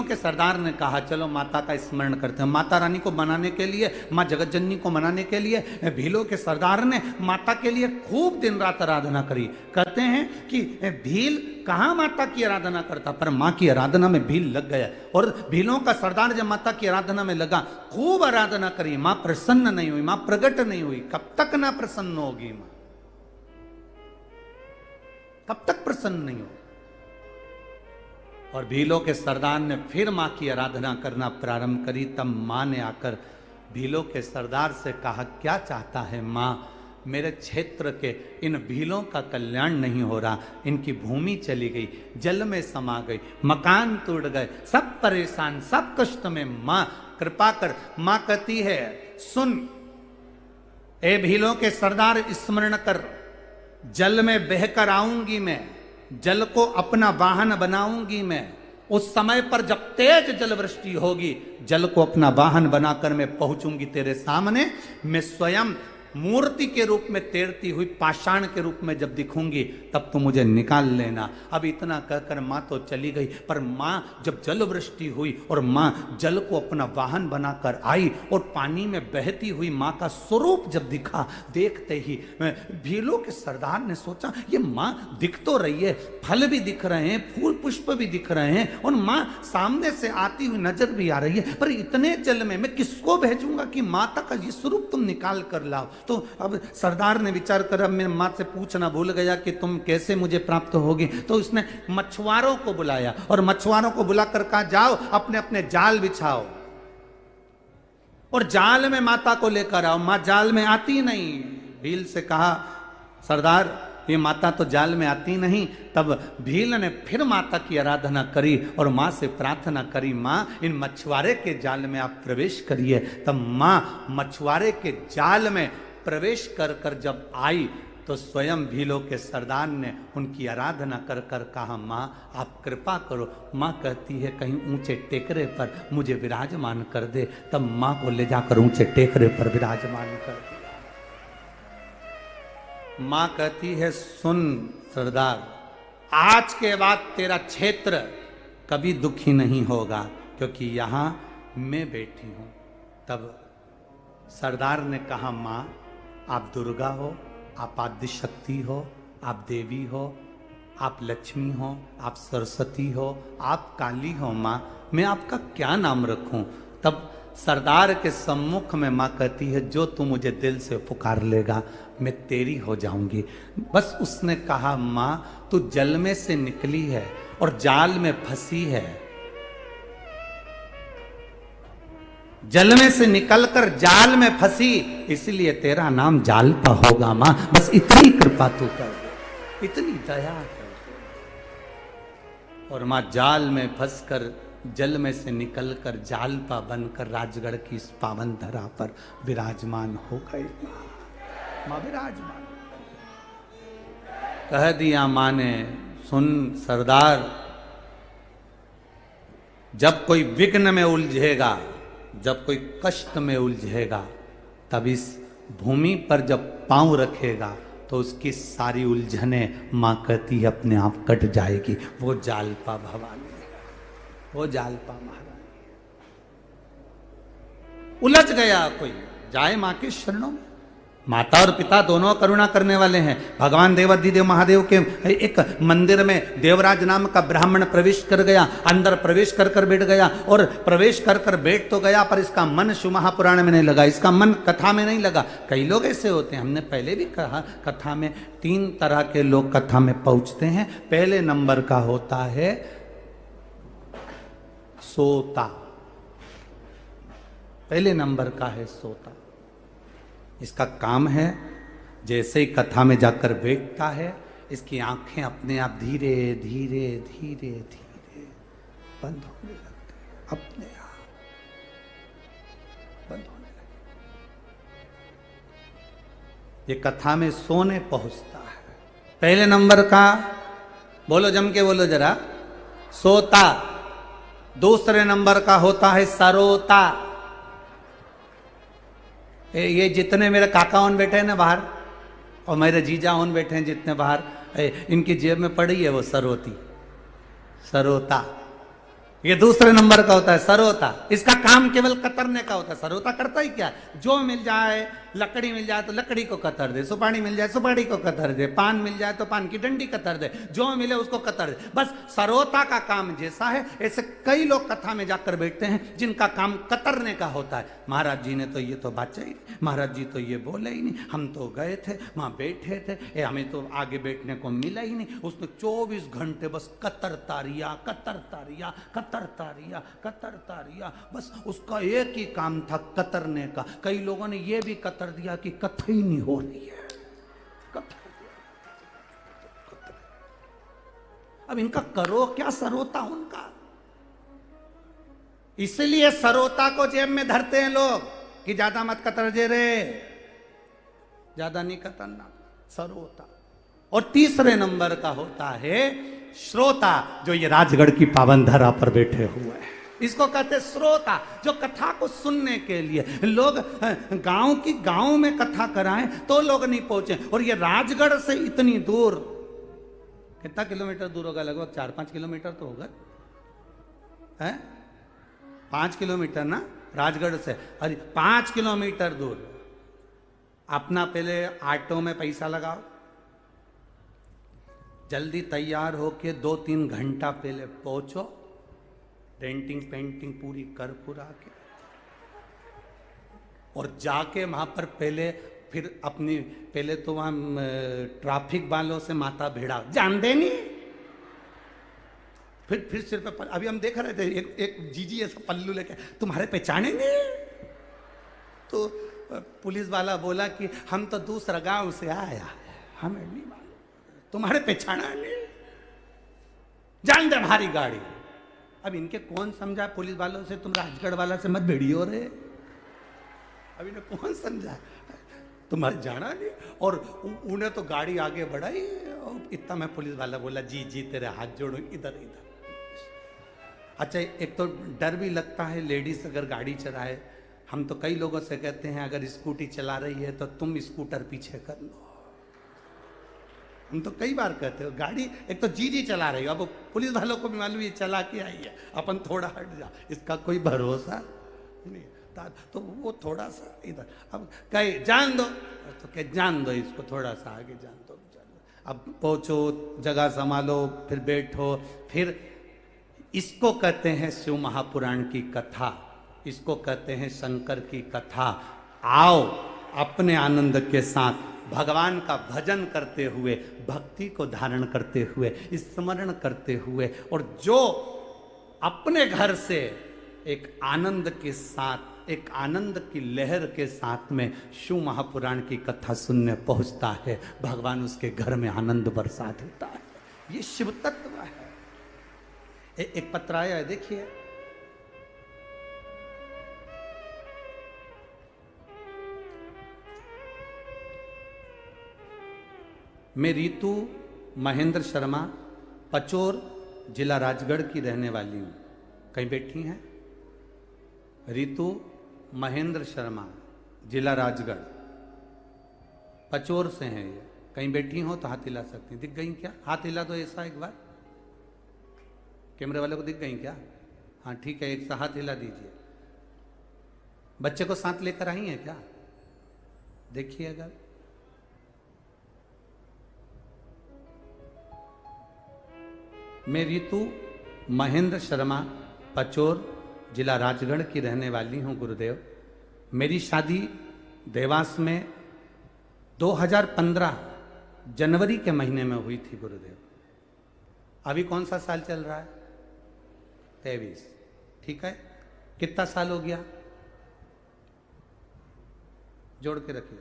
के सरदार ने कहा चलो माता का स्मरण करते हैं। माता रानी को मनाने के लिए, माँ जगत जननी को मनाने के लिए भीलों के सरदार ने माता के लिए खूब दिन रात आराधना करी। कहते हैं कि भील कहाँ माता की आराधना करता, पर माँ की आराधना में भील लग गया। और भीलों का सरदार जब माता की आराधना में लगा, खूब आराधना करी, माँ प्रसन्न नहीं हुई, माँ प्रकट नहीं हुई। कब तक ना प्रसन्न होगी माँ, कब तक प्रसन्न नहीं हो। और भीलों के सरदार ने फिर मां की आराधना करना प्रारंभ करी। तब मां ने आकर भीलों के सरदार से कहा, क्या चाहता है मां? मेरे क्षेत्र के इन भीलों का कल्याण नहीं हो रहा, इनकी भूमि चली गई, जल में समा गई, मकान टूट गए, सब परेशान, सब कष्ट में, मां कृपा कर। मां कहती है, सुन ए भीलों के सरदार, स्मरण कर, जल में बहकर आऊंगी मैं, जल को अपना वाहन बनाऊंगी मैं। उस समय पर जब तेज जल वृष्टि होगी, जल को अपना वाहन बनाकर मैं पहुंचूंगी तेरे सामने। मैं स्वयं मूर्ति के रूप में तैरती हुई पाषाण के रूप में जब दिखूंगी, तब तो मुझे निकाल लेना। अब इतना कहकर माँ तो चली गई। पर माँ जब जल वृष्टि हुई और माँ जल को अपना वाहन बनाकर आई और पानी में बहती हुई माँ का स्वरूप जब दिखा, देखते ही भीलों के सरदार ने सोचा, ये माँ दिख तो रही है, फल भी दिख रहे हैं, फूल पुष्प भी दिख रहे हैं, और माँ सामने से आती हुई नजर भी आ रही है, पर इतने जल में मैं किसको भेजूंगा कि माता का ये स्वरूप तुम निकाल कर लाओ। तो अब सरदार ने विचार कर, अब मैं मां से पूछना भूल गया कि तुम कैसे मुझे प्राप्त होगी। तो उसने मछुआरों को बुलाया और मछुआरों को बुलाकर कहा, जाओ अपने अपने जाल बिछाओ और जाल में माता को लेकर आओ। मां जाल में आती नहीं। भील से कहा, सरदार ये माता तो जाल में आती नहीं। तब भील ने फिर माता की आराधना करी और माँ से प्रार्थना करी, माँ इन मछुआरे के जाल में आप प्रवेश करिए। तब माँ मछुआरे के जाल में प्रवेश कर कर जब आई, तो स्वयं भीलों के सरदार ने उनकी आराधना कर कर कहा, माँ आप कृपा करो। माँ कहती है, कहीं ऊंचे टेकरे पर मुझे विराजमान कर दे। तब माँ को ले जाकर ऊंचे टेकरे पर विराजमान कर दिया। माँ कहती है, सुन सरदार, आज के बाद तेरा क्षेत्र कभी दुखी नहीं होगा, क्योंकि यहाँ मैं बैठी हूं। तब सरदार ने कहा, माँ आप दुर्गा हो, आप आदि शक्ति हो, आप देवी हो, आप लक्ष्मी हो, आप सरस्वती हो, आप काली हो, माँ मैं आपका क्या नाम रखूं? तब सरदार के सम्मुख में माँ कहती है, जो तू मुझे दिल से पुकार लेगा मैं तेरी हो जाऊंगी। बस उसने कहा, माँ तू जल में से निकली है और जाल में फंसी है, जल में से निकलकर जाल में फंसी, इसलिए तेरा नाम जालपा होगा। माँ बस इतनी कृपा तू कर दे, इतनी दया कर दे। और माँ जाल में फंसकर, जल में से निकलकर जालपा बनकर राजगढ़ की इस पावन धरा पर विराजमान हो गई। माँ विराजमान कह दिया माँ ने, सुन सरदार, जब कोई विघ्न में उलझेगा, जब कोई कष्ट में उलझेगा, तब इस भूमि पर जब पांव रखेगा तो उसकी सारी उलझने माँ कहती है अपने आप कट जाएगी। वो जालपा भवानी, वो जालपा महारानी। उलझ गया कोई, जाए माँ के शरणों में। माता और पिता दोनों करुणा करने वाले हैं। भगवान देवाधिदेव महादेव के एक मंदिर में देवराज नाम का ब्राह्मण प्रवेश कर गया, अंदर प्रवेश कर कर बैठ गया, और प्रवेश कर कर बैठ तो गया, पर इसका मन शिव महापुराण में नहीं लगा, इसका मन कथा में नहीं लगा। कई लोग ऐसे होते हैं, हमने पहले भी कहा, कथा में 3 तरह के लोग कथा में पहुंचते हैं। पहले नंबर का होता है सोता, पहले नंबर का है सोता। इसका काम है, जैसे ही कथा में जाकर बैठता है, इसकी आंखें अपने आप धीरे धीरे धीरे धीरे बंद होने लगती हैं, अपने आप बंद होने लगती। ये कथा में सोने पहुंचता है। पहले नंबर का, बोलो जम के बोलो जरा, सोता। दूसरे नंबर का होता है सरोता। ये जितने मेरे काका ओन बैठे हैं ना बाहर, और मेरे जीजा ओन बैठे हैं जितने बाहर, इनकी जेब में पड़ी है वो सरोती, सरोता। ये दूसरे नंबर का होता है सरोता। इसका काम केवल कतरने का होता है। सरोता करता ही क्या, जो मिल जाए, लकड़ी मिल जाए तो लकड़ी को कतर दे, सुपारी मिल जाए सुपारी को कतर दे, पान मिल जाए तो पान की डंडी कतर दे, जो मिले उसको कतर दे। बस सरोता का काम जैसा है, ऐसे कई लोग कथा में जाकर बैठते हैं जिनका काम कतरने का होता है। महाराज जी ने तो ये तो बात चाहिए, महाराज जी तो ये बोले ही नहीं, हम तो गए थे वहां बैठे थे, हमें तो आगे बैठने को मिला ही नहीं। उसने 24 घंटे बस कतरता रिया, कतरता रिया, कतरता रिया, कतरता रिया, बस उसका एक ही काम था कतरने का। कई लोगों ने ये भी कतर दिया कि कथा ही नहीं हो रही है, अब इनका करो क्या सरोता उनका। इसलिए सरोता को जेब में धरते हैं लोग कि ज्यादा मत कतर जे रे, ज्यादा नहीं कतरना, सरोता। और तीसरे नंबर का होता है श्रोता, जो ये राजगढ़ की पावन धरा पर बैठे हुए हैं, इसको कहते श्रोता, जो कथा को सुनने के लिए लोग गांव में कथा कराएं तो लोग नहीं पहुंचे। और ये राजगढ़ से इतनी दूर, कितना किलोमीटर दूर होगा, लगभग 4-5 किलोमीटर तो होगा, है 5 किलोमीटर ना राजगढ़ से। अरे 5 किलोमीटर दूर, अपना पहले ऑटो में पैसा लगाओ, जल्दी तैयार होके 2-3 घंटा पहले पहुंचो, डेंटिंग पेंटिंग पूरी कर पुरा के, और जाके वहां पर पहले फिर अपनी पहले तो वहां ट्रैफिक वालों से माथा भिड़ा, जान देनी, फिर सिर पे अभी हम देख रहे थे एक जीजी ऐसा पल्लू लेके, तुम्हारे पहचानेंगे, तो पुलिस वाला बोला कि हम तो दूसरा गांव से आया, हमें नहीं मालूम, तुम्हारे पहचाना नहीं, जान दे हमारी गाड़ी। अब इनके कौन समझा पुलिस वालों से, तुम राजगढ़ वाला से मत भिड़ियो रे, अब इन्हें कौन समझा, तुम्हारे जाना नहीं। और उन्हें तो गाड़ी आगे बढ़ाई, और इतना में पुलिस वाला बोला जी जी तेरे हाथ जोड़ो, इधर इधर। अच्छा, एक तो डर भी लगता है लेडीज अगर गाड़ी चलाए, हम तो कई लोगों से कहते हैं अगर स्कूटी चला रही है तो तुम स्कूटर पीछे कर लो, हम तो कई बार कहते हो, गाड़ी एक तो जी चला रही हो, अब पुलिस वालों को भी मालूम ये चला के आई है, अपन थोड़ा हट जा, इसका कोई भरोसा नहीं, तो वो थोड़ा सा इधर, अब कहे जान दो तो कहे जान दो इसको, थोड़ा सा आगे जान दो, अब पहुंचो, जगह संभालो, फिर बैठो, फिर इसको कहते हैं शिव महापुराण की कथा, इसको कहते हैं शंकर की कथा। आओ अपने आनंद के साथ भगवान का भजन करते हुए, भक्ति को धारण करते हुए, स्मरण करते हुए, और जो अपने घर से एक आनंद के साथ, एक आनंद की लहर के साथ में शिव महापुराण की कथा सुनने पहुंचता है, भगवान उसके घर में आनंद बरसा देता है। ये शिव तत्व है। एक पत्र आया है, देखिए, मैं रीतू महेंद्र शर्मा, पचोर, जिला राजगढ़ की रहने वाली हूं। कहीं बैठी हैं? रीतू महेंद्र शर्मा, जिला राजगढ़, पचोर से हैं ये। कहीं बैठी हो तो हाथ हिला सकती हैं। दिख गई क्या? हाथ हिला दो ऐसा एक बार, कैमरे वाले को दिख गई क्या? हाँ ठीक है, एक सा हाथ हिला दीजिए। बच्चे को साथ लेकर आई हैं क्या? देखिए अगर मैं रीतू महेंद्र शर्मा, पचोर, जिला राजगढ़ की रहने वाली हूं गुरुदेव। मेरी शादी देवास में 2015 जनवरी के महीने में हुई थी गुरुदेव। अभी कौन सा साल चल रहा है? 23। ठीक है, कितना साल हो गया? जोड़ के रखिए।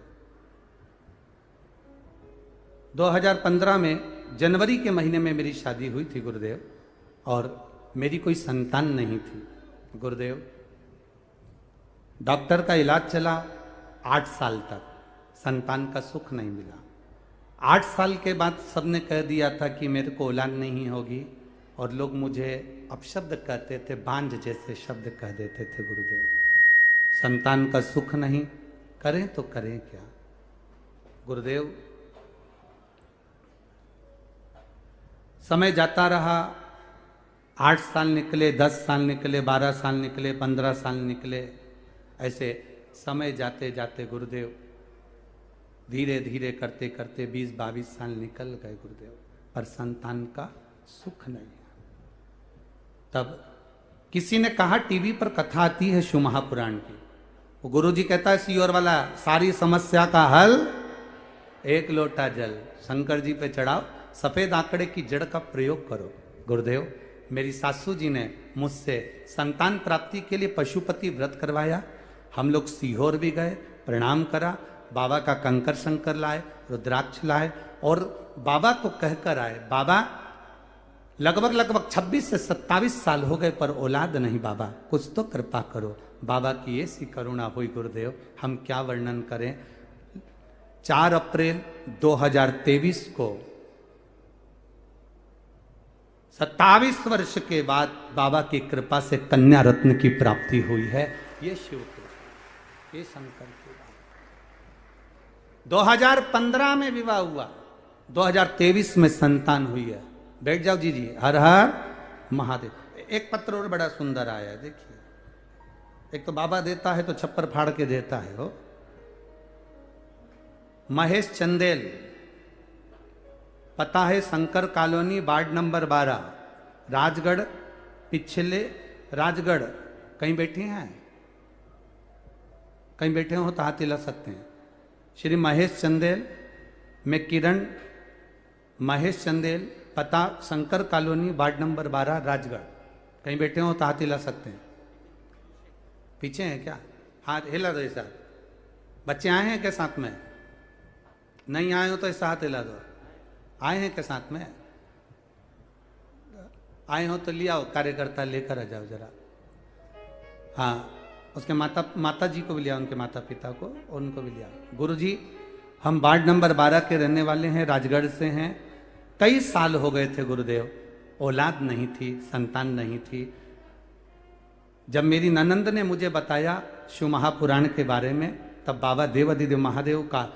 2015 में जनवरी के महीने में मेरी शादी हुई थी गुरुदेव, और मेरी कोई संतान नहीं थी गुरुदेव। डॉक्टर का इलाज चला 8 साल तक, संतान का सुख नहीं मिला। 8 साल के बाद सबने कह दिया था कि मेरे को औलाद नहीं होगी, और लोग मुझे अपशब्द कहते थे, बांझ जैसे शब्द कह देते थे गुरुदेव। संतान का सुख नहीं, करें तो करें क्या गुरुदेव। समय जाता रहा, 8 साल निकले, 10 साल निकले, 12 साल निकले, 15 साल निकले। ऐसे समय जाते जाते गुरुदेव धीरे धीरे करते करते 20-22 साल निकल गए गुरुदेव, पर संतान का सुख नहीं। तब किसी ने कहा टीवी पर कथा आती है शिव महापुराण की, वो गुरु जी कहता है सीओर वाला, सारी समस्या का हल एक लोटा जल शंकर जी पे चढ़ाओ, सफेद आंकड़े की जड़ का प्रयोग करो। गुरुदेव मेरी सासू जी ने मुझसे संतान प्राप्ति के लिए पशुपति व्रत करवाया। हम लोग सीहोर भी गए, प्रणाम करा, बाबा का कंकर शंकर लाए, रुद्राक्ष लाए और बाबा को कहकर आए, बाबा लगभग 26 से 27 साल हो गए पर औलाद नहीं, बाबा कुछ तो कृपा करो। बाबा की ऐसी करुणा हुई गुरुदेव, हम क्या वर्णन करें। 4 अप्रैल 2023 को 27 वर्ष के बाद बाबा की कृपा से कन्या रत्न की प्राप्ति हुई है। ये शिव कृपा, ये शंकर की बात। 2015 में विवाह हुआ, 2023 में संतान हुई है। बैठ जाओ जी, हर हर महादेव। एक पत्र और बड़ा सुंदर आया है, देखिए। एक तो बाबा देता है तो छप्पर फाड़ के देता है। हो महेश चंदेल, पता है Shankar colony, ward number 12, Rajgarh, पिछले राजगढ़। कहीं बैठे हैं, कहीं बैठे हो तो हाथ हिला सकते हैं। श्री महेश चंदेल, मैं किरण महेश चंदेल, पता Shankar colony, ward number 12, Rajgarh. कहीं बैठे हो तो हाथ हिला सकते हैं। पीछे हैं क्या? हाथ हिला दो ऐसा। बच्चे आए हैं क्या साथ में? नहीं आए हो तो ऐसा हाथ हिला दो। आए हैं क्या साथ में? आए हो तो ले आओ, कार्यकर्ता लेकर आ जाओ जरा। हाँ, उसके माता जी को भी लिया, उनके माता पिता को, उनको भी लिया। गुरु जी हम वार्ड नंबर 12 के रहने वाले हैं, राजगढ़ से हैं। कई साल हो गए थे गुरुदेव, औलाद नहीं थी, संतान नहीं थी। जब मेरी ननंद ने मुझे बताया शिव महापुराण के बारे में, तब बाबा देवाधिदेव महादेव का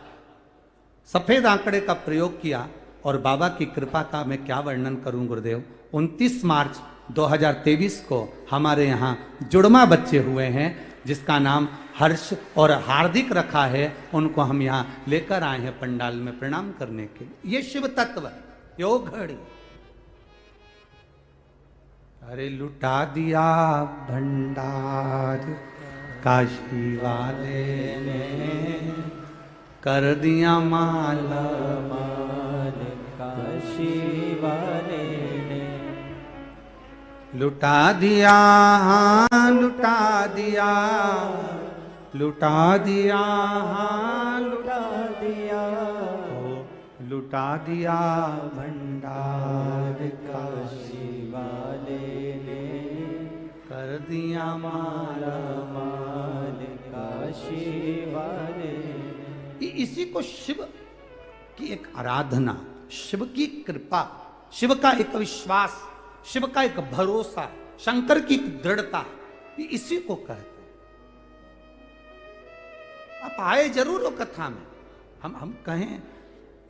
सफेद आंकड़े का प्रयोग किया और बाबा की कृपा का मैं क्या वर्णन करूं गुरुदेव। 29 मार्च 2023 को हमारे यहाँ जुड़वा बच्चे हुए हैं, जिसका नाम हर्ष और हार्दिक रखा है। उनको हम यहाँ लेकर आए हैं पंडाल में प्रणाम करने के लिए। ये शिव तत्व योग घड़ी। अरे लुटा दिया भंडार काशी वाले ने, कर दिया माला माल काशी वाले ने। लुटा दिया, हाँ लुटा दिया, लुटा दिया, हाँ लुटा दिया, लुटा दिया भंडार काशी वाले ने, कर दिया माला माल काशी वाले। इसी को शिव की एक आराधना, शिव की कृपा, शिव का एक विश्वास, शिव का एक भरोसा, शंकर की दृढ़ता, इसी को कहते हैं। आप आए जरूर हो कथा में। हम कहें,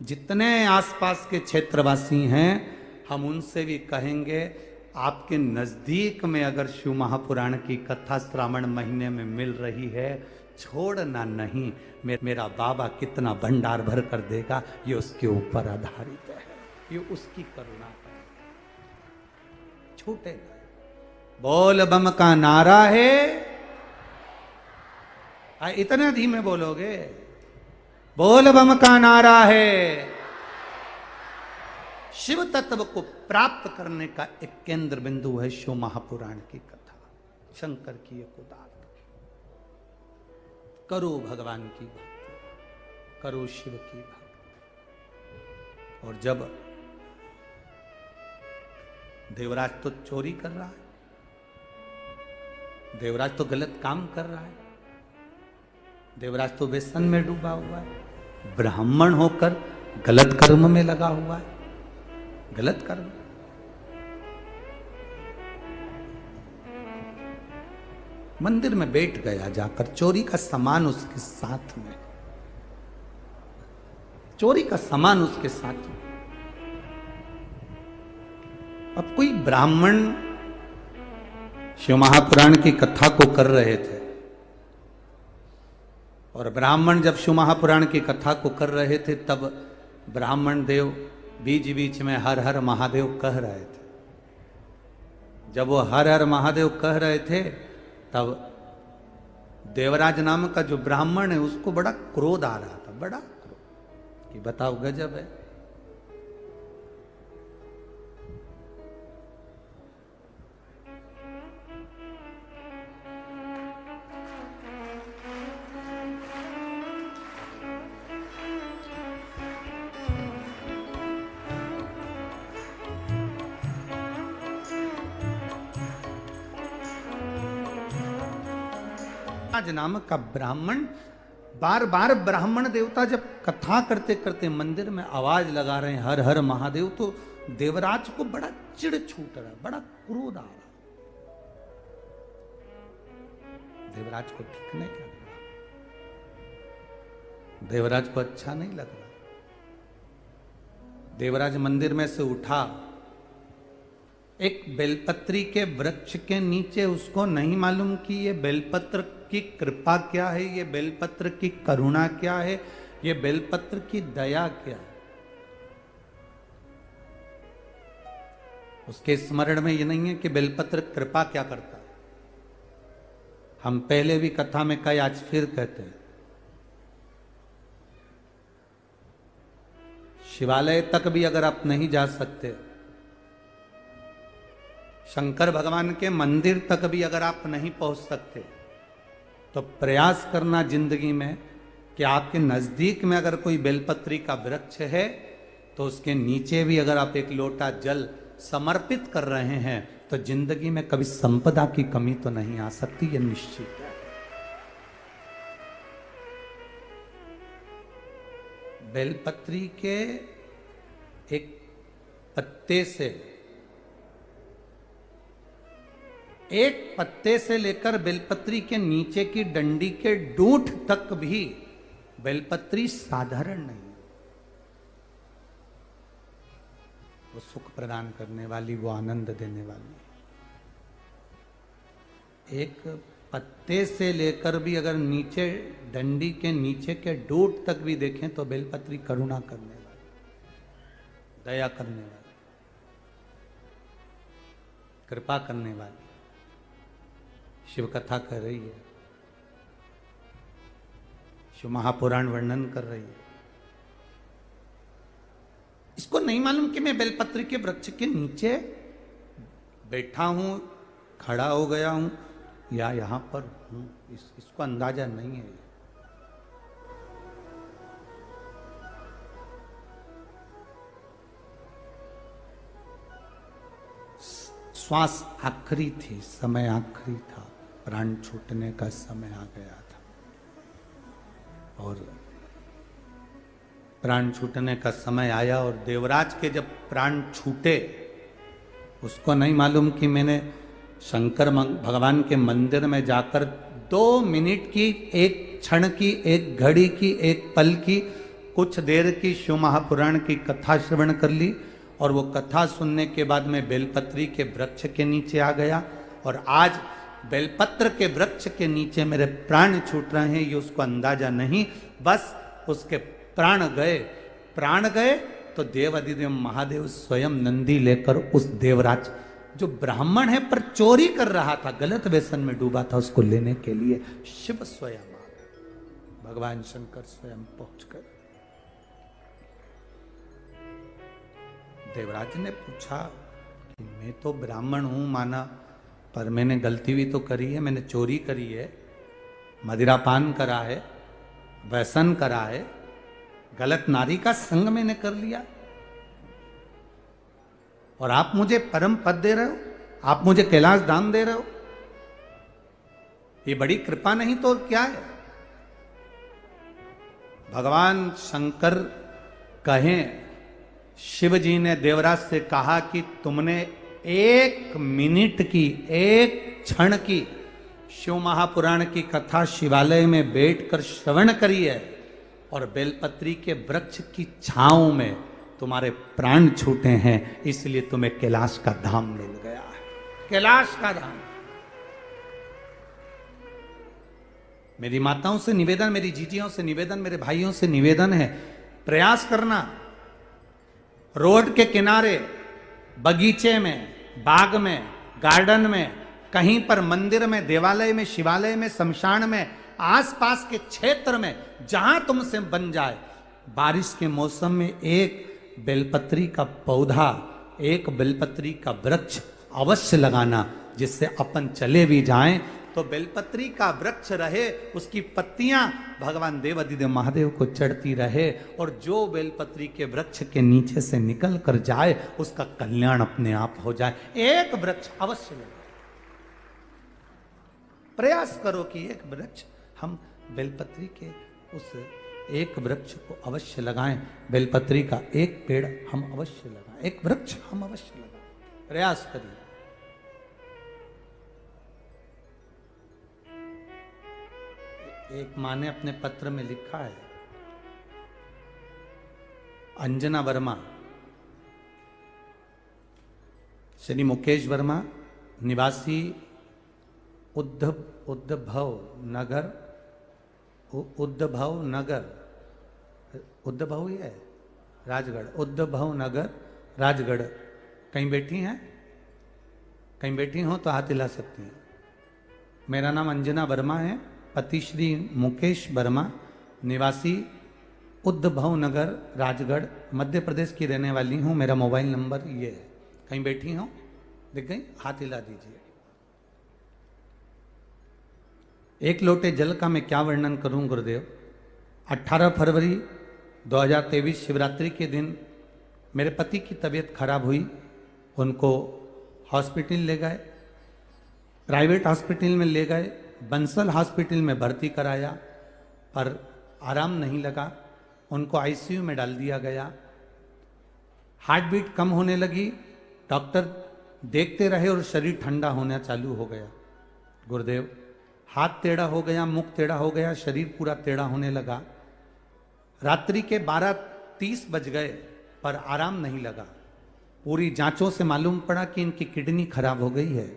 जितने आसपास के क्षेत्रवासी हैं, हम उनसे भी कहेंगे, आपके नजदीक में अगर शिव महापुराण की कथा श्रावण महीने में मिल रही है, छोड़ना नहीं। मेरा बाबा कितना भंडार भर कर देगा, ये उसके ऊपर आधारित है, ये उसकी करुणा है, छूटे नहीं। बोल बम का नारा है, इतने धीमे बोलोगे? बोल बम का नारा है। शिव तत्व को प्राप्त करने का एक केंद्र बिंदु है शिव महापुराण की कथा, शंकर की एक उदाहरण। करो भगवान की भक्ति, करो शिव की भक्ति। और जब देवराज तो चोरी कर रहा है, देवराज तो गलत काम कर रहा है, देवराज तो व्यसन में डूबा हुआ है, ब्राह्मण होकर गलत कर्म में लगा हुआ है, गलत कर्म। मंदिर में बैठ गया जाकर, चोरी का सामान उसके साथ में, चोरी का सामान उसके साथ में। अब कोई ब्राह्मण शिव महापुराण की कथा को कर रहे थे और ब्राह्मण जब शिव महापुराण की कथा को कर रहे थे तब ब्राह्मण देव बीच बीच में हर हर महादेव कह रहे थे। जब वो हर हर महादेव कह रहे थे तब देवराज नाम का जो ब्राह्मण है उसको बड़ा क्रोध आ रहा था, बड़ा क्रोध कि बताओ गजब है। नाम का ब्राह्मण बार बार ब्राह्मण देवता जब कथा करते करते मंदिर में आवाज लगा रहे हैं हर हर महादेव, तो देवराज को बड़ा चिढ़ छूट रहा, बड़ा क्रोध आ रहा। देवराज को ठीक नहीं लग रहा, देवराज को अच्छा नहीं लग रहा। देवराज मंदिर में से उठा, एक बेलपत्री के वृक्ष के नीचे उसको नहीं मालूम कि ये बेलपत्र की कृपा क्या है, ये बेलपत्र की करुणा क्या है, ये बेलपत्र की दया क्या है। उसके स्मरण में ये नहीं है कि बेलपत्र कृपा क्या करता है। हम पहले भी कथा में कहे, आज फिर कहते हैं, शिवालय तक भी अगर आप नहीं जा सकते, शंकर भगवान के मंदिर तक भी अगर आप नहीं पहुंच सकते, तो प्रयास करना जिंदगी में कि आपके नजदीक में अगर कोई बेलपत्री का वृक्ष है तो उसके नीचे भी अगर आप एक लोटा जल समर्पित कर रहे हैं तो जिंदगी में कभी संपदा की कमी तो नहीं आ सकती, यह निश्चित है। बेलपत्री के एक पत्ते से, एक पत्ते से लेकर बेलपत्री के नीचे की डंडी के डूंठ तक भी बेलपत्री साधारण नहीं। वो सुख प्रदान करने वाली, वो आनंद देने वाली। एक पत्ते से लेकर भी अगर नीचे डंडी के नीचे के डूंठ तक भी देखें तो बेलपत्री करुणा करने वाली, दया करने वाली, कृपा करने वाली शिव कथा कर रही है, शिव महापुराण वर्णन कर रही है। इसको नहीं मालूम कि मैं बेलपत्री के वृक्ष के नीचे बैठा हूं, खड़ा हो गया हूं या यहां पर हूं, इसको अंदाजा नहीं है। श्वास आखिरी थी, समय आखिरी था, प्राण छूटने का समय आ गया था और प्राण छूटने का समय आया और देवराज के जब प्राण छूटे, उसको नहीं मालूम कि मैंने शंकर भगवान के मंदिर में जाकर 2 मिनट की, एक क्षण की, एक घड़ी की, एक पल की, कुछ देर की शिव महापुराण की कथा श्रवण कर ली और वो कथा सुनने के बाद मैं बेलपत्री के वृक्ष के नीचे आ गया और आज बेलपत्र के वृक्ष के नीचे मेरे प्राण छूट रहे हैं, ये उसको अंदाजा नहीं। बस उसके प्राण गए तो देव अधिदेव महादेव स्वयं नंदी लेकर उस देवराज जो ब्राह्मण है पर चोरी कर रहा था, गलत व्यसन में डूबा था, उसको लेने के लिए शिव स्वयं आ गए, भगवान शंकर स्वयं पहुंच गए। देवराज ने पूछा कि मैं तो ब्राह्मण हूं माना, पर मैंने गलती भी तो करी है, मैंने चोरी करी है, मदिरापान करा है, व्यसन करा है, गलत नारी का संग मैंने कर लिया और आप मुझे परम पद दे रहे हो, आप मुझे कैलाश धाम दे रहे हो, ये बड़ी कृपा नहीं तो क्या है। भगवान शंकर कहें, शिव जी ने देवराज से कहा कि तुमने 1 मिनट की, 1 क्षण की शिव महापुराण की कथा शिवालय में बैठकर श्रवण करी है और बेलपत्री के वृक्ष की छांव में तुम्हारे प्राण छूटे हैं, इसलिए तुम्हें कैलाश का धाम मिल गया है, कैलाश का धाम। मेरी माताओं से निवेदन, मेरी जीजियों से निवेदन, मेरे भाइयों से निवेदन है, प्रयास करना रोड के किनारे, बगीचे में, बाग में, गार्डन में, कहीं पर मंदिर में, देवालय में, शिवालय में, शमशान में, आसपास के क्षेत्र में जहां तुमसे बन जाए, बारिश के मौसम में एक बेलपत्री का पौधा, एक बेलपत्री का वृक्ष अवश्य लगाना, जिससे अपन चले भी जाएं तो बेलपत्री का वृक्ष रहे, उसकी पत्तियां भगवान देवाधिदेव महादेव को चढ़ती रहे, और जो बेलपत्री के वृक्ष के नीचे से निकल कर जाए उसका कल्याण अपने आप हो जाए। एक वृक्ष अवश्य लगाओ, प्रयास करो कि एक वृक्ष हम बेलपत्री के उस एक वृक्ष को अवश्य लगाएं, बेलपत्री का एक पेड़ हम अवश्य लगाएं, एक वृक्ष हम अवश्य लगाएं, प्रयास करिए। एक माँ ने अपने पत्र में लिखा है, अंजना वर्मा, श्री मुकेश वर्मा, निवासी उद्धव नगर, उद्धव ही है राजगढ़, उद्धव नगर राजगढ़। कहीं बैठी हैं? कहीं बैठी हो तो हाथ हिला सकती हैं। मेरा नाम अंजना वर्मा है, पति श्री मुकेश वर्मा, निवासी उद्धव नगर राजगढ़, मध्य प्रदेश की रहने वाली हूँ। मेरा मोबाइल नंबर ये है। कहीं बैठी हो? दिख गई? हाथ हिला दीजिए। एक लोटे जल का मैं क्या वर्णन करूं गुरुदेव। 18 फरवरी 2023 शिवरात्रि के दिन मेरे पति की तबीयत खराब हुई, उनको हॉस्पिटल ले गए, प्राइवेट हॉस्पिटल में ले गए, बंसल हॉस्पिटल में भर्ती कराया, पर आराम नहीं लगा, उनको आईसीयू में डाल दिया गया। हार्ट बीट कम होने लगी, डॉक्टर देखते रहे और शरीर ठंडा होना चालू हो गया। गुरुदेव, हाथ टेढ़ा हो गया, मुख टेढ़ा हो गया, शरीर पूरा टेढ़ा होने लगा। रात्रि के 12:30 बज गए पर आराम नहीं लगा। पूरी जांचों से मालूम पड़ा कि इनकी किडनी खराब हो गई है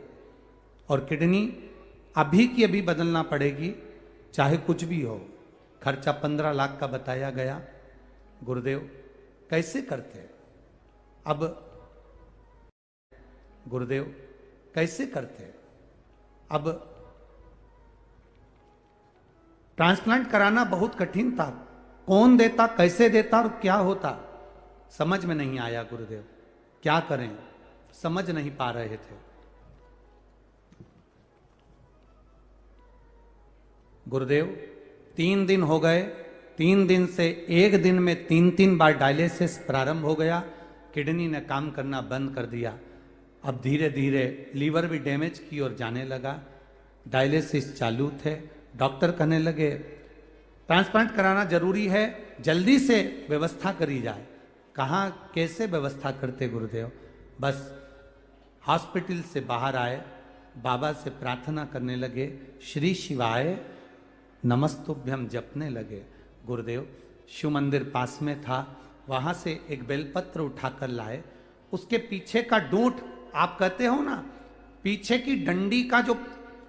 और किडनी अभी की अभी बदलना पड़ेगी, चाहे कुछ भी हो। खर्चा 15 लाख का बताया गया। गुरुदेव कैसे करते? अब गुरुदेव कैसे करते? अब ट्रांसप्लांट कराना बहुत कठिन था। कौन देता, कैसे देता और क्या होता, समझ में नहीं आया। गुरुदेव क्या करें, समझ नहीं पा रहे थे। गुरुदेव 3 दिन हो गए, 3 दिन से एक दिन में 3 बार डायलिसिस प्रारंभ हो गया। किडनी ने काम करना बंद कर दिया। अब धीरे धीरे लीवर भी डैमेज की ओर जाने लगा। डायलिसिस चालू थे। डॉक्टर कहने लगे ट्रांसप्लांट कराना जरूरी है, जल्दी से व्यवस्था करी जाए। कहाँ कैसे व्यवस्था करते गुरुदेव? बस हॉस्पिटल से बाहर आए, बाबा से प्रार्थना करने लगे, श्री शिवाय नमस्तुभ्यम जपने लगे। गुरुदेव शिव मंदिर पास में था, वहां से एक बेलपत्र उठाकर लाए। उसके पीछे का डूंठ, आप कहते हो ना, पीछे की डंडी का जो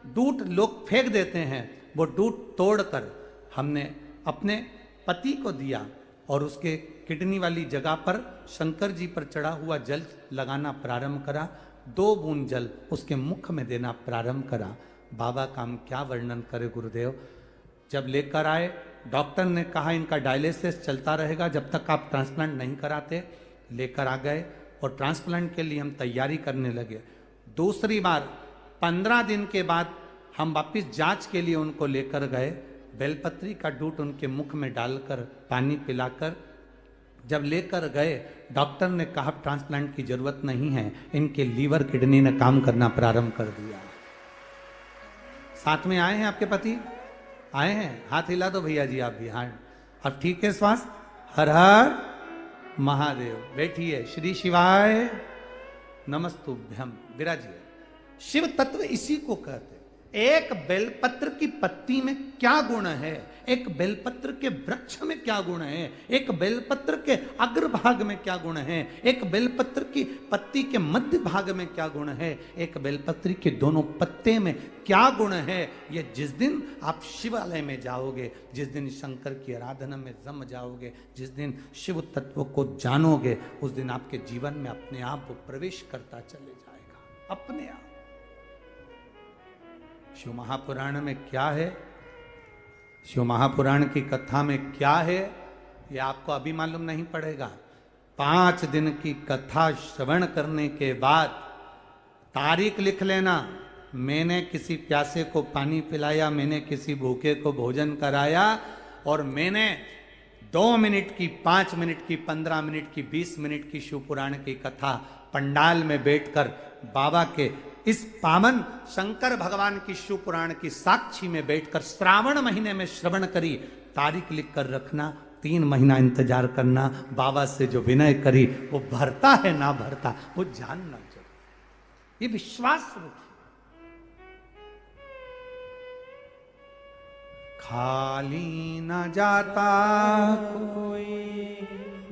डूंठ लोग फेंक देते हैं, वो डूंठ तोड़कर हमने अपने पति को दिया और उसके किडनी वाली जगह पर शंकर जी पर चढ़ा हुआ जल लगाना प्रारंभ करा। 2 बूंद जल उसके मुख में देना प्रारंभ करा। बाबा का हम क्या वर्णन करें गुरुदेव। जब लेकर आए, डॉक्टर ने कहा इनका डायलिसिस चलता रहेगा जब तक आप ट्रांसप्लांट नहीं कराते। लेकर आ गए और ट्रांसप्लांट के लिए हम तैयारी करने लगे। दूसरी बार 15 दिन के बाद हम वापिस जांच के लिए उनको लेकर गए। बेलपत्री का डूंठ उनके मुख में डालकर पानी पिलाकर जब लेकर गए, डॉक्टर ने कहा ट्रांसप्लांट की जरूरत नहीं है, इनके लीवर किडनी ने काम करना प्रारंभ कर दिया। साथ में आए हैं आपके पति? आए हैं? हाथ हिला दो भैया जी आप भी। हाँ, अब ठीक है श्वास। हर हर महादेव। बैठिए। श्री शिवाय नमस्तुभ्यम। विराजिए। शिव तत्व इसी को कहते। एक बेलपत्र की पत्ती में क्या गुण है, एक बेलपत्र के वृक्ष में क्या गुण है, एक बेलपत्र के अग्रभाग में क्या गुण है, एक बेलपत्र की पत्ती के मध्य भाग में क्या गुण है, एक बेलपत्र के दोनों पत्ते में क्या गुण है। ये जिस दिन आप शिवालय में जाओगे, जिस दिन शंकर की आराधना में रम जाओगे, जिस दिन शिव तत्व को जानोगे, उस दिन आपके जीवन में अपने आप वो प्रवेश करता चले जाएगा, अपने आप। शिव महापुराण में क्या है, शिव महापुराण की कथा में क्या है, ये आपको अभी मालूम नहीं पड़ेगा। 5 दिन की कथा श्रवण करने के बाद तारीख लिख लेना। मैंने किसी प्यासे को पानी पिलाया, मैंने किसी भूखे को भोजन कराया, और मैंने 2 मिनट की, 5 मिनट की, 15 मिनट की, 20 मिनट की शिव पुराण की कथा पंडाल में बैठकर बाबा के इस पावन शंकर भगवान की शिव पुराण की साक्षी में बैठकर श्रावण महीने में श्रवण करी। तारीख लिख कर रखना, 3 महीना इंतजार करना। बाबा से जो विनय करी वो भरता है ना भरता, वो जानना चाहिए, ये विश्वास रखिए। खाली न जाता कोई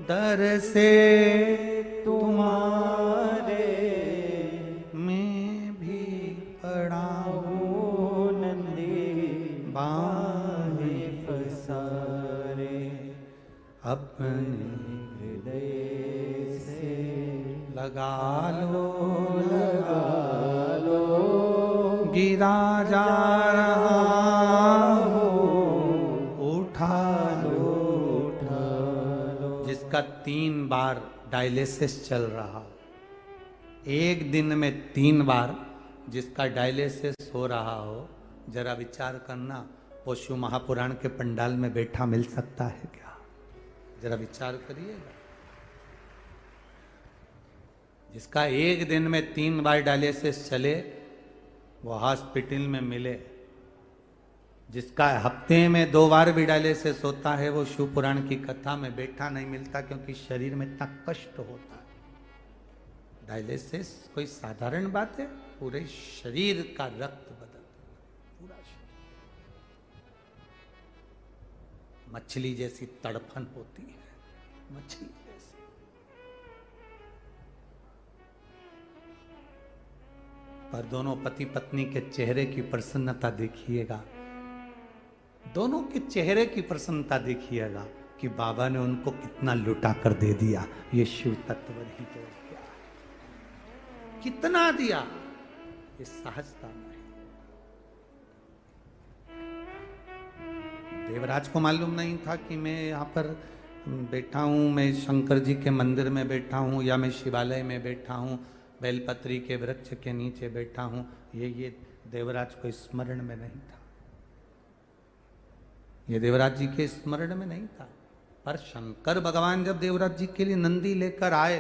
दर से तुम्हारे, मैं भी पड़ा हूँ नंदी बाहे पसारे, अपने हृदय से लगा लो गिरा जा रहा हो, उठा लो। जिसका 3 बार डायलिसिस चल रहा हो, एक दिन में 3 बार जिसका डायलिसिस हो रहा हो, जरा विचार करना वो शिव महापुराण के पंडाल में बैठा मिल सकता है क्या? जरा विचार करिएगा। जिसका एक दिन में 3 बार डायलिसिस चले वो हॉस्पिटल में मिले, जिसका हफ्ते में 2 बार भी डायलिसिस होता है वो शिव पुराण की कथा में बैठा नहीं मिलता, क्योंकि शरीर में इतना कष्ट होता है। डायलिसिस कोई साधारण बात है, पूरे शरीर का रक्त बदल देना, पूरा शरीर। मछली जैसी तड़फन होती है, मछली जैसी। पर दोनों पति पत्नी के चेहरे की प्रसन्नता देखिएगा, दोनों के चेहरे की प्रसन्नता देखिएगा कि बाबा ने उनको कितना लुटा कर दे दिया। ये शिव तत्व ही तो क्या, कितना दिया, ये सहजता नहीं। देवराज को मालूम नहीं था कि मैं यहाँ पर बैठा हूँ, मैं शंकर जी के मंदिर में बैठा हूँ, या मैं शिवालय में बैठा हूँ, बेलपत्री के वृक्ष के नीचे बैठा हूँ। ये देवराज को स्मरण में नहीं था, ये देवराज जी के स्मरण में नहीं था। पर शंकर भगवान जब देवराज जी के लिए नंदी लेकर आए,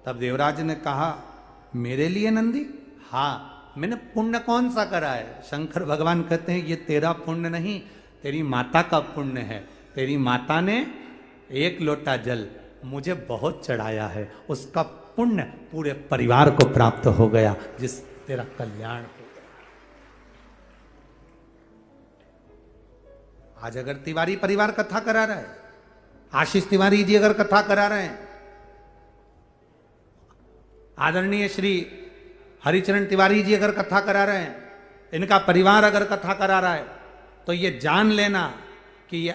तब देवराज ने कहा, मेरे लिए नंदी? हाँ, मैंने पुण्य कौन सा करा है? शंकर भगवान कहते हैं, ये तेरा पुण्य नहीं, तेरी माता का पुण्य है। तेरी माता ने 1 लोटा जल मुझे बहुत चढ़ाया है, उसका पुण्य पूरे परिवार को प्राप्त हो गया, जिस तेरा कल्याण हो गया। आज अगर तिवारी परिवार कथा करा रहा है, आशीष तिवारी जी अगर कथा करा रहे हैं, आदरणीय श्री हरिचरण तिवारी जी अगर कथा करा रहे हैं, इनका परिवार अगर कथा करा रहा है, तो ये जान लेना कि ये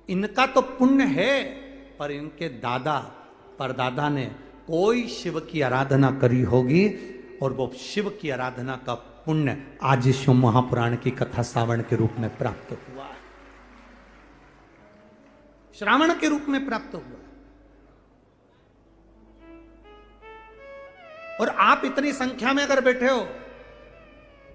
इनका तो पुण्य है, पर इनके दादा परदादा ने कोई शिव की आराधना करी होगी, और वो शिव की आराधना का पुण्य आज शिव महापुराण की कथा श्रावण के रूप में प्राप्त हुआ है, श्रावण के रूप में प्राप्त हुआ। और आप इतनी संख्या में अगर बैठे हो,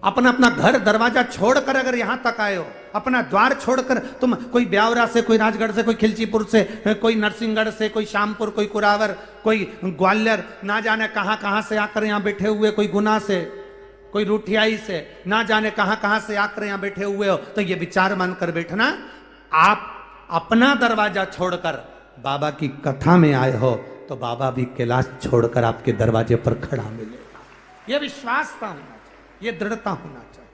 अपना अपना घर दरवाजा छोड़कर अगर यहां तक आए हो, अपना द्वार छोड़कर तुम कोई ब्यावरा से, कोई राजगढ़ से, कोई खिलचीपुर से, कोई नरसिंहगढ़ से, कोई श्यामपुर, कोई कुरावर, कोई ग्वालियर, ना जाने कहां कहां से आकर यहां बैठे हुए, कोई गुना से, कोई रूठियाई से, ना जाने कहां कहां से आकर यहां बैठे हुए हो, तो ये विचार मानकर बैठना, आप अपना दरवाजा छोड़कर बाबा की कथा में आए हो, तो बाबा भी कैलाश छोड़कर आपके दरवाजे पर खड़ा मिलेगा। यह विश्वास का होना चाहिए, यह दृढ़ता होना चाहिए।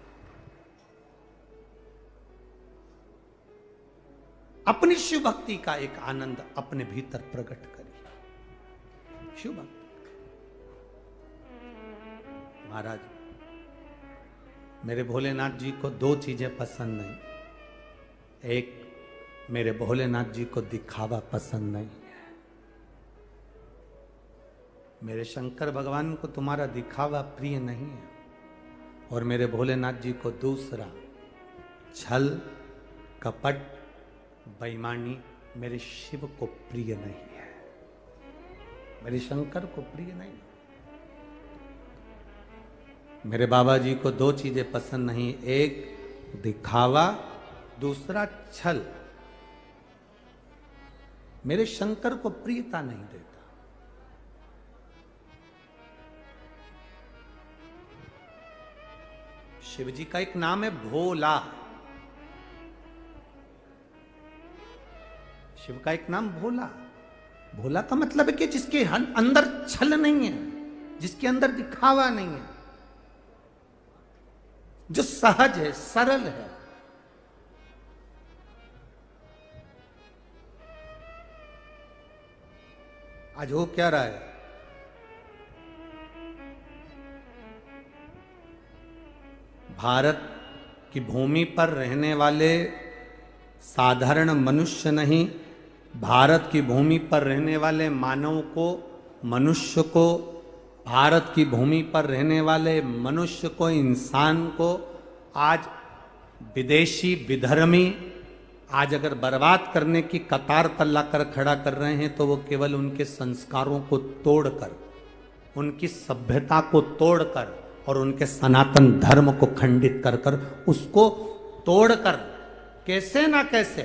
अपनी शिव भक्ति का एक आनंद अपने भीतर प्रकट करिए। शिव भक्ति। महाराज, मेरे भोलेनाथ जी को दो चीजें पसंद नहीं। एक, मेरे भोलेनाथ जी को दिखावा पसंद नहीं है। मेरे शंकर भगवान को तुम्हारा दिखावा प्रिय नहीं है। और मेरे भोलेनाथ जी को दूसरा, छल, कपट, बेईमानी मेरे शिव को प्रिय नहीं है, मेरे शंकर को प्रिय नहीं। मेरे बाबा जी को दो चीजें पसंद नहीं, एक दिखावा, दूसरा छल। मेरे शंकर को प्रियता नहीं देता। शिव जी का एक नाम है भोला। शिव का एक नाम भोला। भोला का मतलब है कि जिसके अंदर छल नहीं है, जिसके अंदर दिखावा नहीं है, जो सहज है, सरल है। आज हो क्या रहा है? भारत की भूमि पर रहने वाले साधारण मनुष्य नहीं, भारत की भूमि पर रहने वाले मानव को, मनुष्य को, भारत की भूमि पर रहने वाले मनुष्य को, इंसान को आज विदेशी विधर्मी आज अगर बर्बाद करने की कतार पर लाकर खड़ा कर रहे हैं, तो वो केवल उनके संस्कारों को तोड़कर, उनकी सभ्यता को तोड़कर और उनके सनातन धर्म को खंडित कर कर, उसको तोड़कर कैसे ना कैसे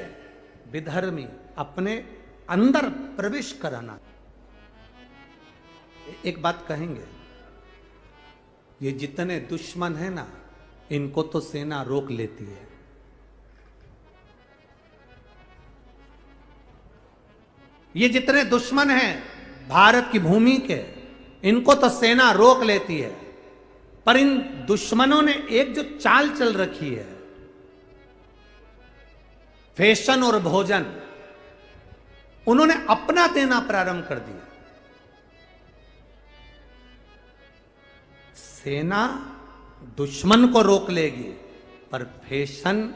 विधर्मी अपने अंदर प्रवेश कराना। एक बात कहेंगे, ये जितने दुश्मन है ना, इनको तो सेना रोक लेती है। ये जितने दुश्मन हैं भारत की भूमि के, इनको तो सेना रोक लेती है। पर इन दुश्मनों ने एक जो चाल चल रखी है, फैशन और भोजन, उन्होंने अपना देना प्रारंभ कर दिया। सेना दुश्मन को रोक लेगी, पर फैशन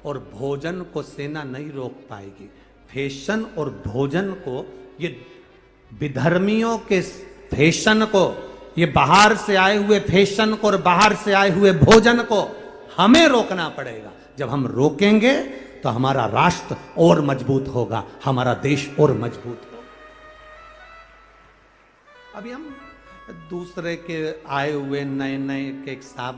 और भोजन को सेना नहीं रोक पाएगी। फैशन और भोजन को, ये विधर्मियों के फैशन को, ये बाहर से आए हुए फैशन को और बाहर से आए हुए भोजन को हमें रोकना पड़ेगा। जब हम रोकेंगे तो हमारा राष्ट्र और मजबूत होगा, हमारा देश और मजबूत होगा। अभी हम दूसरे के आए हुए नए नए के साहब,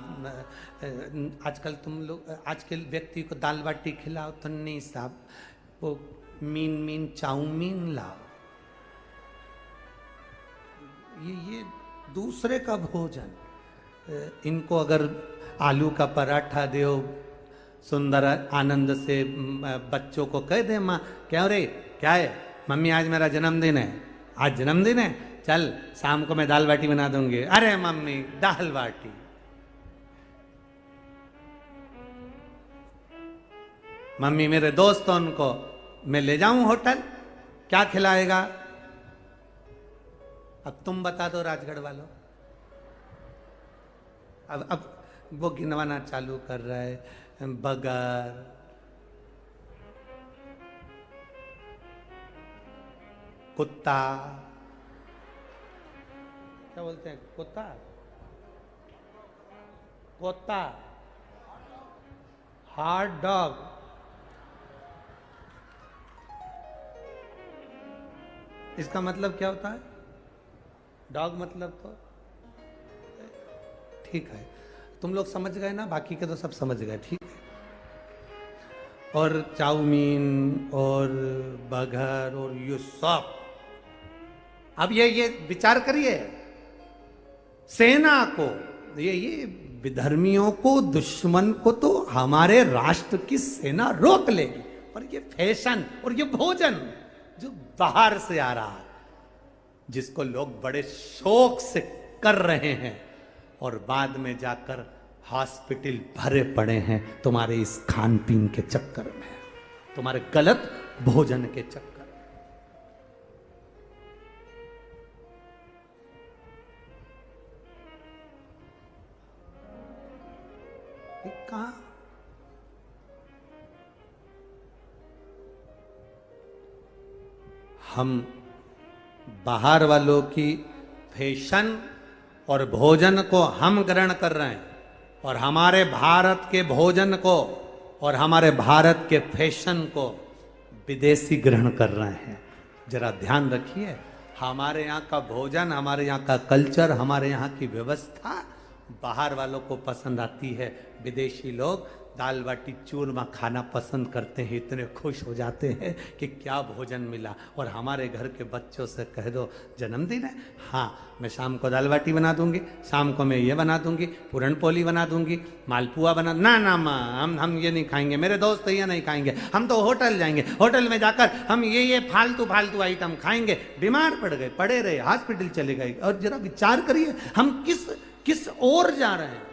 आजकल तुम लोग, आज के व्यक्ति को दाल बाटी खिलाओ तो नहीं साहब, वो मीन चाउमीन लाओ। ये दूसरे का भोजन। इनको अगर आलू का पराठा दो सुंदर आनंद से, बच्चों को कह दे, माँ क्या रे, क्या है मम्मी, आज मेरा जन्मदिन है, आज जन्मदिन है, चल शाम को मैं दाल बाटी बना दूंगी। अरे मम्मी दाल बाटी। मम्मी मेरे दोस्तों को मैं ले जाऊं होटल, क्या खिलाएगा? अब तुम बता दो राजगढ़ वालों। अब वो गिनवाना चालू कर रहा है, बगर, कुत्ता, क्या बोलते हैं, कुत्ता, कुत्ता, हॉट डॉग, इसका मतलब क्या होता है? डॉग मतलब तो ठीक है, तुम लोग समझ गए ना, बाकी के तो सब समझ गए, ठीक है। और चाउमीन और बर्गर और ये सब, अब ये विचार करिए, सेना को, ये विधर्मियों को, दुश्मन को तो हमारे राष्ट्र की सेना रोक लेगी, पर ये फैशन और ये भोजन जो बाहर से आ रहा है, जिसको लोग बड़े शौक से कर रहे हैं और बाद में जाकर हॉस्पिटल भरे पड़े हैं तुम्हारे इस खान पीन के चक्कर में। तुम्हारे गलत भोजन के चक्कर। कहां हम बाहर वालों की फैशन और भोजन को हम ग्रहण कर रहे हैं, और हमारे भारत के भोजन को और हमारे भारत के फैशन को विदेशी ग्रहण कर रहे हैं। जरा ध्यान रखिए, हमारे यहाँ का भोजन, हमारे यहाँ का कल्चर, हमारे यहाँ की व्यवस्था बाहर वालों को पसंद आती है। विदेशी लोग दाल बाटी चूरमा खाना पसंद करते हैं, इतने खुश हो जाते हैं कि क्या भोजन मिला। और हमारे घर के बच्चों से कह दो जन्मदिन है, हाँ मैं शाम को दाल बाटी बना दूंगी, शाम को मैं ये बना दूंगी, पूरन पोली बना दूंगी, मालपुआ बना, ना ना माँ हम ये नहीं खाएंगे, मेरे दोस्त ये नहीं खाएंगे, हम तो होटल जाएंगे, होटल में जाकर हम ये फालतू फालतू आइटम खाएंगे। बीमार पड़ गए, पड़े रहे, हॉस्पिटल चले गए। और जरा विचार करिए हम किस ओर जा रहे हैं,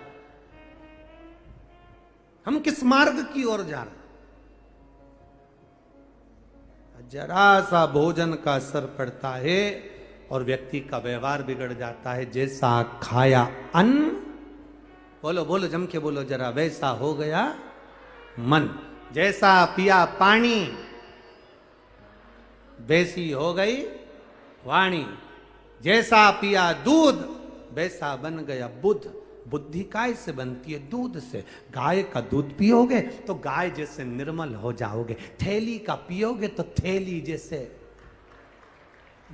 हम किस मार्ग की ओर जा रहे हैं। जरा सा भोजन का असर पड़ता है और व्यक्ति का व्यवहार बिगड़ जाता है। जैसा खाया अन्न, बोलो बोलो जम के बोलो जरा, वैसा हो गया मन। जैसा पिया पानी, वैसी हो गई वाणी। जैसा पिया दूध, वैसा बन गया बुद्ध। बुद्धि काय से बनती है? दूध से। गाय का दूध पियोगे तो गाय जैसे निर्मल हो जाओगे, थैली का पियोगे तो थैली जैसे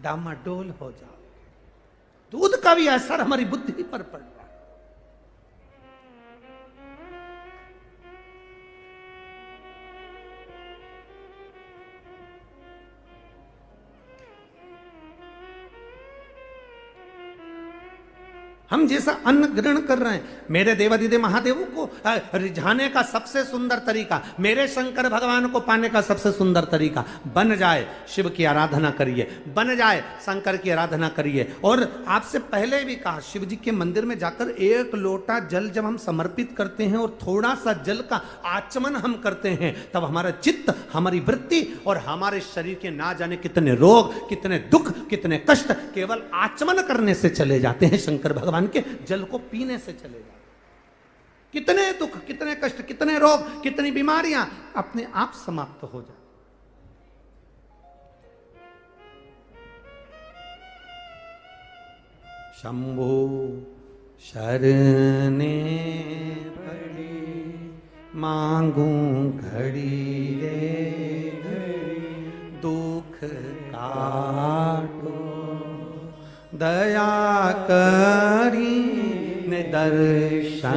डामाडोल हो जाओगे। दूध का भी असर हमारी बुद्धि पर पड़ रहा है। हम जैसा अन्न ग्रहण कर रहे हैं, मेरे देवादिदेव महादेव को रिझाने का सबसे सुंदर तरीका, मेरे शंकर भगवान को पाने का सबसे सुंदर तरीका, बन जाए शिव की आराधना करिए, बन जाए शंकर की आराधना करिए। और आपसे पहले भी कहा, शिव जी के मंदिर में जाकर एक लोटा जल जब हम समर्पित करते हैं और थोड़ा सा जल का आचमन हम करते हैं, तब हमारा चित्त, हमारी वृत्ति और हमारे शरीर के ना जाने कितने रोग, कितने दुख, कितने कष्ट केवल आचमन करने से चले जाते हैं। शंकर भगवान के जल को पीने से चले जाते। कितने दुख, कितने कष्ट, कितने रोग, कितनी बीमारियां अपने आप समाप्त हो जाए। शंभो शरणे पड़ी मांगू घड़ी रे घड़ी, दुख काटो दया करी ने दर्शन।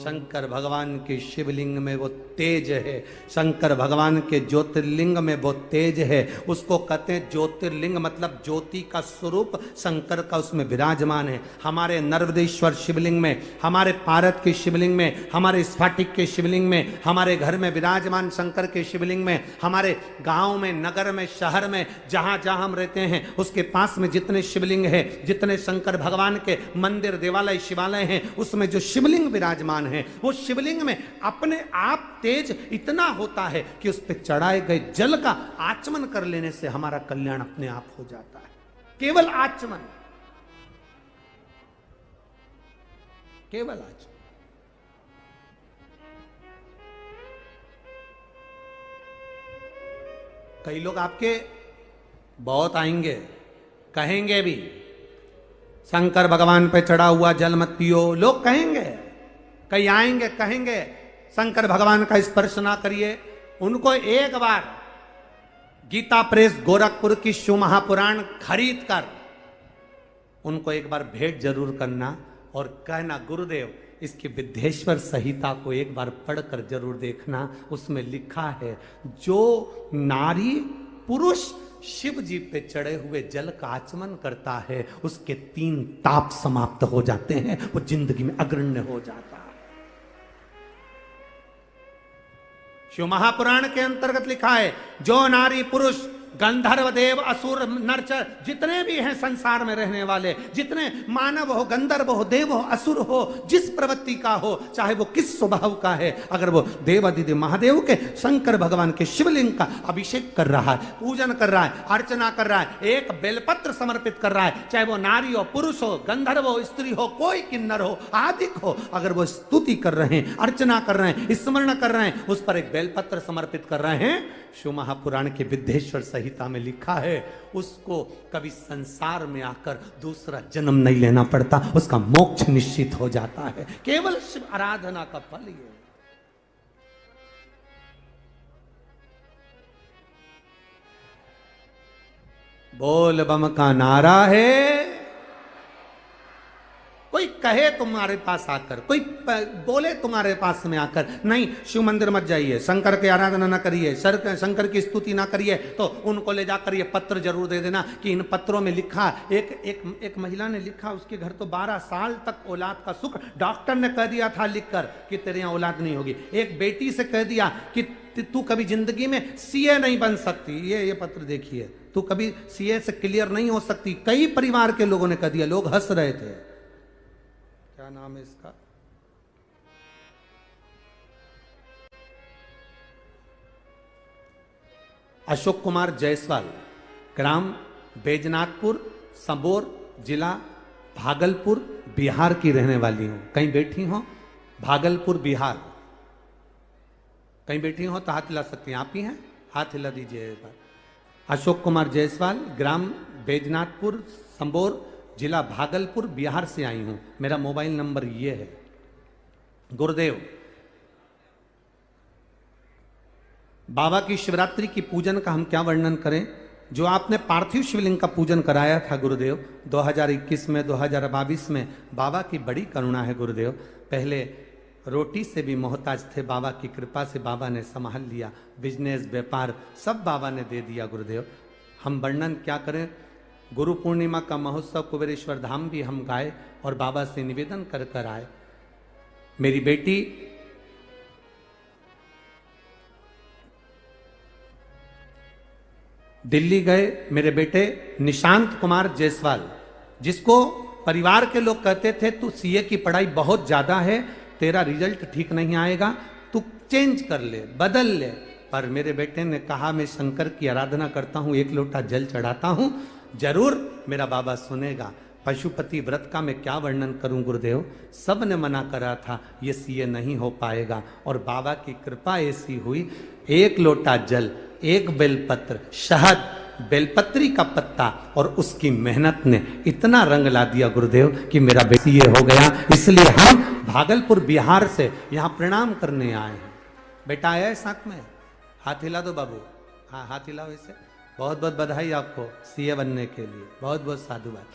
शंकर भगवान के शिवलिंग में वो तेज है, शंकर भगवान के ज्योतिर्लिंग में वो तेज है। उसको कहते हैं ज्योतिर्लिंग, मतलब ज्योति का स्वरूप शंकर का उसमें विराजमान है। हमारे नर्मदेश्वर शिवलिंग में, हमारे पारद के शिवलिंग में, हमारे स्फाटिक के शिवलिंग में, हमारे घर में विराजमान शंकर के शिवलिंग में, हमारे गांव में, नगर में, शहर में, जहां जहां हम रहते हैं उसके पास में जितने शिवलिंग है, जितने शंकर भगवान के मंदिर, देवालय, शिवालय हैं, उसमें जो शिवलिंग विराजमान है, वो शिवलिंग में अपने आप तेज इतना होता है कि उस पर चढ़ाए गए जल का आचमन कर लेने से हमारा कल्याण अपने आप हो जाता है। केवल आचमन, केवल आचमन। कई लोग आपके बहुत आएंगे, कहेंगे भी शंकर भगवान पे चढ़ा हुआ जल मत पियो, लोग कहेंगे। कई आएंगे कहेंगे शंकर भगवान का स्पर्श ना करिए। उनको एक बार गीता प्रेस गोरखपुर की शिव महापुराण खरीद कर उनको एक बार भेंट जरूर करना और कहना, गुरुदेव इसकी विद्येश्वर संहिता को एक बार पढ़कर जरूर देखना। उसमें लिखा है, जो नारी पुरुष शिव जी पे चढ़े हुए जल का आचमन करता है, उसके 3 ताप समाप्त हो जाते हैं, वो जिंदगी में अग्रण्य हो जाता है। शिव महापुराण के अंतर्गत लिखा है, जो नारी पुरुष गंधर्व देव असुर नरचर जितने भी हैं संसार में रहने वाले, जितने मानव हो, गंधर्व हो, देव हो, असुर हो, जिस प्रवृत्ति का हो, चाहे वो किस स्वभाव का है, अगर वो देवादिदेव महादेव के शंकर भगवान के शिवलिंग का अभिषेक कर रहा है, पूजन कर रहा है, अर्चना कर रहा है, एक बेलपत्र समर्पित कर रहा है, चाहे वो नारी हो, पुरुष हो, गंधर्व हो, स्त्री हो, कोई किन्नर हो, आदिक हो, अगर वो स्तुति कर रहे हैं, अर्चना कर रहे हैं, स्मरण कर रहे हैं, उस पर एक बेलपत्र समर्पित कर रहे हैं, शिव महापुराण के विद्धेश्वर संहिता में लिखा है, उसको कभी संसार में आकर दूसरा जन्म नहीं लेना पड़ता, उसका मोक्ष निश्चित हो जाता है। केवल शिव आराधना का फल ये है। बोल बम का नारा है। कोई कहे तुम्हारे पास आकर, कोई बोले तुम्हारे पास में आकर, नहीं शिव मंदिर मत जाइए, शंकर की आराधना ना करिए, शंकर की स्तुति ना करिए, तो उनको ले जाकर ये पत्र जरूर दे देना कि इन पत्रों में लिखा, एक महिला ने लिखा, उसके घर तो 12 साल तक औलाद का सुख, डॉक्टर ने कह दिया था लिखकर कि तेरे यहाँ औलाद नहीं होगी। एक बेटी से कह दिया कि तू कभी जिंदगी में सीए नहीं बन सकती, ये पत्र देखिए, तू कभी सीए से क्लियर नहीं हो सकती। कई परिवार के लोगों ने कह दिया, लोग हंस रहे थे। क्या नाम है इसका? अशोक कुमार जायसवाल, ग्राम बैजनाथपुर, संबोर, जिला भागलपुर, बिहार की रहने वाली हूं। कहीं बैठी हो? भागलपुर बिहार। कहीं बैठी हो तो हाथ हिला सकती हैं, आप ही हैं, हाथ हिला दीजिए। अशोक कुमार जायसवाल, ग्राम बैजनाथपुर, संबोर, जिला भागलपुर, बिहार से आई हूं। मेरा मोबाइल नंबर ये है। गुरुदेव, बाबा की शिवरात्रि की पूजन का हम क्या वर्णन करें। जो आपने पार्थिव शिवलिंग का पूजन कराया था गुरुदेव 2021 में, 2022 में, बाबा की बड़ी करुणा है गुरुदेव। पहले रोटी से भी मोहताज थे, बाबा की कृपा से बाबा ने संभाल लिया, बिजनेस व्यापार सब बाबा ने दे दिया गुरुदेव। हम वर्णन क्या करें। गुरु पूर्णिमा का महोत्सव कुबेरेश्वर धाम भी हम गाए और बाबा से निवेदन कर कर आए। मेरी बेटी दिल्ली गए, मेरे बेटे निशांत कुमार जायसवाल, जिसको परिवार के लोग कहते थे तू सीए की पढ़ाई बहुत ज्यादा है, तेरा रिजल्ट ठीक नहीं आएगा, तू चेंज कर ले, बदल ले। पर मेरे बेटे ने कहा मैं शंकर की आराधना करता हूं, एक लोटा जल चढ़ाता हूं, जरूर मेरा बाबा सुनेगा। पशुपति व्रत का मैं क्या वर्णन करूं गुरुदेव, सब ने मना करा था ये सीए नहीं हो पाएगा, और बाबा की कृपा ऐसी हुई, एक लोटा जल, एक बेलपत्र, शहद, बेलपत्री का पत्ता और उसकी मेहनत ने इतना रंग ला दिया गुरुदेव कि मेरा सीए हो गया। इसलिए हम भागलपुर बिहार से यहाँ प्रणाम करने आए हैं। बेटा आया है साथ में, हाथ हिला दो बाबू, हाँ हाथ हिलाओ इसे। बहुत बहुत बधाई आपको सीए बनने के लिए, बहुत बहुत साधुवाद।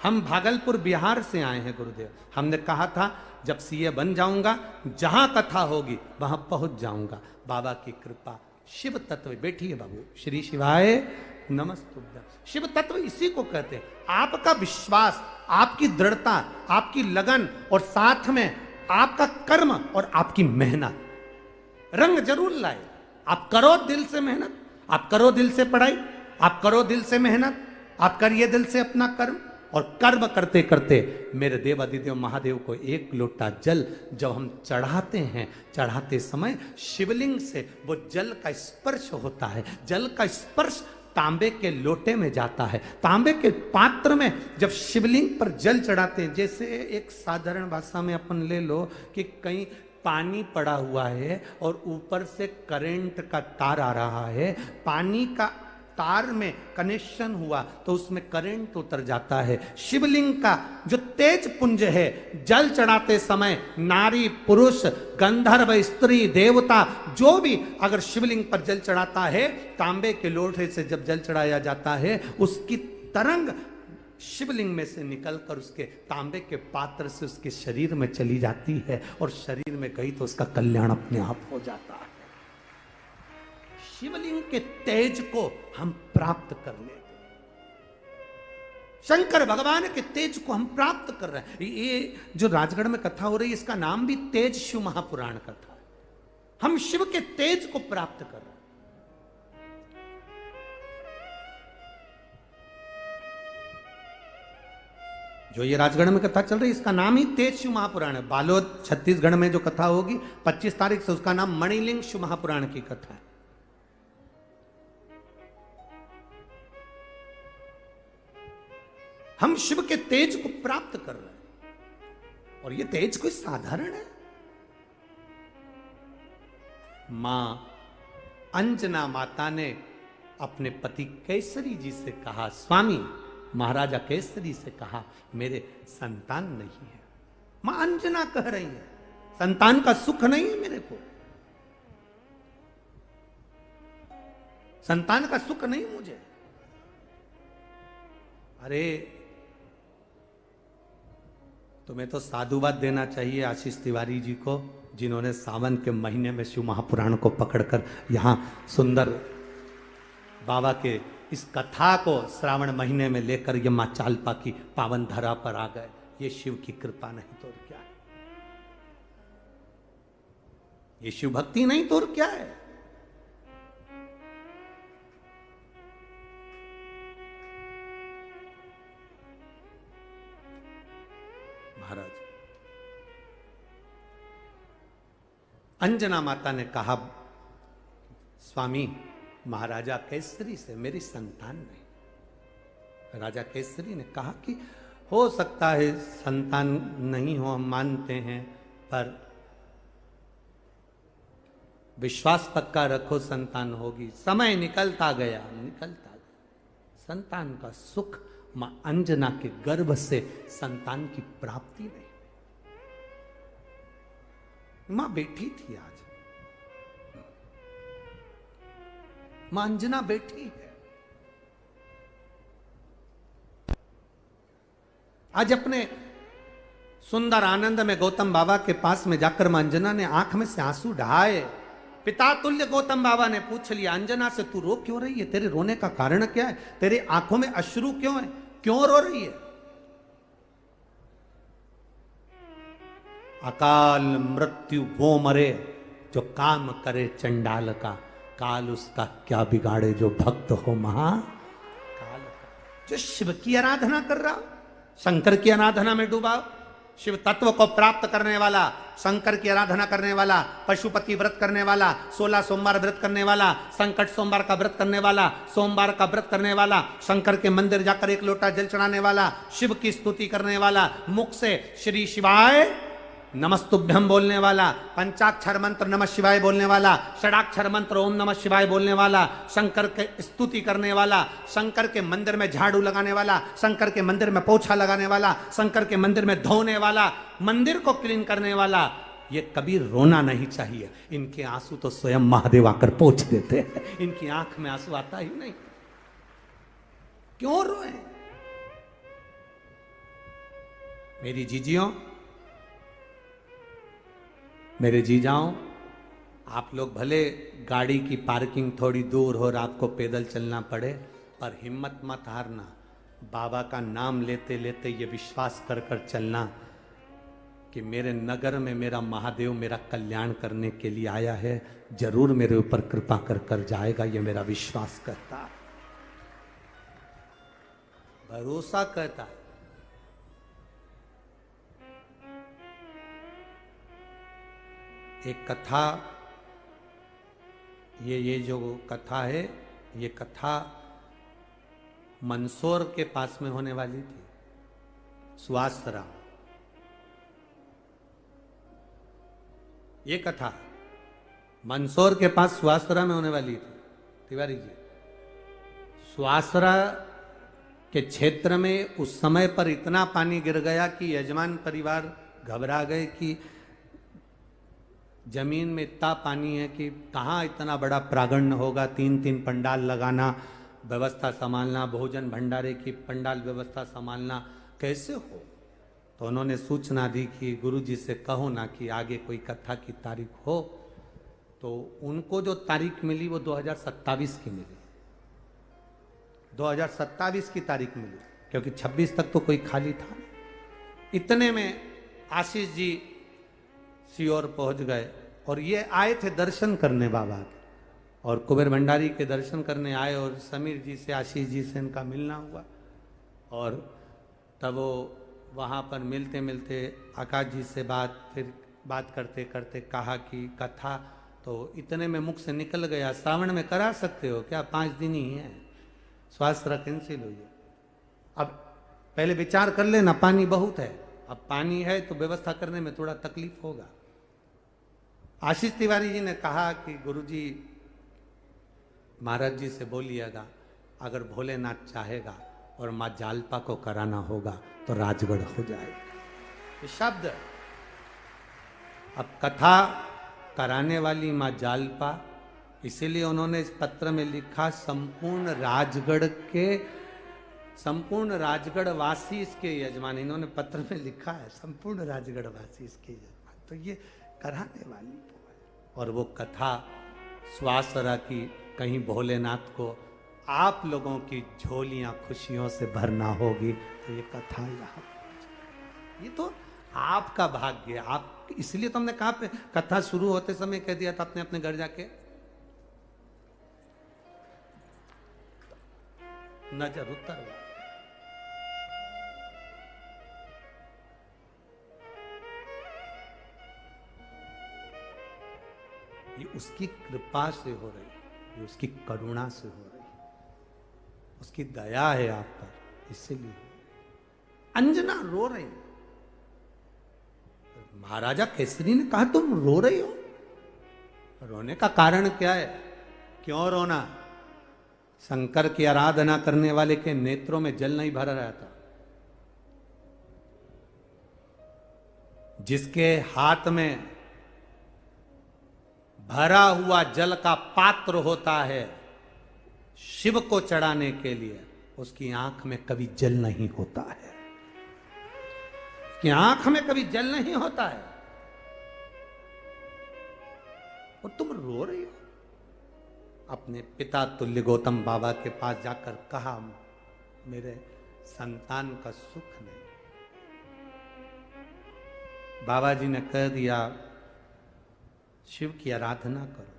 हम भागलपुर बिहार से आए हैं गुरुदेव। हमने कहा था जब सीए बन जाऊंगा, जहां कथा होगी वहां पहुंच जाऊंगा। बाबा की कृपा, शिव तत्व, बैठिए बाबू, श्री शिवाय नमस्तुभ्यं। शिव तत्व इसी को कहते हैं, आपका विश्वास, आपकी दृढ़ता, आपकी लगन और साथ में आपका कर्म और आपकी मेहनत रंग जरूर लाए। आप करो दिल से मेहनत, आप करो दिल से पढ़ाई, आप करो दिल से मेहनत, आप करिए दिल से अपना कर्म, और कर्म करते करते मेरे देवादिदेव महादेव को एक लोटा जल जब हम चढ़ाते हैं, चढ़ाते समय शिवलिंग से वो जल का स्पर्श होता है। जल का स्पर्श तांबे के लोटे में जाता है, तांबे के पात्र में जब शिवलिंग पर जल चढ़ाते हैं, जैसे एक साधारण भाषा में अपन ले लो कि कहीं पानी पड़ा हुआ है और ऊपर से करंट का तार आ रहा है, पानी का तार में कनेक्शन हुआ तो उसमें करंट उतर जाता है। शिवलिंग का जो तेज पुंज है, जल चढ़ाते समय नारी पुरुष गंधर्व स्त्री देवता जो भी अगर शिवलिंग पर जल चढ़ाता है, तांबे के लोटे से जब जल चढ़ाया जाता है, उसकी तरंग शिवलिंग में से निकलकर उसके तांबे के पात्र से उसके शरीर में चली जाती है, और शरीर में गई तो उसका कल्याण अपने आप हो जाता है। शिवलिंग के तेज को हम प्राप्त कर लेते, शंकर भगवान के तेज को हम प्राप्त कर रहे हैं। ये जो राजगढ़ में कथा हो रही है, इसका नाम भी तेज शिव महापुराण कथा है। हम शिव के तेज को प्राप्त कर रहे हैं। जो ये राजगढ़ में कथा चल रही है इसका नाम ही तेज शिव महापुराण है। बालोद छत्तीसगढ़ में जो कथा होगी 25 तारीख से, उसका नाम मणिलिंग शिव महापुराण की कथा है। हम शिव के तेज को प्राप्त कर रहे हैं और ये तेज कोई साधारण है। मां अंजना माता ने अपने पति केसरी जी से कहा, स्वामी महाराजा केसरी से कहा, मेरे संतान नहीं है। मां अंजना कह रही है, संतान का सुख नहीं है मेरे को, संतान का सुख नहीं मुझे। अरे तुम्हें तो साधुवाद देना चाहिए आशीष तिवारी जी को, जिन्होंने सावन के महीने में शिव महापुराण को पकड़कर यहां सुंदर बाबा के इस कथा को श्रावण महीने में लेकर ये मां चालपा की पावन धरा पर आ गए। ये शिव की कृपा नहीं तो क्या है, ये शिव भक्ति नहीं तो क्या है। महाराज अंजना माता ने कहा, स्वामी महाराजा केसरी से मेरी संतान नहीं। राजा केसरी ने कहा कि हो सकता है संतान नहीं हो, हम मानते हैं, पर विश्वास पक्का रखो संतान होगी। समय निकलता गया, संतान का सुख मां अंजना के गर्भ से संतान की प्राप्ति नहीं। मां बैठी थी, आज मां अंजना बैठी है। आज अपने सुंदर आनंद में गौतम बाबा के पास में जाकर मां अंजना ने आंख में से आंसू ढहाए। पिता तुल्य गौतम बाबा ने पूछ लिया, अंजना से तू रो क्यों रही है, तेरे रोने का कारण क्या है, तेरी आंखों में अश्रु क्यों है, क्यों रो रही है। अकाल मृत्यु वो मरे जो काम करे चंडाल का, काल उसका क्या बिगाड़े जो भक्त हो महाकाल का। जो शिव की आराधना कर रहा, शंकर की आराधना में डूबा, शिव तत्व को प्राप्त करने वाला, शंकर की आराधना करने वाला, पशुपति व्रत करने वाला, 16 सोमवार व्रत करने वाला, संकट सोमवार का व्रत करने वाला, सोमवार का व्रत करने वाला, शंकर के मंदिर जाकर 1 लोटा जल चढ़ाने वाला, शिव की स्तुति करने वाला, मुख से श्री शिवाय नमस्तुभ्यम बोलने वाला, पंचाक्षर मंत्र नमः शिवाय बोलने वाला, षडाक्षर मंत्र ओम नमः शिवाय बोलने वाला, शंकर के स्तुति करने वाला, शंकर के मंदिर में झाड़ू लगाने वाला, शंकर के मंदिर में पोछा लगाने वाला, शंकर के मंदिर में धोने वाला, मंदिर को क्लीन करने वाला, ये कभी रोना नहीं चाहिए। इनके आंसू तो स्वयं महादेव आकर पोंछ देते हैं, इनकी आंख में आंसू आता ही नहीं, क्यों रोए। मेरी जीजियों, मेरे जीजाओं, आप लोग भले गाड़ी की पार्किंग थोड़ी दूर हो और आपको पैदल चलना पड़े, पर हिम्मत मत हारना। बाबा का नाम लेते लेते ये विश्वास कर कर चलना कि मेरे नगर में मेरा महादेव मेरा कल्याण करने के लिए आया है, जरूर मेरे ऊपर कृपा कर कर जाएगा, ये मेरा विश्वास करता है, भरोसा करता है। एक कथा, ये जो कथा है, ये कथा मंदसौर के पास में होने वाली थी, सुवासरा। ये कथा मंदसौर के पास सुवासरा में होने वाली थी। तिवारी जी, सुवासरा के क्षेत्र में उस समय पर इतना पानी गिर गया कि यजमान परिवार घबरा गए कि जमीन में इतना पानी है कि कहाँ इतना बड़ा प्रांगण होगा, 3-3 पंडाल लगाना, व्यवस्था संभालना, भोजन भंडारे की पंडाल व्यवस्था संभालना कैसे हो। तो उन्होंने सूचना दी कि गुरुजी से कहो ना कि आगे कोई कथा की तारीख हो। तो उनको जो तारीख मिली वो 2027 की मिली, 2027 की तारीख मिली, क्योंकि 26 तक तो कोई खाली था। इतने में आशीष जी सीओर पहुंच गए और ये आए थे दर्शन करने बाबा के, और कुबेर भंडारी के दर्शन करने आए और समीर जी से, आशीष जी से इनका मिलना हुआ। और तब वो वहाँ पर मिलते मिलते आकाश जी से फिर बात करते करते कहा कि कथा तो इतने में मुख से निकल गया, श्रावण में करा सकते हो क्या, 5 दिन ही है, स्वास्थ्य कैंसिल हुई है। अब पहले विचार कर लेना, पानी बहुत है, अब पानी है तो व्यवस्था करने में थोड़ा तकलीफ होगा। आशीष तिवारी जी ने कहा कि गुरुजी महाराज जी से बोलिएगा अगर भोलेनाथ चाहेगा और माँ जालपा को कराना होगा तो राजगढ़ हो जाएगा। ये शब्द अब कथा कराने वाली माँ जालपा, इसीलिए उन्होंने इस पत्र में लिखा संपूर्ण राजगढ़ वासी इसके यजमान। इन्होंने पत्र में लिखा है संपूर्ण राजगढ़ वासी इसके यजमान, तो ये कराने वाली है। और वो कथा स्वासरा की कहीं भोलेनाथ को आप लोगों की झोलियां खुशियों से भरना होगी, तो ये कथा यहाँ, ये तो आपका भाग्य। आप इसलिए तो हमने कहा पे कथा शुरू होते समय कह दिया था अपने अपने घर जाके नजर उतर। ये उसकी कृपा से हो रही, ये उसकी करुणा से हो रही, उसकी दया है आप पर, इसीलिए अंजना रो रही। महाराजा केसरी ने कहा तुम रो रही हो, रोने का कारण क्या है, क्यों रोना? शंकर की आराधना करने वाले के नेत्रों में जल नहीं भरा रहा था, जिसके हाथ में भरा हुआ जल का पात्र होता है शिव को चढ़ाने के लिए, उसकी आंख में कभी जल नहीं होता है, उसकी आंख में कभी जल नहीं होता है, और तुम रो रही हो। अपने पिता तुल्य गौतम बाबा के पास जाकर कहा मेरे संतान का सुख नहीं। बाबा जी ने कह दिया शिव की आराधना करो,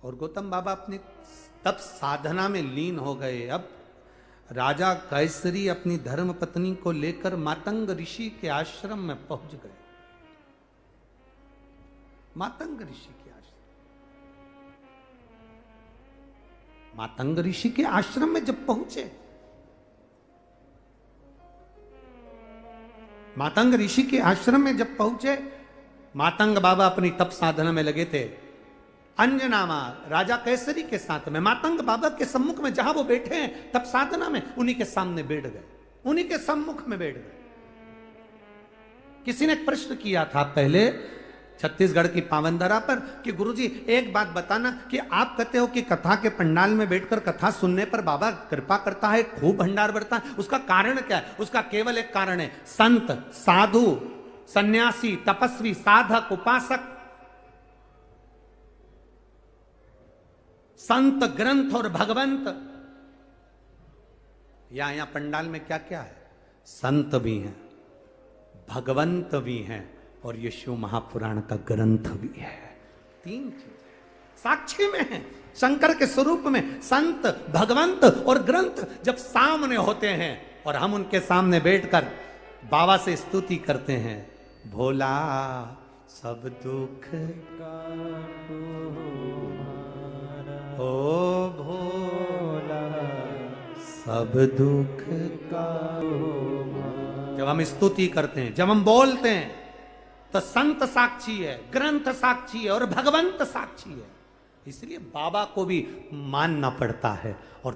और गौतम बाबा अपनी तप साधना में लीन हो गए। अब राजा कैसरी अपनी धर्म पत्नी को लेकर मातंग ऋषि के आश्रम में पहुंच गए। मातंग ऋषि के आश्रम, मातंग ऋषि के आश्रम में जब पहुंचे, मातंग ऋषि के आश्रम में जब पहुंचे, मातंग बाबा अपनी तप साधना में लगे थे। अंजना मां राजा कैसरी के साथ में मातंग बाबा के सम्मुख में जहां वो बैठे हैं तप साधना में, उन्हीं के सामने बैठ गए, उन्हीं के सम्मुख में बैठ गए। किसी ने एक प्रश्न किया था पहले छत्तीसगढ़ की पावनधरा पर कि गुरुजी एक बात बताना कि आप कहते हो कि कथा के पंडाल में बैठकर कथा सुनने पर बाबा कृपा करता है, खूब भंडार बढ़ता है, उसका कारण क्या है? उसका केवल एक कारण है, संत, साधु, सन्यासी, तपस्वी, साधक, उपासक, संत, ग्रंथ और भगवंत। यहां पंडाल में क्या क्या है? संत भी हैं, भगवंत भी हैं, और ये शिव महापुराण का ग्रंथ भी है। 3 चीज साक्षी में है शंकर के स्वरूप में। संत, भगवंत और ग्रंथ जब सामने होते हैं और हम उनके सामने बैठकर बाबा से स्तुति करते हैं, भोला सब दुख ओ भोला सब दुख का, जब हम स्तुति करते हैं, जब हम बोलते हैं, तो संत साक्षी है, ग्रंथ साक्षी है और भगवंत साक्षी है। इसलिए बाबा को भी मानना पड़ता है, और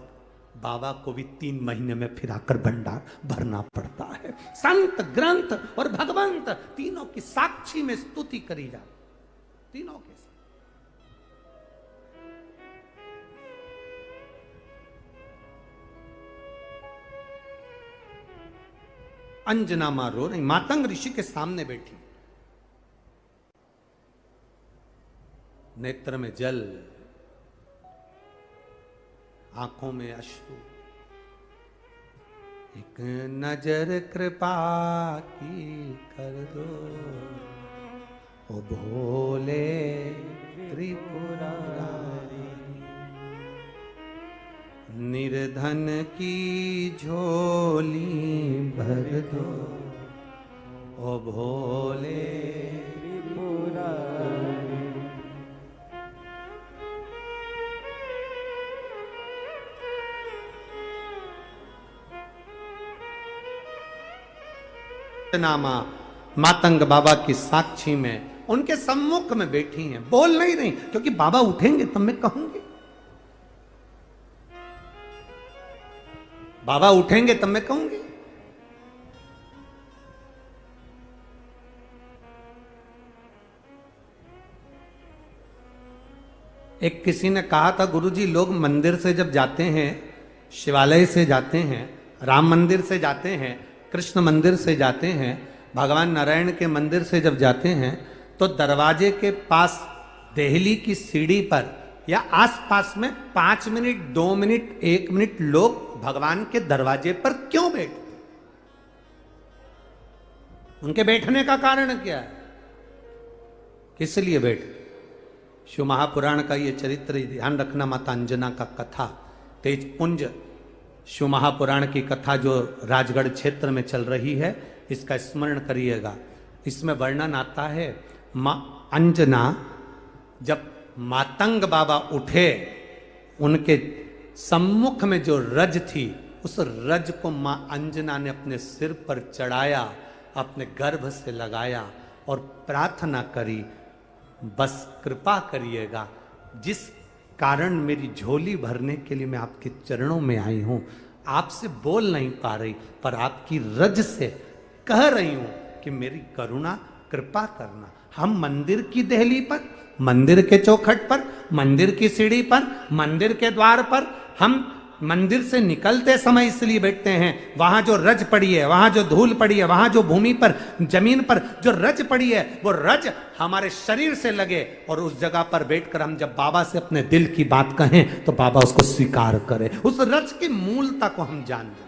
बाबा को भी 3 महीने में फिर आकर भंडार भरना पड़ता है। संत, ग्रंथ और भगवंत तीनों की साक्षी में स्तुति करी जा, तीनों के साथ। अंजना मां रो रही, मातंग ऋषि के सामने बैठी, नेत्र में जल, आंखों में अश्रु। एक नजर कृपा की कर दो ओ भोले त्रिपुरारी, निर्धन की झोली भर दो हो भोले नामा मातंग बाबा की साक्षी में उनके सम्मुख में बैठी हैं, बोल नहीं रही, क्योंकि बाबा उठेंगे तब मैं कहूंगी, बाबा उठेंगे तब मैं कहूंगी। एक किसी ने कहा था, गुरुजी लोग मंदिर से जब जाते हैं, शिवालय से जाते हैं, राम मंदिर से जाते हैं, कृष्ण मंदिर से जाते हैं, भगवान नारायण के मंदिर से जब जाते हैं, तो दरवाजे के पास देहली की सीढ़ी पर या आसपास में 5 मिनट, 2 मिनट, 1 मिनट लोग भगवान के दरवाजे पर क्यों बैठते? उनके बैठने का कारण क्या है? किस लिए बैठते? शिव महापुराण का ये चरित्र ध्यान रखना, माता अंजना का कथा, तेजपुंज शिव महापुराण की कथा जो राजगढ़ क्षेत्र में चल रही है, इसका स्मरण करिएगा। इसमें वर्णन आता है, मां अंजना जब मातंग बाबा उठे, उनके सम्मुख में जो रज थी, उस रज को मां अंजना ने अपने सिर पर चढ़ाया, अपने गर्भ से लगाया और प्रार्थना करी, बस कृपा करिएगा, जिस कारण मेरी झोली भरने के लिए मैं आपके चरणों में आई हूं, आपसे बोल नहीं पा रही, पर आपकी रज से कह रही हूं कि मेरी करुणा कृपा करना। हम मंदिर की देहली पर, मंदिर के चौखट पर, मंदिर की सीढ़ी पर, मंदिर के द्वार पर, हम मंदिर से निकलते समय इसलिए बैठते हैं, वहां जो रज पड़ी है, वहां जो धूल पड़ी है, वहां जो भूमि पर, जमीन पर जो रज पड़ी है, वो रज हमारे शरीर से लगे और उस जगह पर बैठकर हम जब बाबा से अपने दिल की बात कहें तो बाबा उसको स्वीकार करे, उस रज की मूलता को हम जान जाए।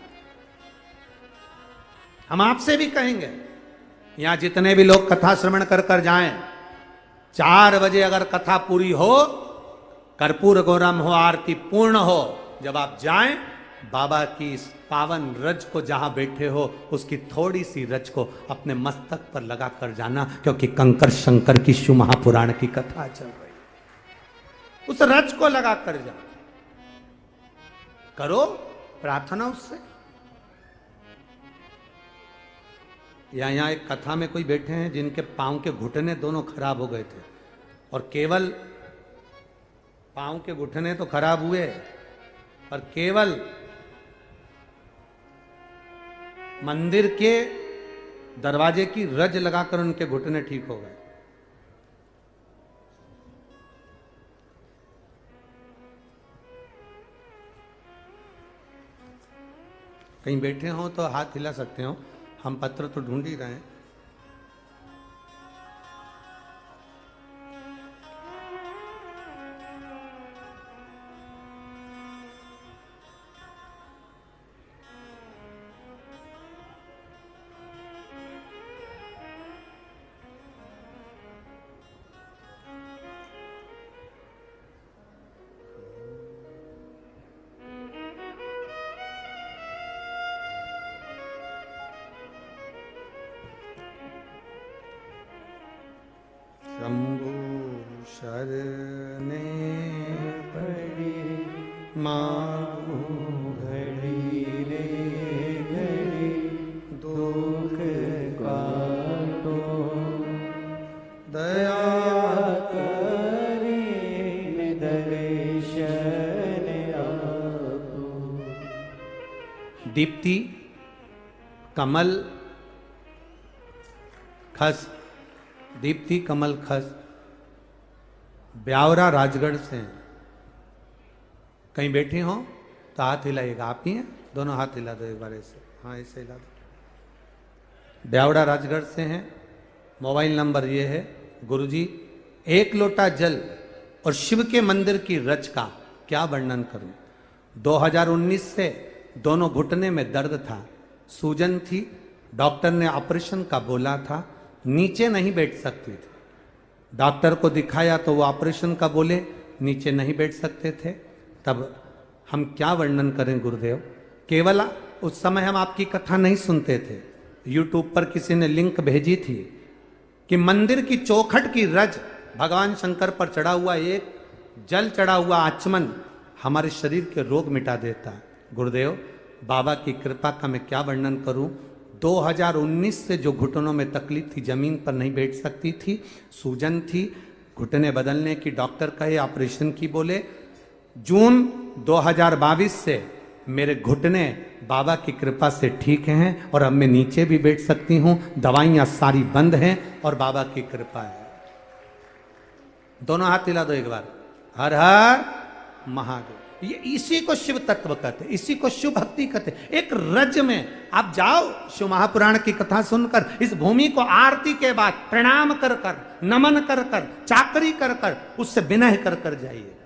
हम आपसे भी कहेंगे, यहां जितने भी लोग कथा श्रवण कर कर जाएं, 4 बजे अगर कथा पूरी हो, कर्पूर गौरम हो, आरती पूर्ण हो, जब आप जाएं, बाबा की इस पावन रज को जहां बैठे हो, उसकी थोड़ी सी रज को अपने मस्तक पर लगा कर जाना, क्योंकि कंकर शंकर की शिव महापुराण की कथा चल रही। उस रज को लगा कर जा, करो प्रार्थना उससे। यहां एक कथा में कोई बैठे हैं जिनके पांव के घुटने दोनों खराब हो गए थे, और केवल पांव के घुटने तो खराब हुए, पर केवल मंदिर के दरवाजे की रज लगाकर उनके घुटने ठीक हो गए। कहीं बैठे हो तो हाथ हिला सकते हो, हम पत्र तो ढूंढ ही रहे हैं। शंभु शरणे पड़ी माँ घड़ी रे घड़ी, दुख काटो दया करे दर्शन आपो। दीप्ति कमल खस, दीप्ति कमल खस ब्यावरा राजगढ़ से हैं। कहीं बैठे हो तो हाथ हिलाइएगा। आप ही हैं? दोनों हाथ हिला दो एक बार ऐसे, हाँ ऐसे हिला दो। ब्यावरा राजगढ़ से हैं। मोबाइल नंबर ये है, गुरुजी 1 लोटा जल और शिव के मंदिर की रच का क्या वर्णन करूं। 2019 से दोनों घुटने में दर्द था, सूजन थी, डॉक्टर ने ऑपरेशन का बोला था, नीचे नहीं बैठ सकती थी। डॉक्टर को दिखाया तो वो ऑपरेशन का बोले, नीचे नहीं बैठ सकते थे। तब हम क्या वर्णन करें गुरुदेव, केवल उस समय हम आपकी कथा नहीं सुनते थे, यूट्यूब पर किसी ने लिंक भेजी थी कि मंदिर की चौखट की रज भगवान शंकर पर चढ़ा हुआ एक जल चढ़ा हुआ आचमन हमारे शरीर के रोग मिटा देता है। गुरुदेव बाबा की कृपा का मैं क्या वर्णन करूं। 2019 से जो घुटनों में तकलीफ थी, जमीन पर नहीं बैठ सकती थी, सूजन थी, घुटने बदलने की डॉक्टर कहे, ऑपरेशन की बोले। जून 2022 से मेरे घुटने बाबा की कृपा से ठीक हैं और अब मैं नीचे भी बैठ सकती हूं, दवाइयां सारी बंद हैं और बाबा की कृपा है। दोनों हाथ हिला दो एक बार, हर हर महादेव। ये इसी को शिव तत्व कहते, इसी को शिव भक्ति कहते। एक रज में आप जाओ, शिव महापुराण की कथा सुनकर इस भूमि को आरती के बाद प्रणाम कर कर, नमन कर कर, चाकरी कर कर, उससे विनय कर कर जाइए।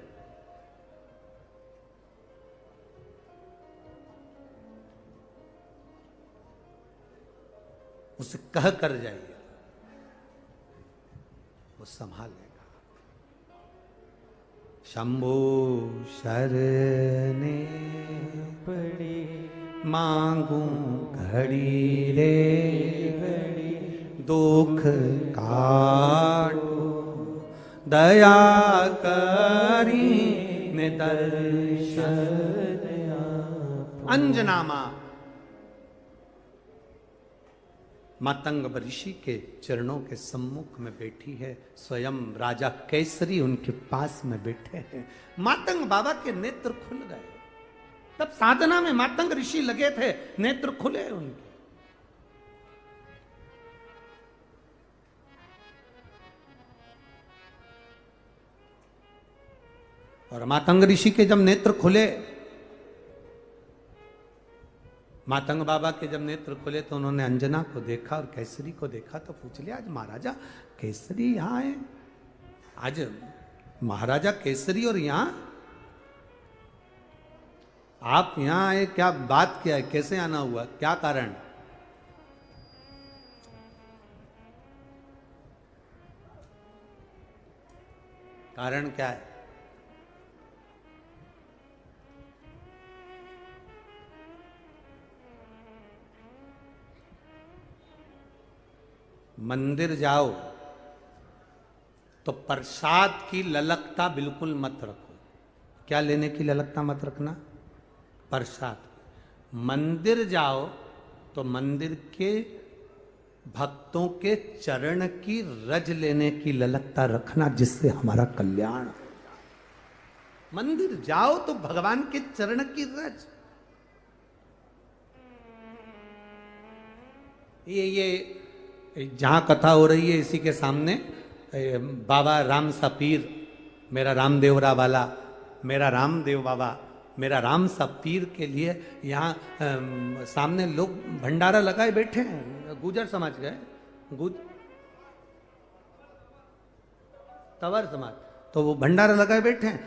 उसे कह कर जाइए, वो संभाल लेगा। शंभो शरणे पड़े मांगू घड़ी रे घड़ी, दुख काटो दया करी निदर्शन। अंजना मातंग ऋषि के चरणों के सम्मुख में बैठी है, स्वयं राजा केसरी उनके पास में बैठे हैं। मातंग बाबा के नेत्र खुल गए। तब साधना में मातंग ऋषि लगे थे, नेत्र खुले उनके। और मातंग ऋषि के जब नेत्र खुले, मातंग बाबा के जब नेत्र खुले तो उन्होंने अंजना को देखा और केसरी को देखा तो पूछ लिया, आज महाराजा केसरी यहां है? आज महाराजा केसरी और यहां आप यहां आए, क्या बात क्या है, कैसे आना हुआ, क्या कारण? कारण क्या है? मंदिर जाओ तो प्रसाद की ललकता बिल्कुल मत रखो। क्या लेने की ललकता मत रखना? प्रसाद। मंदिर जाओ तो मंदिर के भक्तों के चरण की रज लेने की ललकता रखना, जिससे हमारा कल्याण। मंदिर जाओ तो भगवान के चरण की रज। ये जहां कथा हो रही है इसी के सामने बाबा राम सा पीर, मेरा रामदेवरा वाला, मेरा रामदेव बाबा, मेरा राम सा पीर के लिए यहाँ सामने लोग भंडारा लगाए बैठे हैं। गुजर समाज गए, तवर समाज, तो वो भंडारा लगाए बैठे हैं।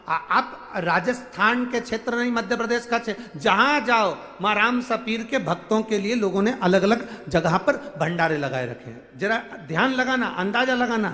आप राजस्थान के क्षेत्र नहीं, मध्य प्रदेश का क्षेत्र, जहां जाओ मां राम सा पीर के भक्तों के लिए लोगों ने अलग अलग जगह पर भंडारे लगाए रखे हैं। जरा ध्यान लगाना, अंदाजा लगाना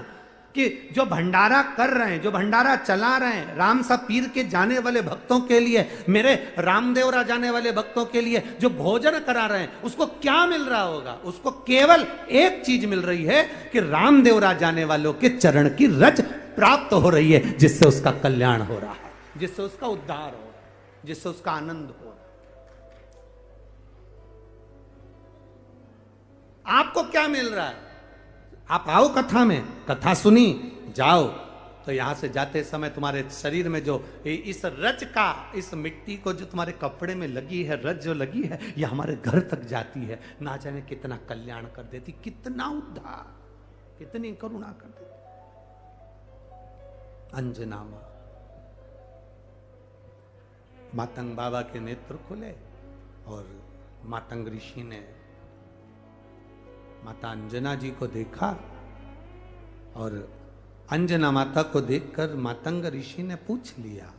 कि जो भंडारा कर रहे हैं, जो भंडारा चला रहे हैं, राम सा पीर के जाने वाले भक्तों के लिए, मेरे रामदेवरा जाने वाले भक्तों के लिए जो भोजन करा रहे हैं, उसको क्या मिल रहा होगा? उसको केवल एक चीज मिल रही है कि रामदेवरा जाने वालों के चरण की रज प्राप्त हो रही है, जिससे उसका कल्याण हो रहा है, जिससे उसका उद्धार हो रहा है, जिससे उसका आनंद हो रहा है। आपको क्या मिल रहा है? आप आओ कथा में, कथा सुनी, जाओ तो यहां से जाते समय तुम्हारे शरीर में जो इस रज का, इस मिट्टी को जो तुम्हारे कपड़े में लगी है, रज जो लगी है, यह हमारे घर तक जाती है। ना जाने कितना कल्याण कर देती, कितना उद्धार, कितनी करुणा कर देती। अंजना मातंग बाबा के नेत्र खुले और मातंग ऋषि ने माता अंजना जी को देखा और अंजना माता को देखकर मातंग ऋषि ने पूछ लिया,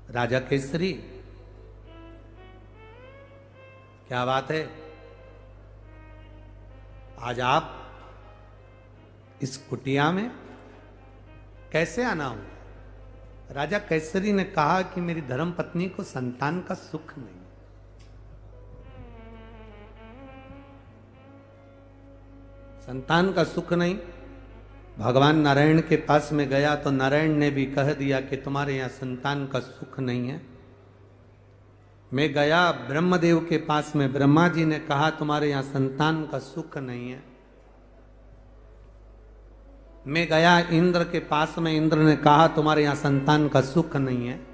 राजा केसरी क्या बात है, आज आप इस कुटिया में कैसे आना हुआ? राजा केसरी ने कहा कि मेरी धर्म पत्नी को संतान का सुख नहीं। संतान का सुख नहीं। भगवान नारायण के पास में गया तो नारायण ने भी कह दिया कि तुम्हारे यहां संतान का सुख नहीं है। मैं गया ब्रह्मदेव के पास में, ब्रह्मा जी ने कहा तुम्हारे यहां संतान का सुख नहीं है। मैं गया इंद्र के पास में, इंद्र ने कहा तुम्हारे यहां संतान का सुख नहीं है।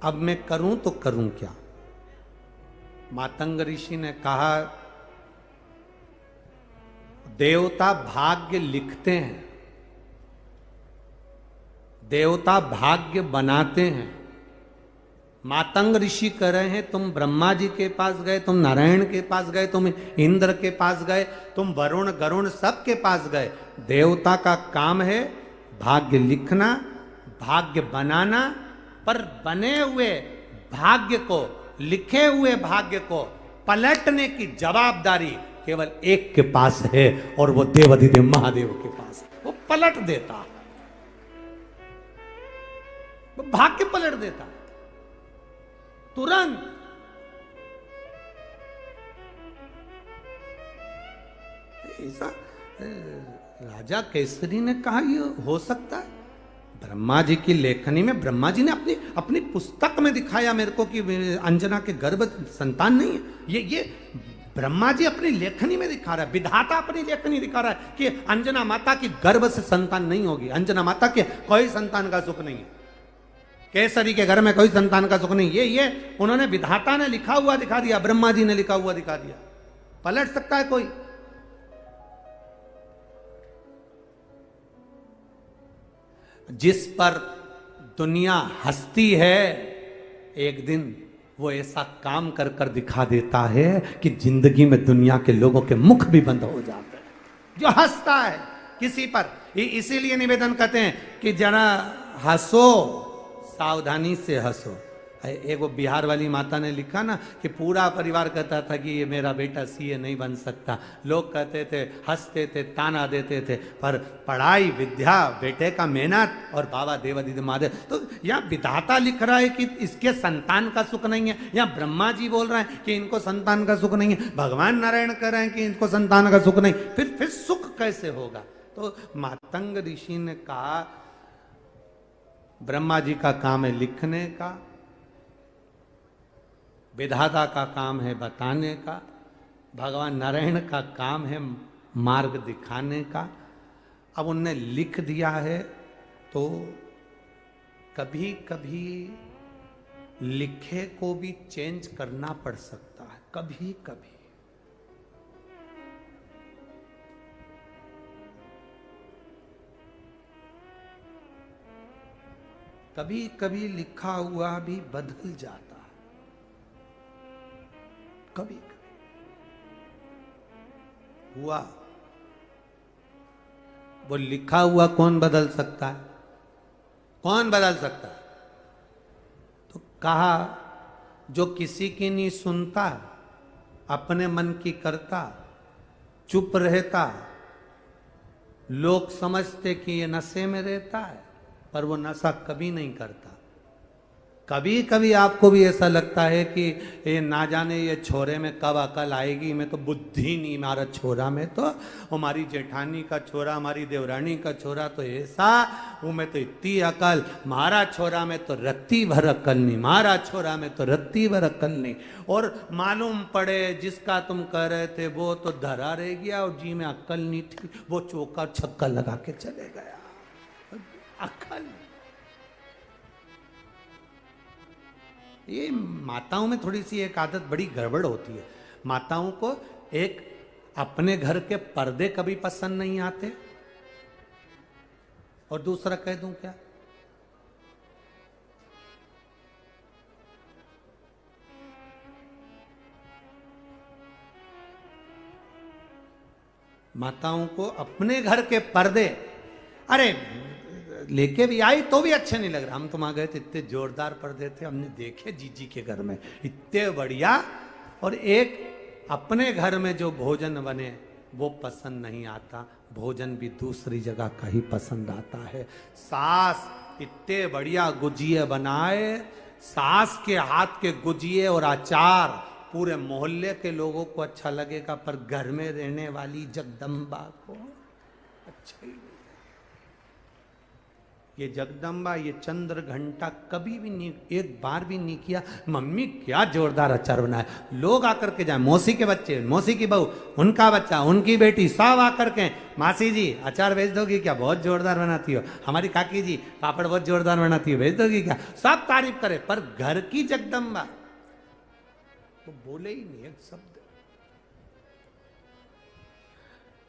अब मैं करूं तो करूं क्या? मातंग ऋषि ने कहा देवता भाग्य लिखते हैं, देवता भाग्य बनाते हैं। मातंग ऋषि कह रहे हैं तुम ब्रह्मा जी के पास गए, तुम नारायण के पास गए, तुम इंद्र के पास गए, तुम वरुण गरुण सब के पास गए। देवता का काम है भाग्य लिखना, भाग्य बनाना, पर बने हुए भाग्य को, लिखे हुए भाग्य को पलटने की जवाबदारी केवल एक के पास है, और वो देवाधिदेव महादेव के पास है। वो पलट देता, वो भाग्य पलट देता तुरंत। ऐसा राजा केसरी ने कहा ये हो सकता है? ब्रह्मा जी की लेखनी में, ब्रह्मा जी ने अपनी पुस्तक में दिखाया मेरे को कि अंजना के गर्भ संतान नहीं है। ये ब्रह्मा जी अपनी लेखनी में दिखा रहा है, विधाता अपनी लेखनी दिखा रहा है कि अंजना माता की गर्भ से संतान नहीं होगी, अंजना माता के कोई संतान का सुख नहीं है, केसरी के घर में कोई संतान का सुख नहीं। ये उन्होंने, विधाता ने लिखा हुआ दिखा दिया, ब्रह्मा जी ने लिखा हुआ दिखा दिया। पलट सकता है कोई? जिस पर दुनिया हंसती है, एक दिन वो ऐसा काम कर कर दिखा देता है कि जिंदगी में दुनिया के लोगों के मुख भी बंद हो जाते हैं। जो हंसता है किसी पर, इसीलिए निवेदन करते हैं कि जरा हंसो, सावधानी से हंसो। एगो बिहार वाली माता ने लिखा ना कि पूरा परिवार कहता था कि ये मेरा बेटा सीए नहीं बन सकता। लोग कहते थे, हंसते थे, ताना देते थे, पर पढ़ाई, विद्या, बेटे का मेहनत और बाबा देवाधिदेव महादेव। तो यहाँ विधाता लिख रहा है कि इसके संतान का सुख नहीं है, यहाँ ब्रह्मा जी बोल रहे हैं कि इनको संतान का सुख नहीं है, भगवान नारायण कह रहे हैं कि इनको संतान का सुख नहीं, फिर सुख कैसे होगा? तो मातंग ऋषि ने कहा ब्रह्मा जी का काम है लिखने का, विधाता का काम है बताने का, भगवान नारायण का काम है मार्ग दिखाने का। अब उनने लिख दिया है तो कभी कभी लिखे को भी चेंज करना पड़ सकता है, कभी कभी। कभी कभी लिखा हुआ भी बदल जाता है, कभी कभी हुआ। वो लिखा हुआ कौन बदल सकता है? कौन बदल सकता है? तो कहा जो किसी की नहीं सुनता, अपने मन की करता, चुप रहता, लोग समझते कि ये नशे में रहता है, पर वो नशा कभी नहीं करता। कभी कभी आपको भी ऐसा लगता है कि ये ना जाने ये छोरे में कब अकल आएगी, मैं तो बुद्धि नहीं, मारा छोरा में तो, हमारी जेठानी का छोरा, हमारी देवरानी का छोरा तो ऐसा, वो में तो इतनी अकल, मारा छोरा में तो रत्ती भर अकल नहीं, मारा छोरा में तो रत्ती भर अकल नहीं। और मालूम पड़े जिसका तुम कह रहे थे वो तो धरा रह गया और जी में अकल नहीं थी, वो चौका छक्का लगा के चले गया। अकल, ये माताओं में थोड़ी सी एक आदत बड़ी गड़बड़ होती है। माताओं को एक अपने घर के पर्दे कभी पसंद नहीं आते, और दूसरा कह दूं क्या, माताओं को अपने घर के पर्दे, अरे लेके भी आई तो भी अच्छे नहीं लग रहा। हम तो वहां गए थे, इतने जोरदार पर्दे थे, हमने देखे जीजी के घर में, इतने बढ़िया। और एक अपने घर में जो भोजन बने वो पसंद नहीं आता, भोजन भी दूसरी जगह का ही पसंद आता है। सास इतने बढ़िया गुजिये बनाए, सास के हाथ के गुजिये और अचार पूरे मोहल्ले के लोगों को अच्छा लगेगा, पर घर में रहने वाली जगदम्बा को अच्छा ही नहीं। ये जगदम्बा ये चंद्र घंटा कभी भी नहीं, एक बार भी नहीं किया मम्मी क्या जोरदार अचार बनाया। लोग आकर के जाए, मौसी के बच्चे, मौसी की बहू, उनका बच्चा, उनकी बेटी, सब आकर के मासी जी अचार भेज दोगी क्या, बहुत जोरदार बनाती हो। हमारी काकी जी पापड़ बहुत जोरदार बनाती हो, भेज दोगी क्या। सब तारीफ करे, पर घर की जगदम्बा वो बोले ही नहीं एक शब्द।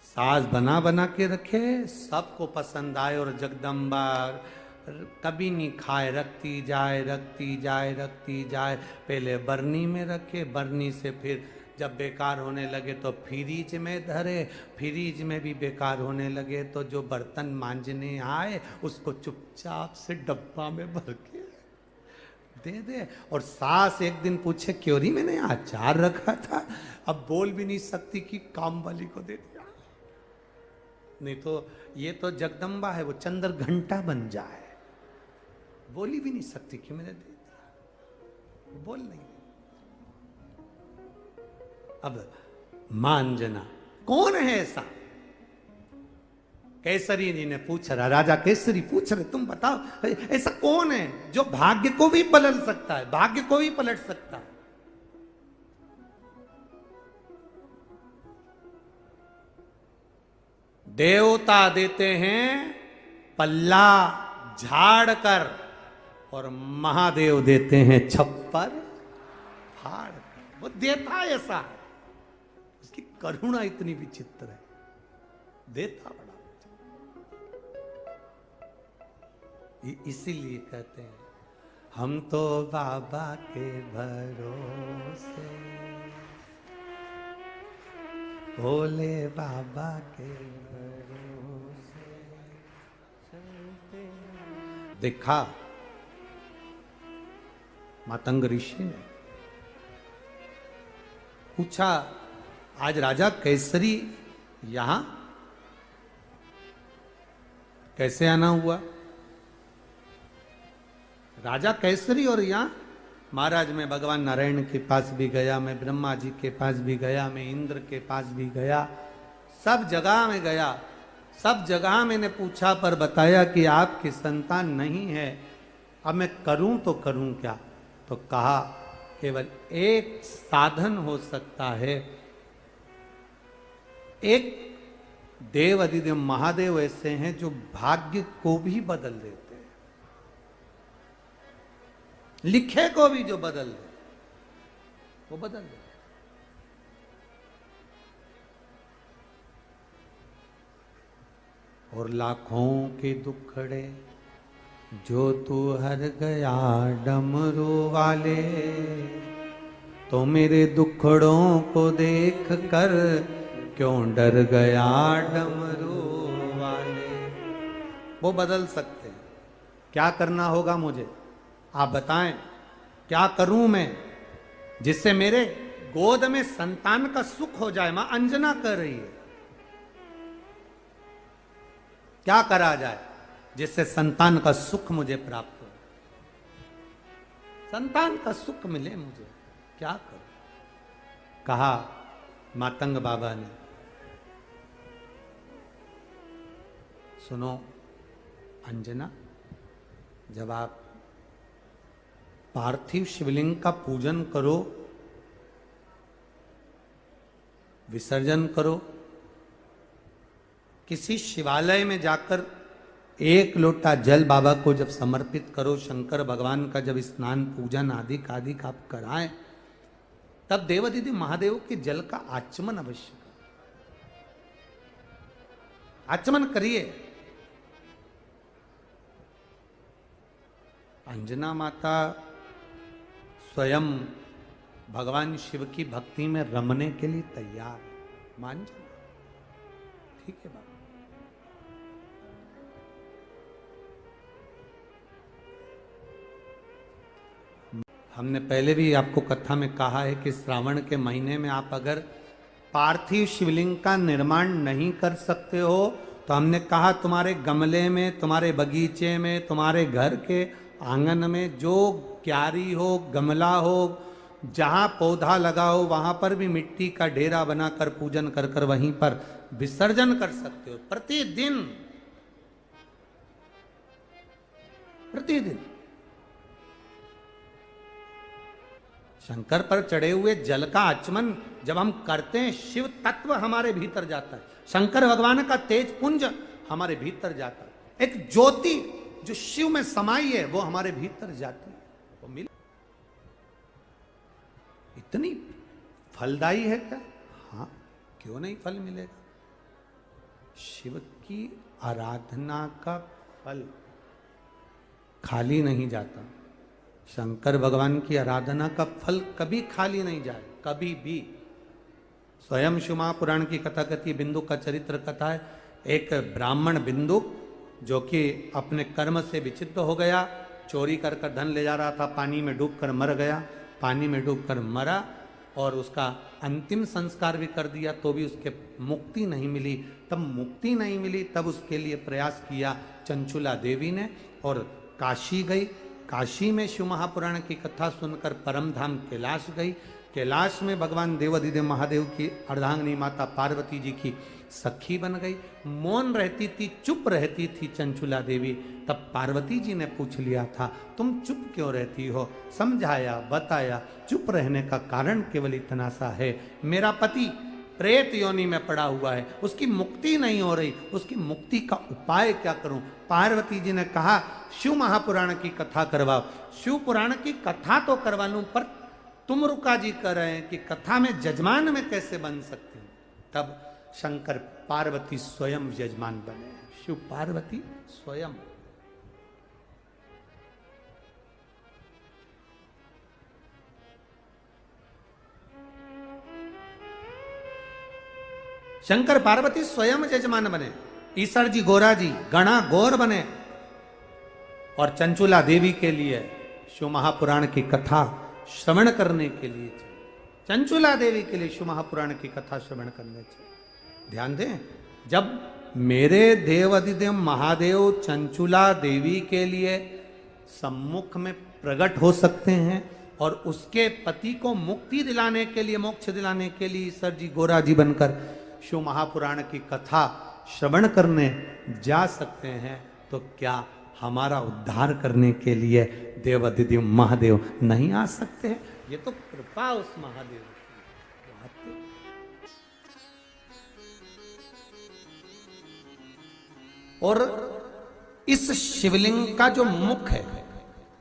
सास बना बना के रखे, सबको पसंद आए, और जगदम्बा कभी नहीं खाए, रखती जाए रखती जाए रखती जाए। पहले बरनी में रखे, बरनी से फिर जब बेकार होने लगे तो फ्रीज में धरे, फ्रीज में भी बेकार होने लगे तो जो बर्तन मांजने आए उसको चुपचाप से डब्बा में भर के दे दे। और सास एक दिन पूछे क्योरी मैंने अचार रखा था, अब बोल भी नहीं सकती कि काम वाली को दे दिया। नहीं तो ये तो जगदम्बा है, वो चंद्र घंटा बन जाए, बोली भी नहीं सकती कि मैंने दे दिया, बोल नहीं। अब मां अंजना कौन है ऐसा, केसरी जी ने पूछ रहा, राजा केसरी पूछ रहे तुम बताओ ऐसा कौन है जो भाग्य को भी बदल सकता है, भाग्य को भी पलट सकता है। देवता देते हैं पल्ला झाड़ कर, और महादेव देते हैं छप्पर फाड़ कर। वो देता ऐसा है, उसकी करुणा इतनी विचित्र है, देता बड़ा। इसीलिए कहते हैं हम तो बाबा के भरोसे, भोले बाबा के भरोसे चलते। देखा मातंग ऋषि ने पूछा, आज राजा केसरी यहां कैसे आना हुआ। राजा केसरी और यहां महाराज, मैं भगवान नारायण के पास भी गया, मैं ब्रह्मा जी के पास भी गया, मैं इंद्र के पास भी गया, सब जगह में गया, सब जगह मैंने पूछा पर बताया कि आपकी संतान नहीं है। अब मैं करूं तो करूं क्या। तो कहा केवल एक साधन हो सकता है, एक देव अधिदेव महादेव ऐसे हैं जो भाग्य को भी बदल देते हैं, लिखे को भी जो बदल दे वो बदल दे। और लाखों के दुखड़े जो तू हर गया डमरू वाले, तो मेरे दुखड़ों को देख कर क्यों डर गया डमरू वाले। वो बदल सकते हैं। क्या करना होगा मुझे आप बताएं, क्या करूं मैं जिससे मेरे गोद में संतान का सुख हो जाए। मां अंजना कर रही है, क्या करा जाए जिससे संतान का सुख मुझे प्राप्त हो, संतान का सुख मिले मुझे, क्या करूं। कहा मातंग बाबा ने, सुनो अंजना, जब आप पार्थिव शिवलिंग का पूजन करो, विसर्जन करो, किसी शिवालय में जाकर एक लोटा जल बाबा को जब समर्पित करो, शंकर भगवान का जब स्नान पूजन आदि आदि आप कराएं, तब देवादिदेव महादेव के जल का आचमन अवश्य करें, आचमन करिए। अंजना माता स्वयं भगवान शिव की भक्ति में रमने के लिए तैयार, मान जाओ, ठीक है बाबा। हमने पहले भी आपको कथा में कहा है कि श्रावण के महीने में आप अगर पार्थिव शिवलिंग का निर्माण नहीं कर सकते हो तो हमने कहा तुम्हारे गमले में, तुम्हारे बगीचे में, तुम्हारे घर के आंगन में जो क्यारी हो, गमला हो, जहां पौधा लगा हो, वहां पर भी मिट्टी का डेरा बनाकर पूजन कर कर वहीं पर विसर्जन कर सकते हो प्रतिदिन। प्रतिदिन शंकर पर चढ़े हुए जल का आचमन जब हम करते हैं, शिव तत्व हमारे भीतर जाता है, शंकर भगवान का तेज पुंज हमारे भीतर जाता है, एक ज्योति जो शिव में समाई है वो हमारे भीतर जाती है, वो मिल। इतनी फलदायी है क्या? हाँ, क्यों नहीं फल मिलेगा। शिव की आराधना का फल खाली नहीं जाता। शंकर भगवान की आराधना का फल कभी खाली नहीं जाए, कभी भी। स्वयं शिव महापुराण की कथा कहती है, बिंदु का चरित्र कथा है। एक ब्राह्मण बिंदु जो कि अपने कर्म से विचित्र हो गया, चोरी कर कर धन ले जा रहा था, पानी में डूबकर मर गया, पानी में डूबकर मरा और उसका अंतिम संस्कार भी कर दिया तो भी उसके मुक्ति नहीं मिली। तब मुक्ति नहीं मिली, तब उसके लिए प्रयास किया चंचुला देवी ने और काशी गई। काशी में शिव महापुराण की कथा सुनकर परम धाम कैलाश गई। कैलाश में भगवान देवाधिदेव महादेव की अर्धांगिनी माता पार्वती जी की सखी बन गई। मौन रहती थी, चुप रहती थी चंचुला देवी। तब पार्वती जी ने पूछ लिया था, तुम चुप क्यों रहती हो? समझाया, बताया। चुप रहने का कारण केवल इतना सा है, मेरा पति प्रेत योनि में पड़ा हुआ है, उसकी मुक्ति नहीं हो रही, उसकी मुक्ति का उपाय क्या करूं? पार्वती जी ने कहा, शिव महापुराण की कथा करवाओ। शिव पुराण की कथा तो करवा लूं, पर तुम रुका जी कह रहे हैं कि कथा में जजमान में कैसे बन सकते हैं? तब शंकर पार्वती स्वयं यजमान बने। शिव पार्वती स्वयं। शंकर पार्वती स्वयं यजमान बने। ईसर जी गोरा जी गणा गौर बने और चंचुला देवी के लिए शिव महापुराण की कथा श्रवण करने के लिए, चंचुला देवी के लिए शिव महापुराण की कथा श्रवण करने चाहिए। ध्यान दें, जब मेरे देवाधिदेव महादेव चंचुला देवी के लिए सम्मुख में प्रकट हो सकते हैं और उसके पति को मुक्ति दिलाने के लिए, मोक्ष दिलाने के लिए ईसर जी गोरा जी बनकर शिव महापुराण की कथा श्रवण करने जा सकते हैं, तो क्या हमारा उद्धार करने के लिए देवाधिदेव महादेव नहीं आ सकते हैं? ये तो कृपा उस महादेव की। और इस शिवलिंग का जो मुख है,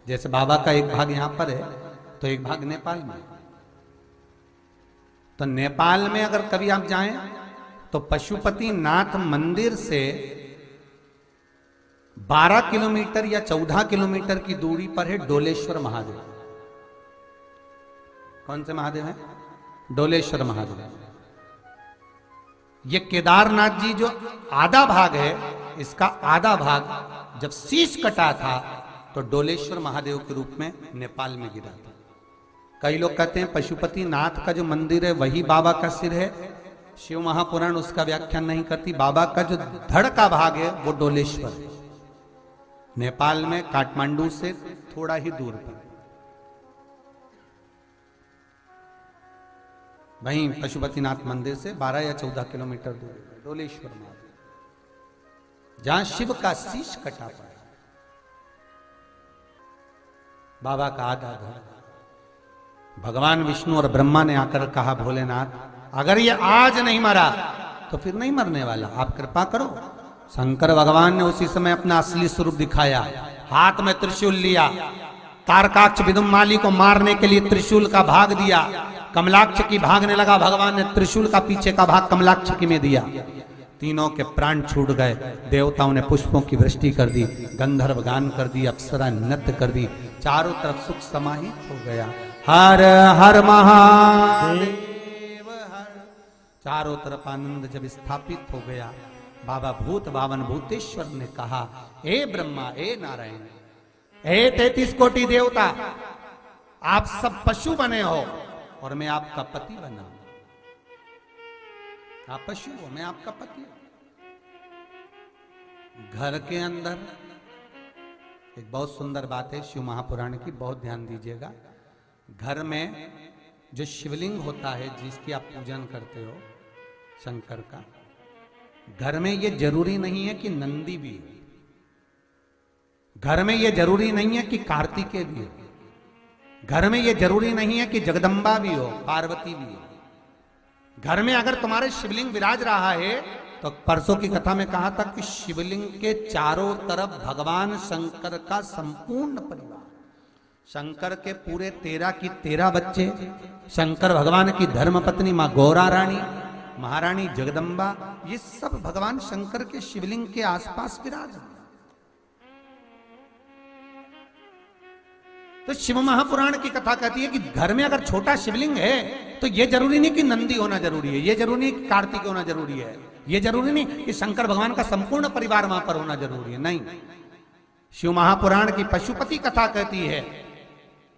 जैसे बाबा का एक भाग यहां पर है तो एक भाग नेपाल में। तो नेपाल में अगर कभी आप जाएं तो पशुपति नाथ मंदिर से 12 किलोमीटर या 14 किलोमीटर की दूरी पर है डोलेश्वर महादेव। कौन से महादेव है? डोलेश्वर महादेव। ये केदारनाथ जी जो आधा भाग है, इसका आधा भाग जब शीश कटा था तो डोलेश्वर महादेव के रूप में नेपाल में गिरा था। कई लोग कहते हैं पशुपति नाथ का जो मंदिर है वही बाबा का सिर है। शिव महापुराण उसका व्याख्यान नहीं करती। बाबा का जो धड़ का भाग है वो डोलेश्वर है, नेपाल में, काठमांडू से थोड़ा ही दूर पर। वहीं पशुपतिनाथ मंदिर से 12 या 14 किलोमीटर दूर है डोलेश्वर महादेव, जहां शिव का शीश कटा पड़ा। बाबा का आधा धड़। भगवान विष्णु और ब्रह्मा ने आकर कहा, भोलेनाथ अगर ये आज नहीं मरा तो फिर नहीं मरने वाला, आप कृपा करो। शंकर भगवान ने उसी समय अपना असली स्वरूप दिखाया। हाथ में त्रिशूल लिया, तारकाक्ष विदुम्माली को मारने के लिए त्रिशूल का भाग दिया। कमलाक्ष की भागने लगा, भगवान ने त्रिशूल का पीछे का भाग कमलाक्ष की में दिया। तीनों के प्राण छूट गए। देवताओं ने पुष्पों की वृष्टि कर दी, गंधर्व गान कर दी, अप्सरा नृत्य कर दी। चारों तरफ सुख समाहित हो गया। हर हर महादेव हर। चारों तरफ आनंद जब स्थापित हो गया, बाबा भूत बावन भूतेश्वर ने कहा, हे ब्रह्मा, हे नारायण, हे 33 कोटि देवता, आप सब पशु बने हो और मैं आपका पति बना हूं। आप पशु हो, मैं आपका पति हूं। घर के अंदर एक बहुत सुंदर बात है शिव महापुराण की, बहुत ध्यान दीजिएगा। घर में जो शिवलिंग होता है जिसकी आप पूजन करते हो शंकर का, घर में ये जरूरी नहीं है कि नंदी भी हो, घर में ये जरूरी नहीं है कि कार्तिकेय भी हो, घर में ये जरूरी नहीं है कि जगदम्बा भी हो, पार्वती भी हो। घर में अगर तुम्हारे शिवलिंग विराज रहा है तो परसों की कथा में कहा था कि शिवलिंग के चारों तरफ भगवान शंकर का संपूर्ण परिवार, शंकर के पूरे 13 की 13 बच्चे, शंकर भगवान की धर्मपत्नी मां गौरा रानी, महारानी जगदम्बा, ये सब भगवान शंकर के शिवलिंग के आसपास विराज। तो शिव महापुराण की कथा कहती है कि घर में अगर छोटा शिवलिंग है तो यह जरूरी नहीं कि नंदी होना जरूरी है, यह जरूरी नहीं कि कार्तिक होना जरूरी है, यह जरूरी नहीं कि शंकर भगवान का संपूर्ण परिवार वहां पर होना जरूरी है। नहीं, शिव महापुराण की पशुपति कथा कहती है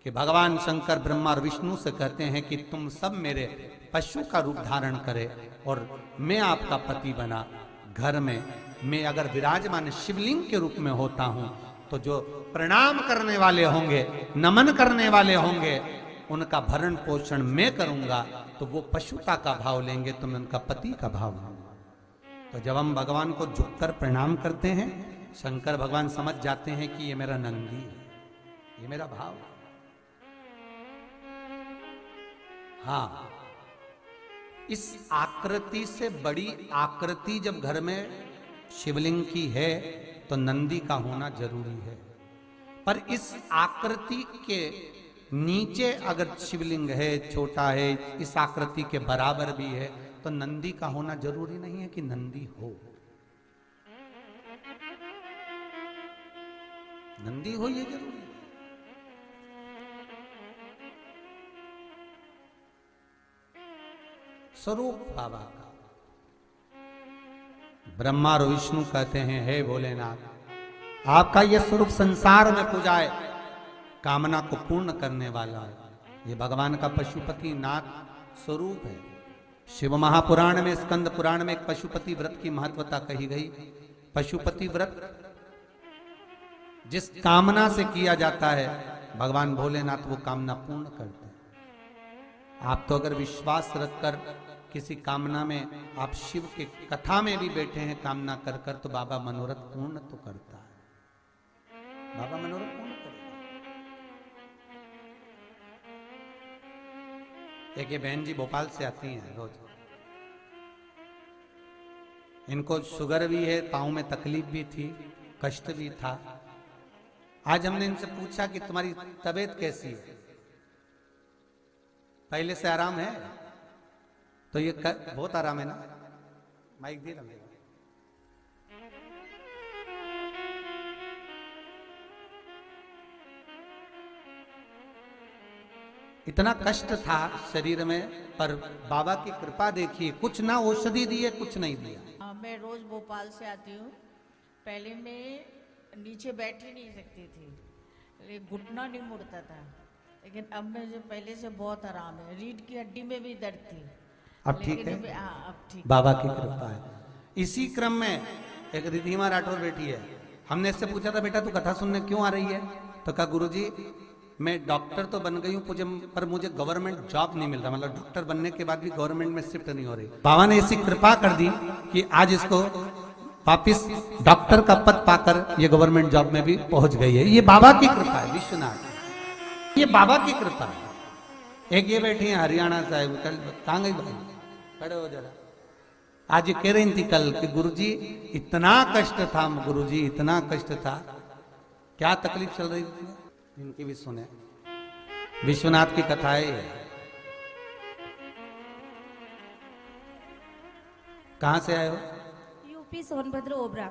कि भगवान शंकर ब्रह्मा और विष्णु से कहते हैं कि तुम सब मेरे पशु का रूप धारण करे और मैं आपका पति बना। घर में मैं अगर विराजमान शिवलिंग के रूप में होता हूं तो जो प्रणाम करने वाले होंगे, नमन करने वाले होंगे, उनका भरण पोषण मैं करूंगा, तो वो पशुता का भाव लेंगे, तो मैं उनका पति का भाव लूंगा। तो जब हम भगवान को झुककर प्रणाम करते हैं, शंकर भगवान समझ जाते हैं कि ये मेरा नंदी है, ये मेरा भाव है। हाँ, इस आकृति से बड़ी आकृति जब घर में शिवलिंग की है तो नंदी का होना जरूरी है, पर इस आकृति के नीचे अगर शिवलिंग है, छोटा है, इस आकृति के बराबर भी है, तो नंदी का होना जरूरी नहीं है कि नंदी हो, नंदी हो ये जरूरी है। स्वरूप बाबा का, ब्रह्मा और विष्णु कहते हैं हे भोलेनाथ, आपका यह स्वरूप संसार में पूजाए कामना को पूर्ण करने वाला है। ये भगवान का पशुपति नाथ स्वरूप है। शिव महापुराण में, स्कंद पुराण में एक पशुपति व्रत की महत्वता कही गई। पशुपति व्रत जिस कामना से किया जाता है, भगवान भोलेनाथ वो कामना पूर्ण करते हैं। आप तो अगर विश्वास रखकर किसी कामना में आप शिव के कथा में भी बैठे हैं कामना कर कर, तो बाबा मनोरथ पूर्ण तो करता है, बाबा मनोरथ पूर्ण करेगा। एक ये बहन जी भोपाल से आती हैं रोज, इनको शुगर भी है, पांव में तकलीफ भी थी, कष्ट भी था। आज हमने इनसे पूछा कि तुम्हारी तबीयत कैसी है, पहले से आराम है? तो ये बहुत आराम है ना, माइक दे रहा। इतना कष्ट था शरीर में, पर बाबा की कृपा देखिए, कुछ ना औषधि दिए, कुछ नहीं दिया। मैं रोज भोपाल से आती हूँ। पहले मैं नीचे बैठ ही नहीं सकती थी, घुटना नहीं मुड़ता था, लेकिन अब मुझे पहले से बहुत आराम है। रीढ़ की हड्डी में भी दर्द थी, अब ठीक है, अब ठीक, बाबा की कृपा है। इसी क्रम में एक रिधिमा राठौर बेटी है, हमने इससे पूछा था बेटा तू कथा सुनने क्यों आ रही है? तो कहा गुरुजी मैं डॉक्टर तो बन गई हूँ, पर मुझे गवर्नमेंट जॉब नहीं मिल रहा, मतलब डॉक्टर बनने के बाद भी गवर्नमेंट में शिफ्ट नहीं हो रही। बाबा ने ऐसी कृपा कर दी कि आज इसको वापिस डॉक्टर का पद पाकर ये गवर्नमेंट जॉब में भी पहुंच गई है। ये बाबा की कृपा है विश्वनाथ, ये बाबा की कृपा है। एक ये बैठी है हरियाणा साहब, कल कहाँ गई भाई, खड़े हो जरा। आज ये कह रही थी कल कि गुरुजी इतना कष्ट था, गुरुजी इतना कष्ट था, क्या तकलीफ चल रही थी, इनकी भी सुने। विश्वनाथ की कथा है। कहां से आए हो? यूपी सोनभद्र ओबरा।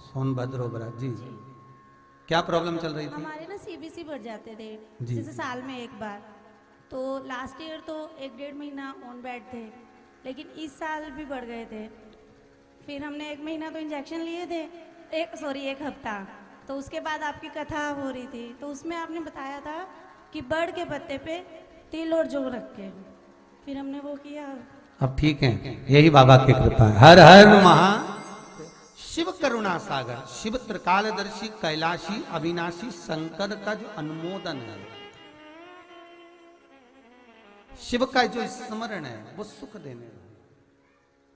सोनभद्र ओबरा जी। क्या प्रॉब्लम चल रही थी? हमारे ना सीबीसी बढ़ जाते थे जी। जैसे साल में एक बार, तो लास्ट ईयर तो 1-1.5 महीना ऑन बेड थे, लेकिन इस साल भी बढ़ गए थे। फिर हमने 1 महीना तो इंजेक्शन लिए थे, एक हफ्ता, तो उसके बाद आपकी कथा हो रही थी, तो उसमें आपने बताया था कि बड़ के पत्ते पे तिल और जौ रख के, फिर हमने वो किया। अब ठीक है, यही बाबा की कृपा है। हर हर शिव करुणा सागर, शिव त्रिकालदर्शी, कैलाशी, अविनाशी, शंकर का जो अनुमोदन है, शिव का जो स्मरण है वो सुख देने वाला।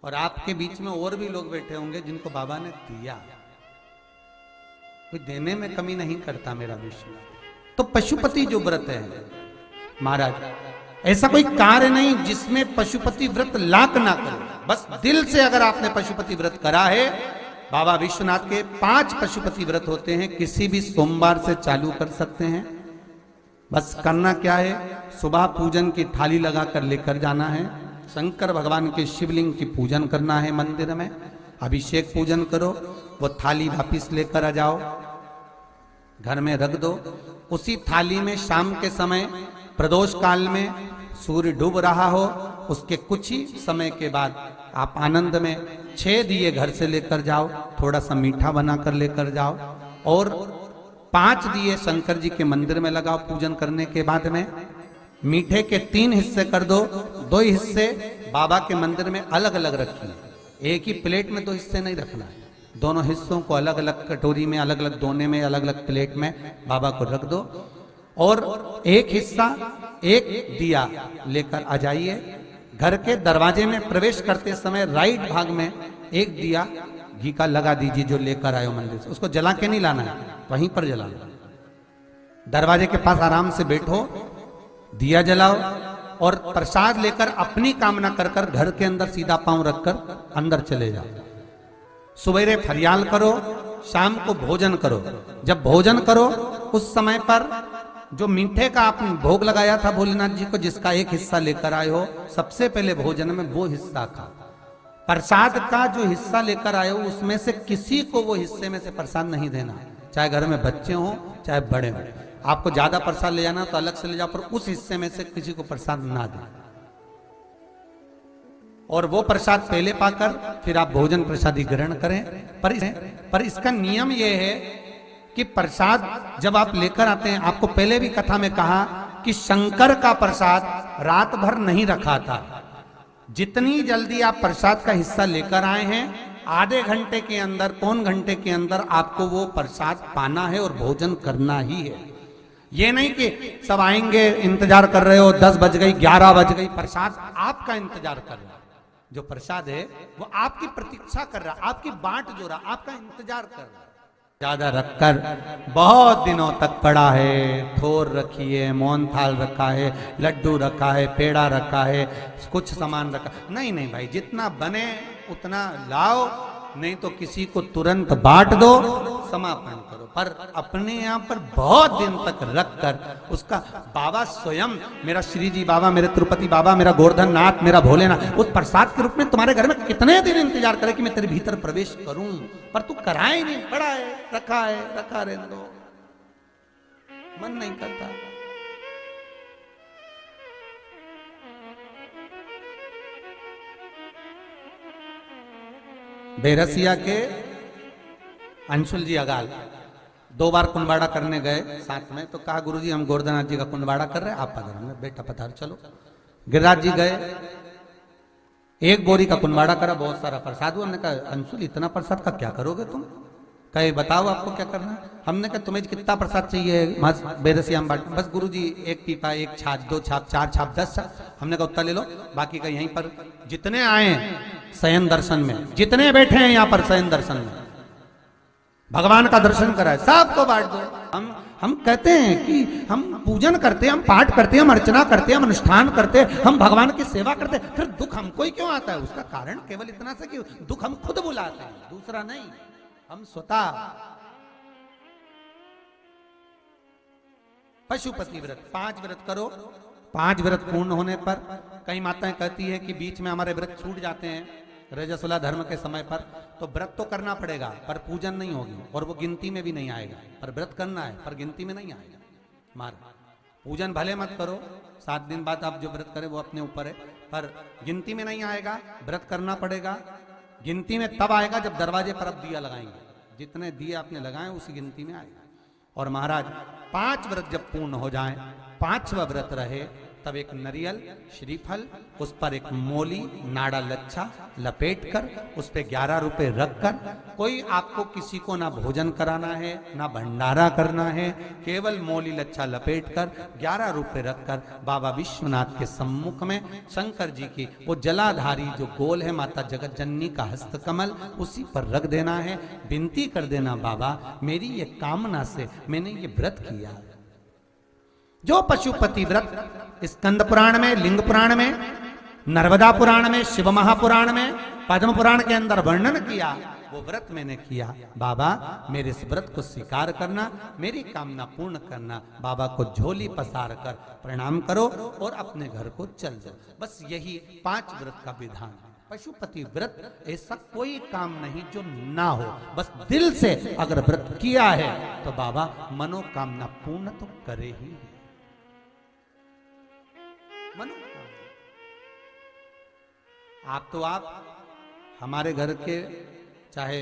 और आपके बीच में और भी लोग बैठे होंगे जिनको बाबा ने दिया, कोई देने में कमी नहीं करता मेरा विष्णु। तो पशुपति जो व्रत है महाराज, ऐसा कोई कार्य नहीं जिसमें पशुपति व्रत लाख ना करे। बस दिल से अगर आपने पशुपति व्रत करा है, बाबा विश्वनाथ के 5 पशुपति व्रत होते हैं, किसी भी सोमवार से चालू कर सकते हैं। बस करना क्या है, सुबह पूजन की थाली लगाकर लेकर जाना है, शंकर भगवान के शिवलिंग की पूजन करना है मंदिर में, अभिषेक पूजन करो, वो थाली वापिस लेकर आ जाओ, घर में रख दो। उसी थाली में शाम के समय प्रदोष काल में सूर्य डूब रहा हो, उसके कुछ ही समय के बाद आप आनंद में 6 दिए घर से लेकर जाओ, थोड़ा सा मीठा बनाकर लेकर जाओ, और 5 दिए शंकर जी के मंदिर में लगाओ पूजन करने के बाद में। मीठे के 3 हिस्से कर दो, 2 हिस्से बाबा के मंदिर में अलग अलग रखिए। एक ही प्लेट में 2 हिस्से नहीं रखना है, दोनों हिस्सों को अलग अलग कटोरी में, अलग अलग दोने में, अलग अलग प्लेट में बाबा को रख दो। और एक हिस्सा, एक दिया लेकर आ जाइए। घर के दरवाजे में प्रवेश करते समय राइट भाग में एक दिया घी का लगा दीजिए जो लेकर आए हो मंदिर से। उसको जला के नहीं लाना है, वहीं पर जलाना। दरवाजे के पास आराम से बैठो, दिया जलाओ और प्रसाद लेकर अपनी कामना कर कर घर के अंदर सीधा पांव रखकर अंदर चले जाओ। सुबेरे फरियाल करो, शाम को भोजन करो। जब भोजन करो उस समय पर जो मीठे का आपने भोग लगाया था भोलेनाथ जी को, जिसका एक हिस्सा लेकर आए हो, सबसे पहले भोजन में वो हिस्सा खा। प्रसाद का जो हिस्सा लेकर आए हो उसमें से किसी को वो हिस्से में से प्रसाद नहीं देना, चाहे घर में बच्चे हों चाहे बड़े हों। आपको ज्यादा प्रसाद ले जाना तो अलग से ले जाओ, पर उस हिस्से में से किसी को प्रसाद ना दें। और वो प्रसाद पहले पाकर फिर आप भोजन प्रसादी ग्रहण करें। पर इसका नियम यह है कि प्रसाद जब आप लेकर आते हैं, आपको पहले भी कथा में कहा कि शंकर का प्रसाद रात भर नहीं रखा था। जितनी जल्दी आप प्रसाद का हिस्सा लेकर आए हैं, आधे घंटे के अंदर, पौन घंटे के अंदर आपको वो प्रसाद पाना है और भोजन करना ही है। ये नहीं कि सब आएंगे, इंतजार कर रहे हो, 10 बज गई, 11 बज गई, प्रसाद आपका इंतजार कर रहा है। जो प्रसाद है वो आपकी प्रतीक्षा कर रहा, आपकी बाट जो रहा, आपका इंतजार कर रहा। ज्यादा रखकर बहुत दिनों तक पड़ा है, थोर रखी है, मोहन थाल रखा है, लड्डू रखा है, पेड़ा रखा है, कुछ सामान रखा। नहीं नहीं भाई, जितना बने उतना लाओ, नहीं तो किसी को तुरंत बांट दो, समापन करो। पर अपने यहाँ पर बहुत दिन तक रखकर उसका बाबा स्वयं, मेरा श्री जी बाबा, मेरे तिरुपति बाबा, मेरा गोवर्धन नाथ, मेरा भोलेनाथ, उस प्रसाद के रूप में तुम्हारे घर में कितने दिन इंतजार करे कि मैं तेरे भीतर प्रवेश करूं, पर तू कराए नहीं, पड़ा है, रखा रहने दो, मन नहीं करता। बेरसिया के अंशुल जी अगाल 2 बार कुंवाड़ा करने गए साथ में, तो कहा गुरुजी हम गोवर्धनाथ जी का कुंवाड़ा कर रहे हैं, आप पधार। हमने बेटा पधार, चलो। गिरिराज जी गए, 1 बोरी का कुंवाड़ा करा, बहुत सारा प्रसाद हुआ। हमने कहा अंशुल इतना प्रसाद का क्या करोगे तुम? कहे बताओ आपको क्या करना है। हमने कहा तुम्हें कितना प्रसाद चाहिए? बेरसिया हम बांट, बस गुरुजी 1 पीपा, 1 छाछ, 2 छाप, 4 छाप, 10 छाप। हमने कहा उतना ले लो, बाकी का यहीं पर जितने आए शयन दर्शन में, जितने बैठे हैं यहाँ पर शयन दर्शन में, भगवान का दर्शन कराए, सबको बांट दो। हम कहते हैं कि हम पूजन करते हैं, हम पाठ करते हैं, हम अर्चना करते हैं, हम अनुष्ठान करते हैं, हम भगवान की सेवा करते हैं, फिर दुख हमको ही क्यों आता है? उसका कारण केवल इतना सा कि दुख हम खुद बुलाते हैं, दूसरा नहीं। हम स्वतः पशुपति व्रत 5 व्रत करो। 5 व्रत पूर्ण होने पर कई माताएं कहती है कि बीच में हमारे व्रत छूट जाते हैं रजस्वला धर्म के समय पर, तो व्रत तो करना पड़ेगा पर पूजन नहीं होगी और वो गिनती में भी नहीं आएगा। पर व्रत करना है पर गिनती में नहीं आएगा। मार पूजन भले मत करो, 7 दिन बाद आप जो व्रत करें वो अपने ऊपर है, पर गिनती में नहीं आएगा। व्रत करना पड़ेगा। गिनती में तब आएगा जब दरवाजे पर आप दिया लगाएंगे, जितने दिए आपने लगाए उसी गिनती में आएगा। और महाराज 5 व्रत जब पूर्ण हो जाएं, 5वां व्रत रहे तब एक नारियल श्रीफल, उस पर एक मोली नाड़ा लच्छा लपेटकर उस पे 11 रुपए रखकर, कोई आपको किसी को ना भोजन कराना है ना भंडारा करना है, केवल मोली लच्छा लपेटकर 11 रुपए रखकर बाबा विश्वनाथ के सम्मुख में शंकर जी की वो जलाधारी जो गोल है माता जगत जननी का हस्तकमल, उसी पर रख देना है। विनती कर देना, बाबा मेरी ये कामना से मैंने ये व्रत किया। जो पशुपति व्रत स्कंद पुराण में, लिंग पुराण में, नर्मदा पुराण में, शिव महापुराण में, पद्म पुराण के अंदर वर्णन किया, वो व्रत मैंने किया। बाबा मेरे इस व्रत को स्वीकार करना, मेरी कामना पूर्ण करना। बाबा को झोली पसार कर प्रणाम करो और अपने घर को चल जाओ। बस यही 5 व्रत का विधान है। पशुपति व्रत ऐसा कोई काम नहीं जो ना हो, बस दिल से अगर व्रत किया है तो बाबा मनोकामना पूर्ण तो करे ही है। आप हमारे घर के, चाहे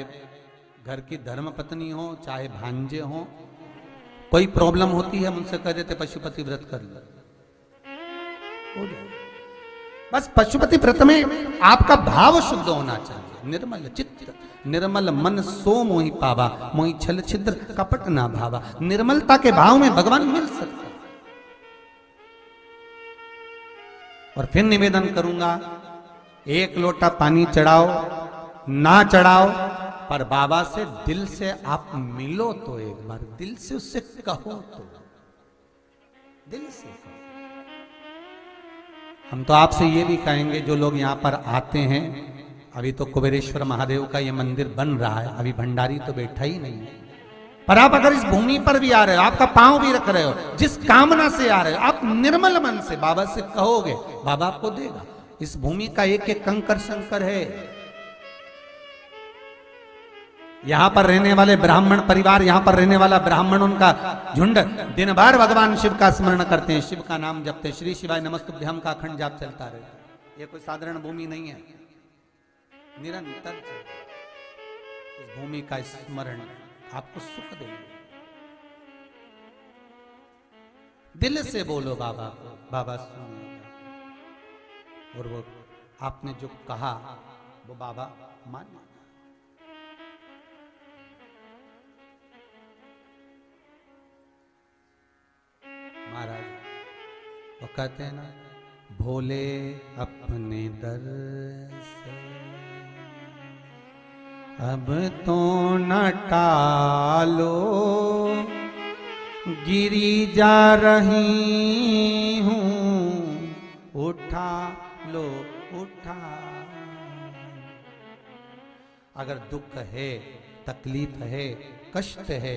घर की धर्म पत्नी हो, चाहे भांजे हो, कोई प्रॉब्लम होती है मुझसे कह देते पशुपति व्रत कर लो, हो जाए। बस पशुपति व्रत में आपका भाव शुद्ध होना चाहिए। निर्मल चित्त निर्मल मन सो मोहि पावा, मोहि छल छिद्र कपट ना भावा। निर्मलता के भाव में भगवान मिल सकता। और फिर निवेदन करूंगा, 1 लोटा पानी चढ़ाओ ना चढ़ाओ, पर बाबा से दिल से आप मिलो तो एक बार, दिल से उससे कहो तो, दिल से कहो। हम तो आपसे ये भी कहेंगे, जो लोग यहाँ पर आते हैं, अभी तो कुबेरेश्वर महादेव का ये मंदिर बन रहा है, अभी भंडारी तो बैठा ही नहीं है, पर आप अगर इस भूमि पर भी आ रहे हो, आपका पांव भी रख रहे हो, जिस कामना से आ रहे हो, आप निर्मल मन से बाबा से कहोगे, बाबा आपको देगा। इस भूमि का एक एक कंकर शंकर है। यहां पर रहने वाले ब्राह्मण परिवार, यहां पर रहने वाला ब्राह्मण, उनका झुंड दिन भर भगवान शिव का स्मरण करते हैं, शिव का नाम जपते हैं, श्री शिवाय नमस्तुभ्यम का अखंड जाप चलता रहे। ये कोई साधारण भूमि नहीं है, निरंतर इस भूमि का स्मरण आपको सुख देगा। दिल से बोलो बाबा को, बाबा सुनिएगा, और वो आपने जो कहा वो बाबा मान। महाराज वो कहते हैं ना, भोले अपने दर से अब तो न टालो, गिरी जा रही हूँ, उठा लो उठा। अगर दुख है, तकलीफ है, कष्ट है,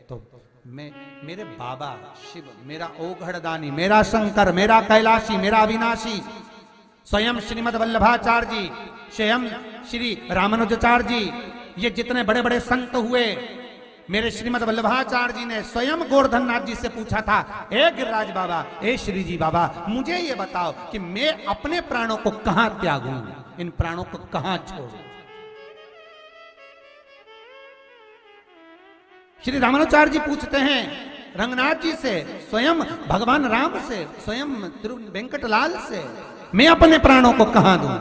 तो मेरे बाबा शिव, मेरा ओघड़दानी, मेरा शंकर, मेरा कैलाशी, मेरा अविनाशी, स्वयं श्रीमद वल्लभाचार्य जी, स्वयं श्री रामानुजाचार्य जी, ये जितने बड़े बड़े संत हुए, मेरे श्रीमद वल्लभाचार्य जी ने स्वयं गोवर्धन नाथ जी से पूछा था, ए गिरिराज बाबा, ए श्री जी बाबा, मुझे ये बताओ कि मैं अपने प्राणों को कहां त्यागूं, इन प्राणों को कहां छोड़ूं। श्री रामानुजाचार्य जी पूछते हैं रंगनाथ जी से, स्वयं भगवान राम से, स्वयं वेंकटलाल से, मैं अपने प्राणों को कहां दूं।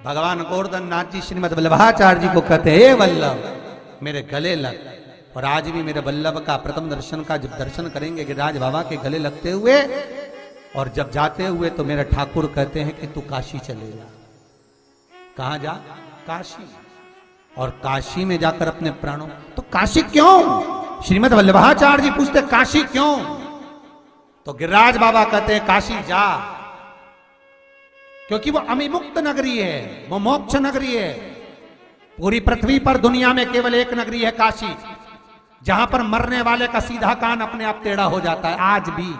भगवान गोवर्धन नाथ जी श्रीमद वल्लभाचार्य जी को कहते हैं, हे वल्लभ मेरे गले लग। और आज भी मेरे वल्लभ का प्रथम दर्शन का जब दर्शन करेंगे गिरिराज बाबा के गले लगते हुए, और जब जाते हुए तो मेरे ठाकुर कहते हैं कि तू काशी चले जा। कहां जा? काशी। और काशी में जाकर अपने प्राणों, तो काशी क्यों? श्रीमद वल्लभाचार्य जी पूछते काशी क्यों? तो गिरिराज बाबा कहते हैं काशी जा, क्योंकि वो अमिमुक्त नगरी है, वो मोक्ष नगरी है। पूरी पृथ्वी पर दुनिया में केवल एक नगरी है काशी, जहां पर मरने वाले का सीधा कान अपने आप टेढ़ा हो जाता है आज भी।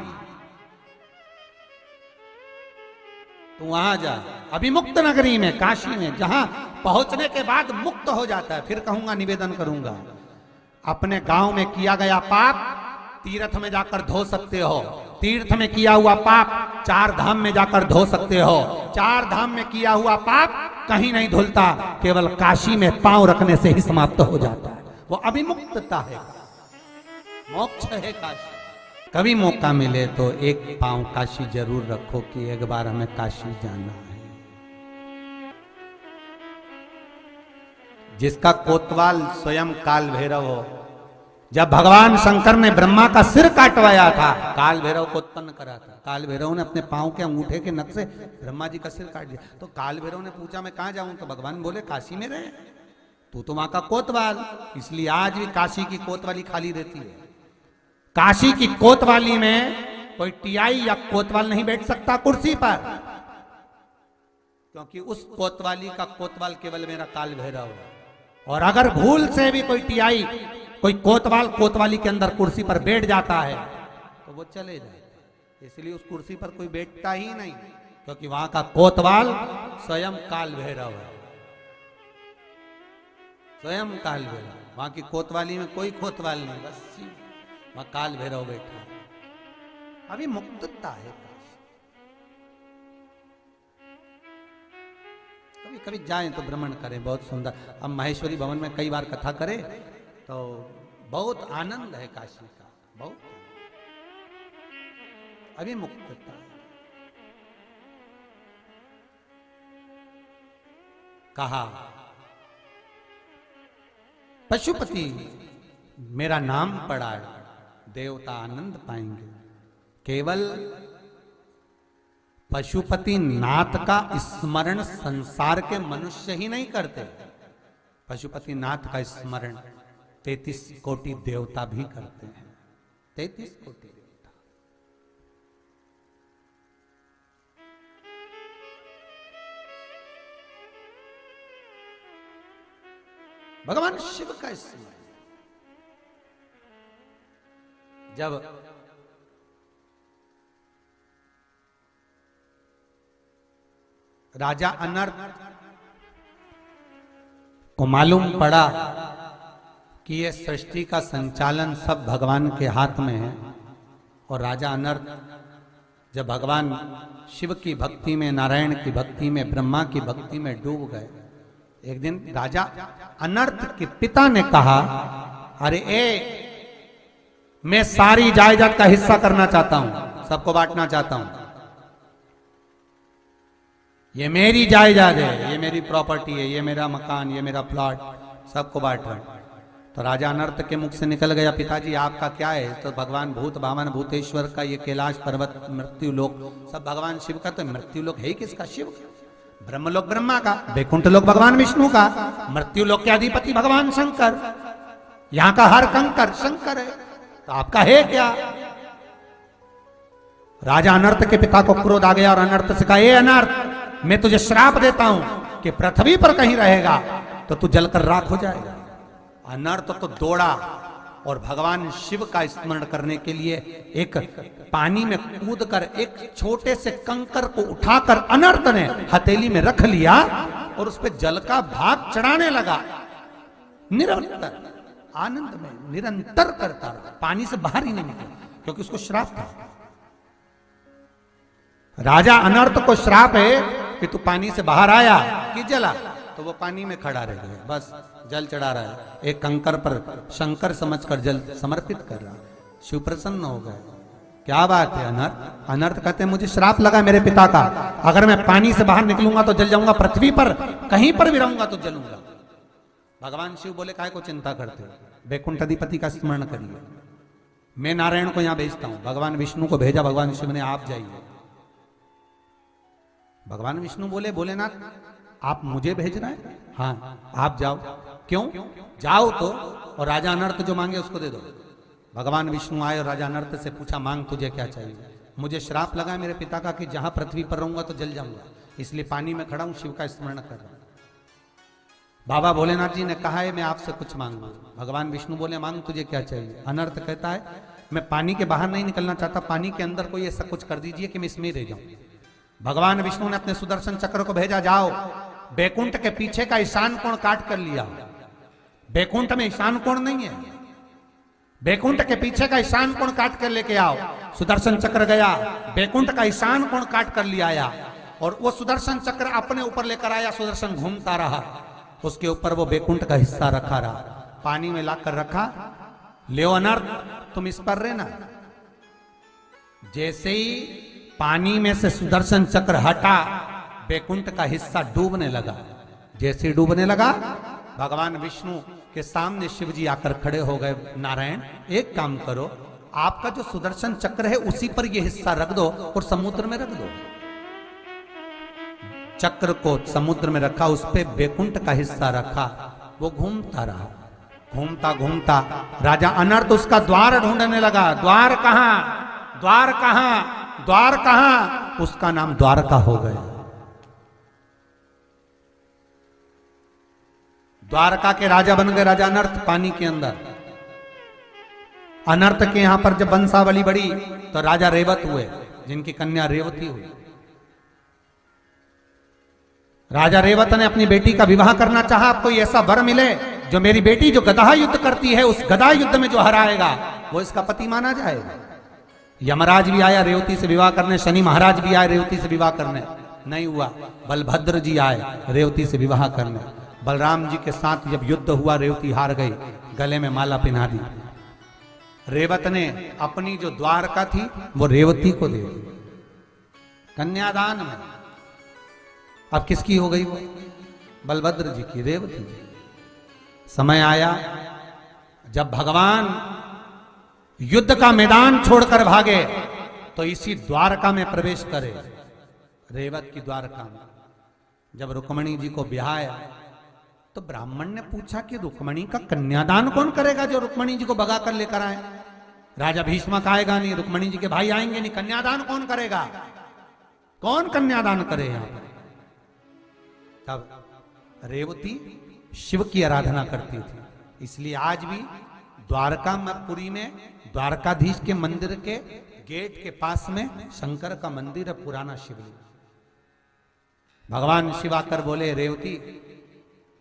तो वहां जा, अभिमुक्त नगरी में, काशी में, जहां पहुंचने के बाद मुक्त हो जाता है। फिर कहूंगा, निवेदन करूंगा, अपने गांव में किया गया पाप तीर्थ में जाकर धो सकते हो, तीर्थ में किया हुआ पाप 4 धाम में जाकर धो सकते हो, 4 धाम में किया हुआ पाप कहीं नहीं धुलता, केवल काशी में पांव रखने से ही समाप्त हो जाता है। वो अभिमुक्तता है, मोक्ष है काशी। कभी मौका मिले तो एक पांव काशी जरूर रखो कि एक बार हमें काशी जाना है। जिसका कोतवाल स्वयं काल भैरव हो। जब भगवान शंकर ने ब्रह्मा का सिर काटवाया था, काल भैरव को उत्पन्न करा था। काल भैरव ने अपने पांव के अंगूठे के नख से ब्रह्मा जी का सिर काट दिया। तो काल भैरव ने पूछा मैं कहां जाऊं, तो भगवान बोले काशी में रहे, तू तो वहां का कोतवाल। इसलिए आज भी काशी की कोतवाली खाली रहती है। काशी की कोतवाली में कोई टीआई या कोतवाल नहीं बैठ सकता कुर्सी पर, क्योंकि उस कोतवाली का कोतवाल केवल मेरा काल भैरव है। और अगर भूल से भी कोई टीआई, कोई कोतवाल कोतवाली के अंदर कुर्सी पर बैठ जाता है तो वो चले जाते। इसलिए उस कुर्सी पर कोई बैठता ही नहीं, क्योंकि वहां का कोतवाल स्वयं काल भैरव है। स्वयं काल भैरव। वहां की कोतवाली में कोई कोतवाल नहीं, बस वहां काल भैरव बैठा। अभी मुक्तता है। कभी कभी जाएं तो भ्रमण करें, बहुत सुंदर। अब महेश्वरी भवन में कई बार कथा करें तो बहुत आनंद है काशी का, बहुत। अभी मुक्तता है। कहा पशुपति मेरा नाम पड़ा है, देवता आनंद पाएंगे। केवल पशुपति नाथ का स्मरण संसार के मनुष्य ही नहीं करते, पशुपति नाथ का स्मरण 33 कोटि देवता भी करते हैं। 33 कोटि देवता। भगवान शिव का स्मरण जब राजा अनर्थ को मालूम पड़ा कि ये सृष्टि का संचालन सब भगवान के हाथ में है, और राजा अनर्थ जब भगवान शिव की भक्ति में, नारायण की भक्ति में, ब्रह्मा की भक्ति में डूब गए, एक दिन राजा अनर्थ के पिता ने कहा अरे मैं सारी जायदाद का हिस्सा करना चाहता हूं, सबको बांटना चाहता हूं, ये मेरी जायदाद है, ये मेरी प्रॉपर्टी है, ये मेरा मकान, ये मेरा प्लॉट, सबको बांट रहा हूं। तो राजा अनर्थ के मुख से निकल गया पिताजी आपका क्या है? तो भगवान भूत भावन भूतेश्वर का ये कैलाश पर्वत मृत्यु लोक सब भगवान शिव का, तो मृत्यु लोक है किसका? शिव का। ब्रह्मलोक ब्रह्मा का, वैकुंठ लोक भगवान विष्णु का, मृत्यु लोक के अधिपति भगवान शंकर, यहां का हर कंकर शंकर है, तो आपका है क्या? राजा अनर्थ के पिता को क्रोध आ गया और अनर्थ से कहा ए अनर्थ, मैं तुझे श्राप देता हूं कि पृथ्वी पर कहीं रहेगा तो तू जलकर राख हो जाएगा। अनर्थ तो दौड़ा और भगवान शिव का स्मरण करने के लिए एक पानी में कूदकर एक छोटे से कंकर को उठाकर अनर्थ ने हथेली में रख लिया और उस पर जल का भाग चढ़ाने लगा। निरंतर आनंद में निरंतर करता रहा, पानी से बाहर ही नहीं निकला, क्योंकि उसको श्राप था। राजा अनर्थ को श्राप है कि तू पानी से बाहर आया कि जला, तो वो पानी में खड़ा रह गया, बस जल चढ़ा रहा है, एक कंकर पर शंकर समझकर जल समर्पित कर रहा। शिव प्रसन्न हो गए। क्या बात है अनर्थ? अनर्थ कहते हैं मुझे श्राप लगा मेरे पिता का, अगर मैं पानी से बाहर निकलूंगा तो जल जाऊंगा, पृथ्वी पर कहीं पर भी रहूंगा तो जलूंगा। भगवान शिव बोले काहे को चिंता करते हो, वैकुंठ अधिपति का स्मरण करिए, मैं नारायण को यहां भेजता हूं। भगवान विष्णु को भेजा, भगवान शिव ने आप जाइए। भगवान विष्णु बोले भोलेनाथ आप मुझे भेज रहे हैं? हाँ आप जाओ। क्यों? जाओ तो और राजा अनर्थ जो मांगे उसको दे दो। भगवान विष्णु आए और राजा अनर्थ से पूछा मांग तुझे क्या चाहिए? मुझे श्राप लगा मेरे पिता का कि जहां पृथ्वी पर रहूंगा तो जल जाऊंगा, इसलिए पानी में खड़ा हूं, शिव का स्मरण कर रहा हूं। बाबा भोलेनाथ जी ने कहा है मैं आपसे कुछ मांगू। भगवान विष्णु बोले मांग तुझे क्या चाहिए? अनर्थ कहता है मैं पानी के बाहर नहीं निकलना चाहता, पानी के अंदर कोई ऐसा कुछ कर दीजिए कि मैं इसमें रह जाऊं। भगवान विष्णु ने अपने सुदर्शन चक्र को भेजा, जाओ बैकुंठ के पीछे का ईशान कोण काट कर लिया। बैकुंठ में ईशान कोण नहीं है, बैकुंठ के पीछे का ईशान कोण काट कर लेके आओ। सुदर्शन चक्र गया, बैकुंठ का ईशान कोण काट कर लिया आया, और वो सुदर्शन चक्र अपने ऊपर लेकर आया। सुदर्शन घूमता रहा, उसके ऊपर वो बैकुंठ का हिस्सा रखा रहा, पानी में लाकर रखा। ले अनर्थ तुम इस पर रहना, जैसे ही पानी में से सुदर्शन चक्र हटा, बैकुंठ का हिस्सा डूबने लगा। जैसे डूबने लगा, भगवान विष्णु के सामने शिव जी आकर खड़े हो गए। नारायण, एक काम करो, आपका जो सुदर्शन चक्र है उसी पर यह हिस्सा रख दो और समुद्र में रख दो। चक्र को समुद्र में रखा, उस पे बैकुंठ का हिस्सा रखा, वो घूमता रहा। घूमता घूमता राजा अनर्थ उसका द्वार ढूंढने लगा। द्वार कहां, द्वार कहां, द्वार कहां? उसका नाम द्वारका हो गया। द्वारका के राजा बन गए राजा अनर्थ पानी के अंदर। अनर्थ के यहां पर जब वंशावली बढ़ी तो राजा रेवत हुए, जिनकी कन्या रेवती हुई। राजा रेवत ने अपनी बेटी का विवाह करना चाहा। कोई ऐसा वर मिले जो मेरी बेटी जो गदा युद्ध करती है, उस गदा युद्ध में जो हराएगा वो इसका पति माना जाएगा। यमराज भी आया रेवती से विवाह करने, शनि महाराज भी आए रेवती से विवाह करने, नहीं हुआ। बलभद्र जी आए रेवती से विवाह करने। बलराम जी के साथ जब युद्ध हुआ, रेवती हार गई, गले में माला पहना दी। रेवत ने अपनी जो द्वारका थी वो रेवती को दे दी कन्यादान में। अब किसकी हो गई वो? बलभद्र जी की, रेवती जी। समय आया जब भगवान युद्ध का मैदान छोड़कर भागे तो इसी द्वारका में प्रवेश करे, रेवत की द्वारका में। जब रुक्मणी जी को ब्याहाया तो ब्राह्मण ने पूछा कि रुक्मणी का कन्यादान कौन करेगा, जो रुक्मणी जी को भगा कर लेकर आए? राजा भीष्मक आएगा नहीं, रुक्मणी जी के भाई आएंगे नहीं, कन्यादान कौन करेगा? कौन कन्यादान करे यहां पर? तब रेवती शिव की आराधना करती थी। इसलिए आज भी द्वारकापुरी में द्वारकाधीश के मंदिर के गेट के पास में शंकर का मंदिर है, पुराना शिवलिंग। भगवान शिव आकर बोले, रेवती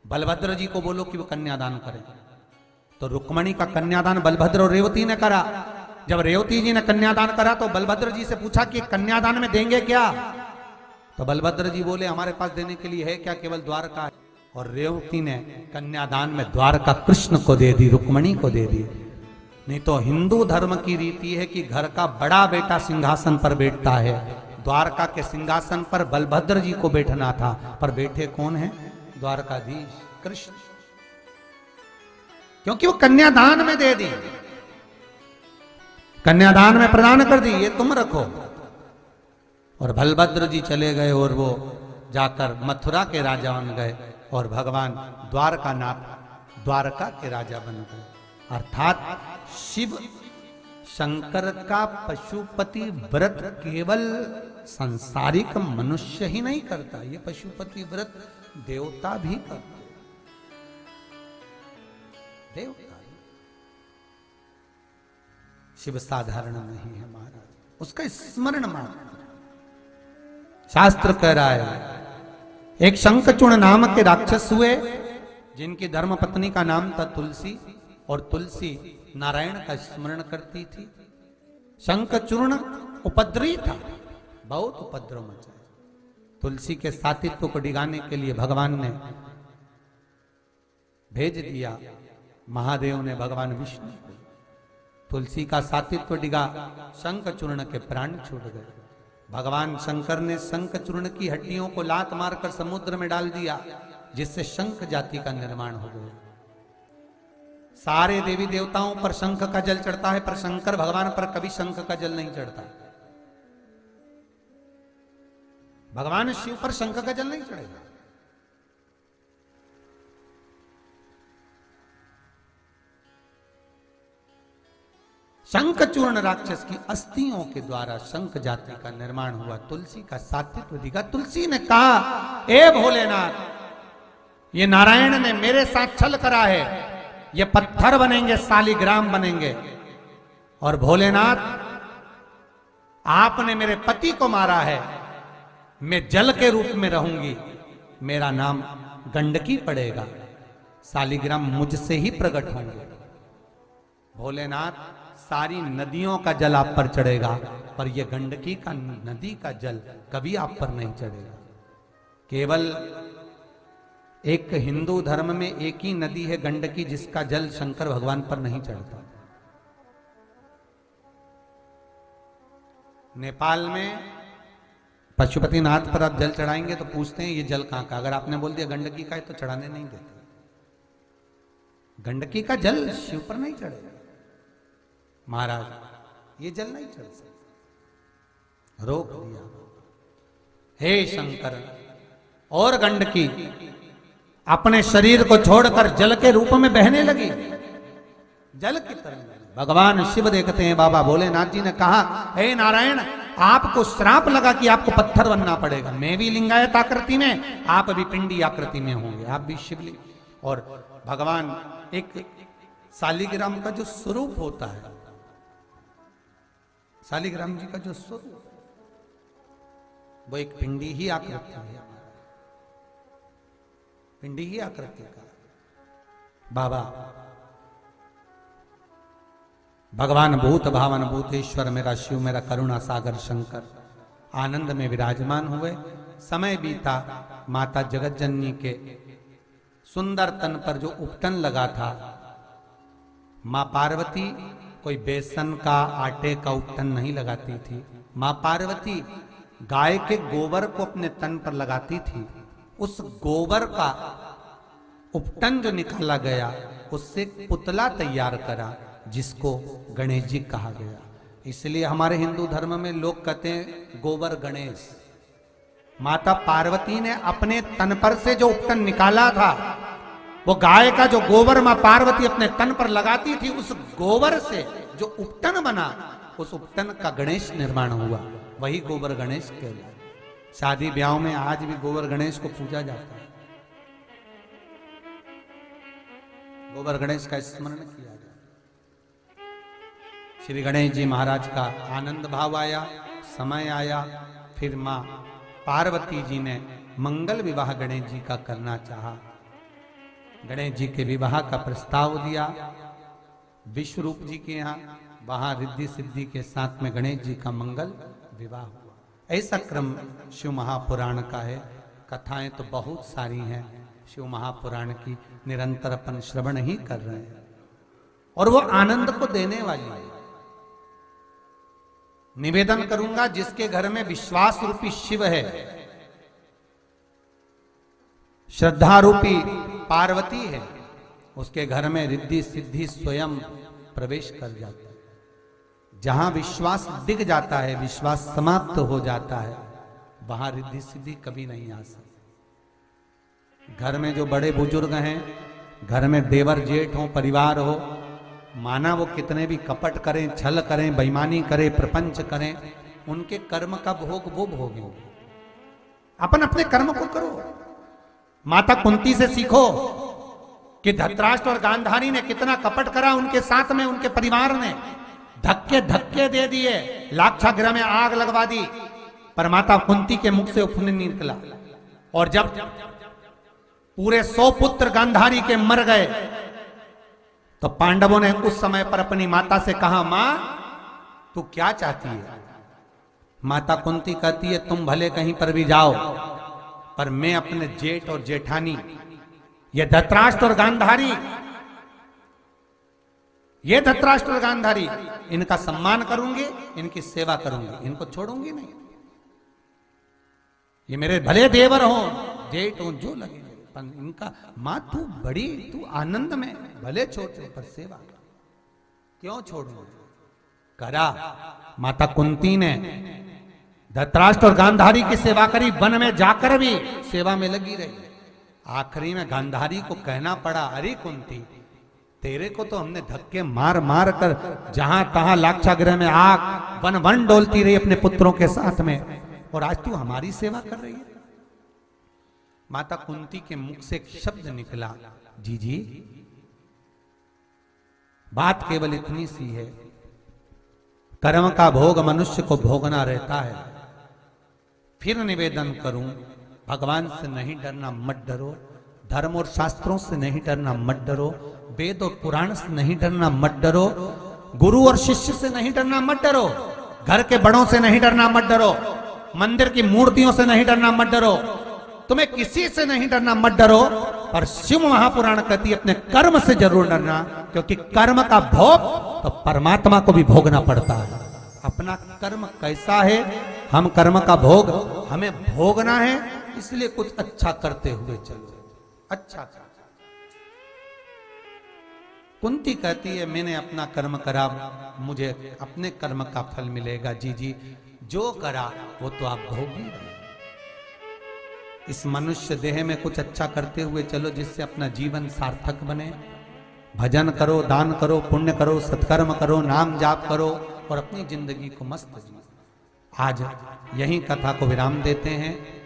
बलभद्र जी को बोलो कि वो कन्यादान करें। तो रुक्मणी का कन्यादान बलभद्र और रेवती ने करा। जब रेवती जी ने कन्यादान करा तो बलभद्र जी से पूछा कि कन्यादान में देंगे क्या? तो बलभद्र जी बोले, हमारे पास देने के लिए है क्या, केवल द्वारका है। और रेवती ने कन्यादान में द्वारका कृष्ण को दे दी, रुक्मणी को दे दी। नहीं तो हिंदू धर्म की रीति है कि घर का बड़ा बेटा सिंहासन पर बैठता है। द्वारका के सिंहासन पर बलभद्र जी को बैठना था, पर बैठे कौन है? द्वारकाधीश कृष्ण, क्योंकि वो कन्यादान में दे दी, कन्यादान में प्रदान कर दी, ये तुम रखो। और बलभद्र जी चले गए और वो जाकर मथुरा के राजा बन गए और भगवान द्वारकानाथ द्वारका के राजा बन गए। अर्थात शिव शंकर का पशुपति व्रत केवल सांसारिक मनुष्य ही नहीं करता, ये पशुपति व्रत देवता भी करते। देवता शिव साधारण नहीं है महाराज, उसका स्मरण मात्र। शास्त्र कह रहा है, एक शंखचूर्ण नाम के राक्षस हुए जिनकी धर्म पत्नी का नाम था तुलसी, और तुलसी नारायण का स्मरण करती थी। शंखचूर्ण उपद्रवी था, बहुत उपद्रव मचा। तुलसी के सातित्व को डिगाने के लिए भगवान ने भेज दिया, महादेव ने भगवान विष्णु को। तुलसी का सातित्व डिगा, शंखचूर्ण के प्राण छूट गए। भगवान शंकर ने शंखचूर्ण की हड्डियों को लात मारकर समुद्र में डाल दिया, जिससे शंख जाति का निर्माण हो गया। सारे देवी देवताओं पर शंख का जल चढ़ता है, पर शंकर भगवान पर कभी शंख का जल नहीं चढ़ता। भगवान शिव पर शंख का जल नहीं चढ़ेगा। शंखचूर्ण राक्षस की अस्थियों के द्वारा शंख जाति का निर्माण हुआ। तुलसी का सात्वित्व दिखा। तुलसी ने कहा, ए भोलेनाथ, ये नारायण ने मेरे साथ छल करा है, ये पत्थर बनेंगे, शालिग्राम बनेंगे। और भोलेनाथ, आपने मेरे पति को मारा है, मैं जल के रूप में रहूंगी, मेरा नाम गंडकी पड़ेगा, शालिग्राम मुझसे ही प्रकट होंगे। भोलेनाथ, सारी नदियों का जल आप पर चढ़ेगा, पर यह गंडकी का नदी का जल कभी आप पर नहीं चढ़ेगा। केवल एक हिंदू धर्म में एक ही नदी है गंडकी, जिसका जल शंकर भगवान पर नहीं चढ़ता। नेपाल में पशुपतिनाथ पर आप जल चढ़ाएंगे तो पूछते हैं ये जल कहाँ का। अगर आपने बोल दिया गंडकी का है तो चढ़ाने नहीं देते। गंडकी का जल शिव पर नहीं चढ़ेगा। महाराज ये जल नहीं चढ़ सकता, रोक दिया। हे शंकर, और गंडकी अपने शरीर को छोड़कर जल के रूप में बहने लगी, जल की तरह। भगवान शिव देखते हैं, बाबा भोलेनाथ जी ने कहा, हे नारायण, आपको श्राप लगा कि आपको पत्थर बनना पड़ेगा। मैं भी लिंगायत आकृति में, आप भी पिंडी आकृति में होंगे, आप भी शिवलिंग। और भगवान एक शालिग्राम का जो स्वरूप होता है, शालिग्राम जी का जो स्वरूप, वो एक पिंडी ही आकृति है, पिंडी ही आकृति का। बाबा भगवान भूत भावन भूतेश्वर मेरा शिव, मेरा करुणा सागर शंकर आनंद में विराजमान हुए। समय बीता, माता जगत जननी के सुंदर तन पर जो उपटन लगा था, मां पार्वती कोई बेसन का, आटे का उपटन नहीं लगाती थी। मां पार्वती गाय के गोबर को अपने तन पर लगाती थी। उस गोबर का उपटन जो निकाला गया, उससे पुतला तैयार करा, जिसको गणेश जी कहा गया। इसलिए हमारे हिंदू धर्म में लोग कहते हैं गोबर गणेश। माता पार्वती ने अपने तन पर से जो उपटन निकाला था, वो गाय का जो गोबर मां पार्वती अपने तन पर लगाती थी, उस गोबर से जो उपटन बना, उस उपटन का गणेश निर्माण हुआ। वही गोबर गणेश कहलाता। शादी ब्याह में आज भी गोबर गणेश को पूजा जाता है, गोबर गणेश का स्मरण किया जाता है। श्री गणेश जी महाराज का आनंद भाव आया, समय आया, फिर मां पार्वती जी ने मंगल विवाह गणेश जी का करना चाहा। गणेश जी के विवाह का प्रस्ताव दिया विश्वरूप जी के यहाँ। वहां रिद्धि सिद्धि के साथ में गणेश जी का मंगल विवाह हुआ। ऐसा क्रम शिव महापुराण का है। कथाएं तो बहुत सारी हैं शिव महापुराण की, निरंतर अपन श्रवण ही कर रहे हैं, और वो आनंद को देने वाली है। निवेदन करूंगा, जिसके घर में विश्वास रूपी शिव है, श्रद्धा रूपी पार्वती है, उसके घर में रिद्धि सिद्धि स्वयं प्रवेश कर जाता है। जहां विश्वास दिख जाता है, विश्वास समाप्त हो जाता है, वहां रिद्धि सिद्धि कभी नहीं आ सकती। घर में जो बड़े बुजुर्ग हैं, घर में देवर जेठ हो, परिवार हो, माना वो कितने भी कपट करें, छल करें, बेईमानी करें, प्रपंच करें, उनके कर्म का भोग वो भोगेंगे। अपन अपने कर्म को करो। माता कुंती से सीखो कि धृतराष्ट्र और गांधारी ने कितना कपट करा उनके साथ में, उनके परिवार ने धक्के धक्के दे दिए, लाक्षागृह में आग लगवा दी, पर माता कुंती के मुख से उपने नहीं निकला। और जब पूरे 100 पुत्र गांधारी के मर गए, तो पांडवों ने उस समय पर अपनी माता से कहा, मां तू क्या चाहती है? माता कुंती कहती है, तुम भले कहीं पर भी जाओ, पर मैं अपने जेठ और जेठानी, ये धृतराष्ट्र और गांधारी, ये धृतराष्ट्र और गांधारी, इनका सम्मान करूंगी, इनकी सेवा करूंगी, इनको छोड़ूंगी नहीं। ये मेरे भले देवर हो, जेठ हो, जो लगे, इनका मां तू बड़ी, तू आनंद में, भले छोटे पर सेवा क्यों छोड़ू? करा। माता कुंती ने धृतराष्ट्र और गांधारी की सेवा करी, वन में जाकर भी सेवा में लगी रही। आखिरी में गांधारी को कहना पड़ा, अरे कुंती, तेरे को तो हमने धक्के मार मार कर जहां तहां लाक्षागृह में आग वन वन डोलती रही अपने पुत्रों के साथ में, और आज तू हमारी सेवा कर रही है। माता कुंती के मुख से एक शब्द निकला, जी, बात केवल इतनी सी है, कर्म का भोग मनुष्य को भोगना रहता है। फिर निवेदन करूं, भगवान से नहीं डरना, मत डरो। धर्म और शास्त्रों से नहीं डरना, मत डरो। वेद और पुराण से नहीं डरना, मत डरो। गुरु और शिष्य से नहीं डरना, मत डरो। घर के बड़ों से नहीं डरना, मत डरो। मंदिर की मूर्तियों से नहीं डरना, मत डरो। तुम्हें किसी से नहीं डरना, मत डरो। पर शिव महापुराण कहती है, अपने कर्म से जरूर डरना, क्योंकि कर्म का भोग तो परमात्मा को भी भोगना पड़ता है। अपना कर्म कैसा है, हम कर्म का भोग हमें भोगना है, इसलिए कुछ अच्छा करते हुए चलो। अच्छा कुंती कहती है मैंने अपना कर्म करा, मुझे अपने कर्म का फल मिलेगा। जी जी, जो करा वो तो आप भोगी रहे। इस मनुष्य देह में कुछ अच्छा करते हुए चलो, जिससे अपना जीवन सार्थक बने। भजन करो, दान करो, पुण्य करो, सत्कर्म करो, नाम जाप करो और अपनी जिंदगी को मस्त जियो। आज यही कथा को विराम देते हैं।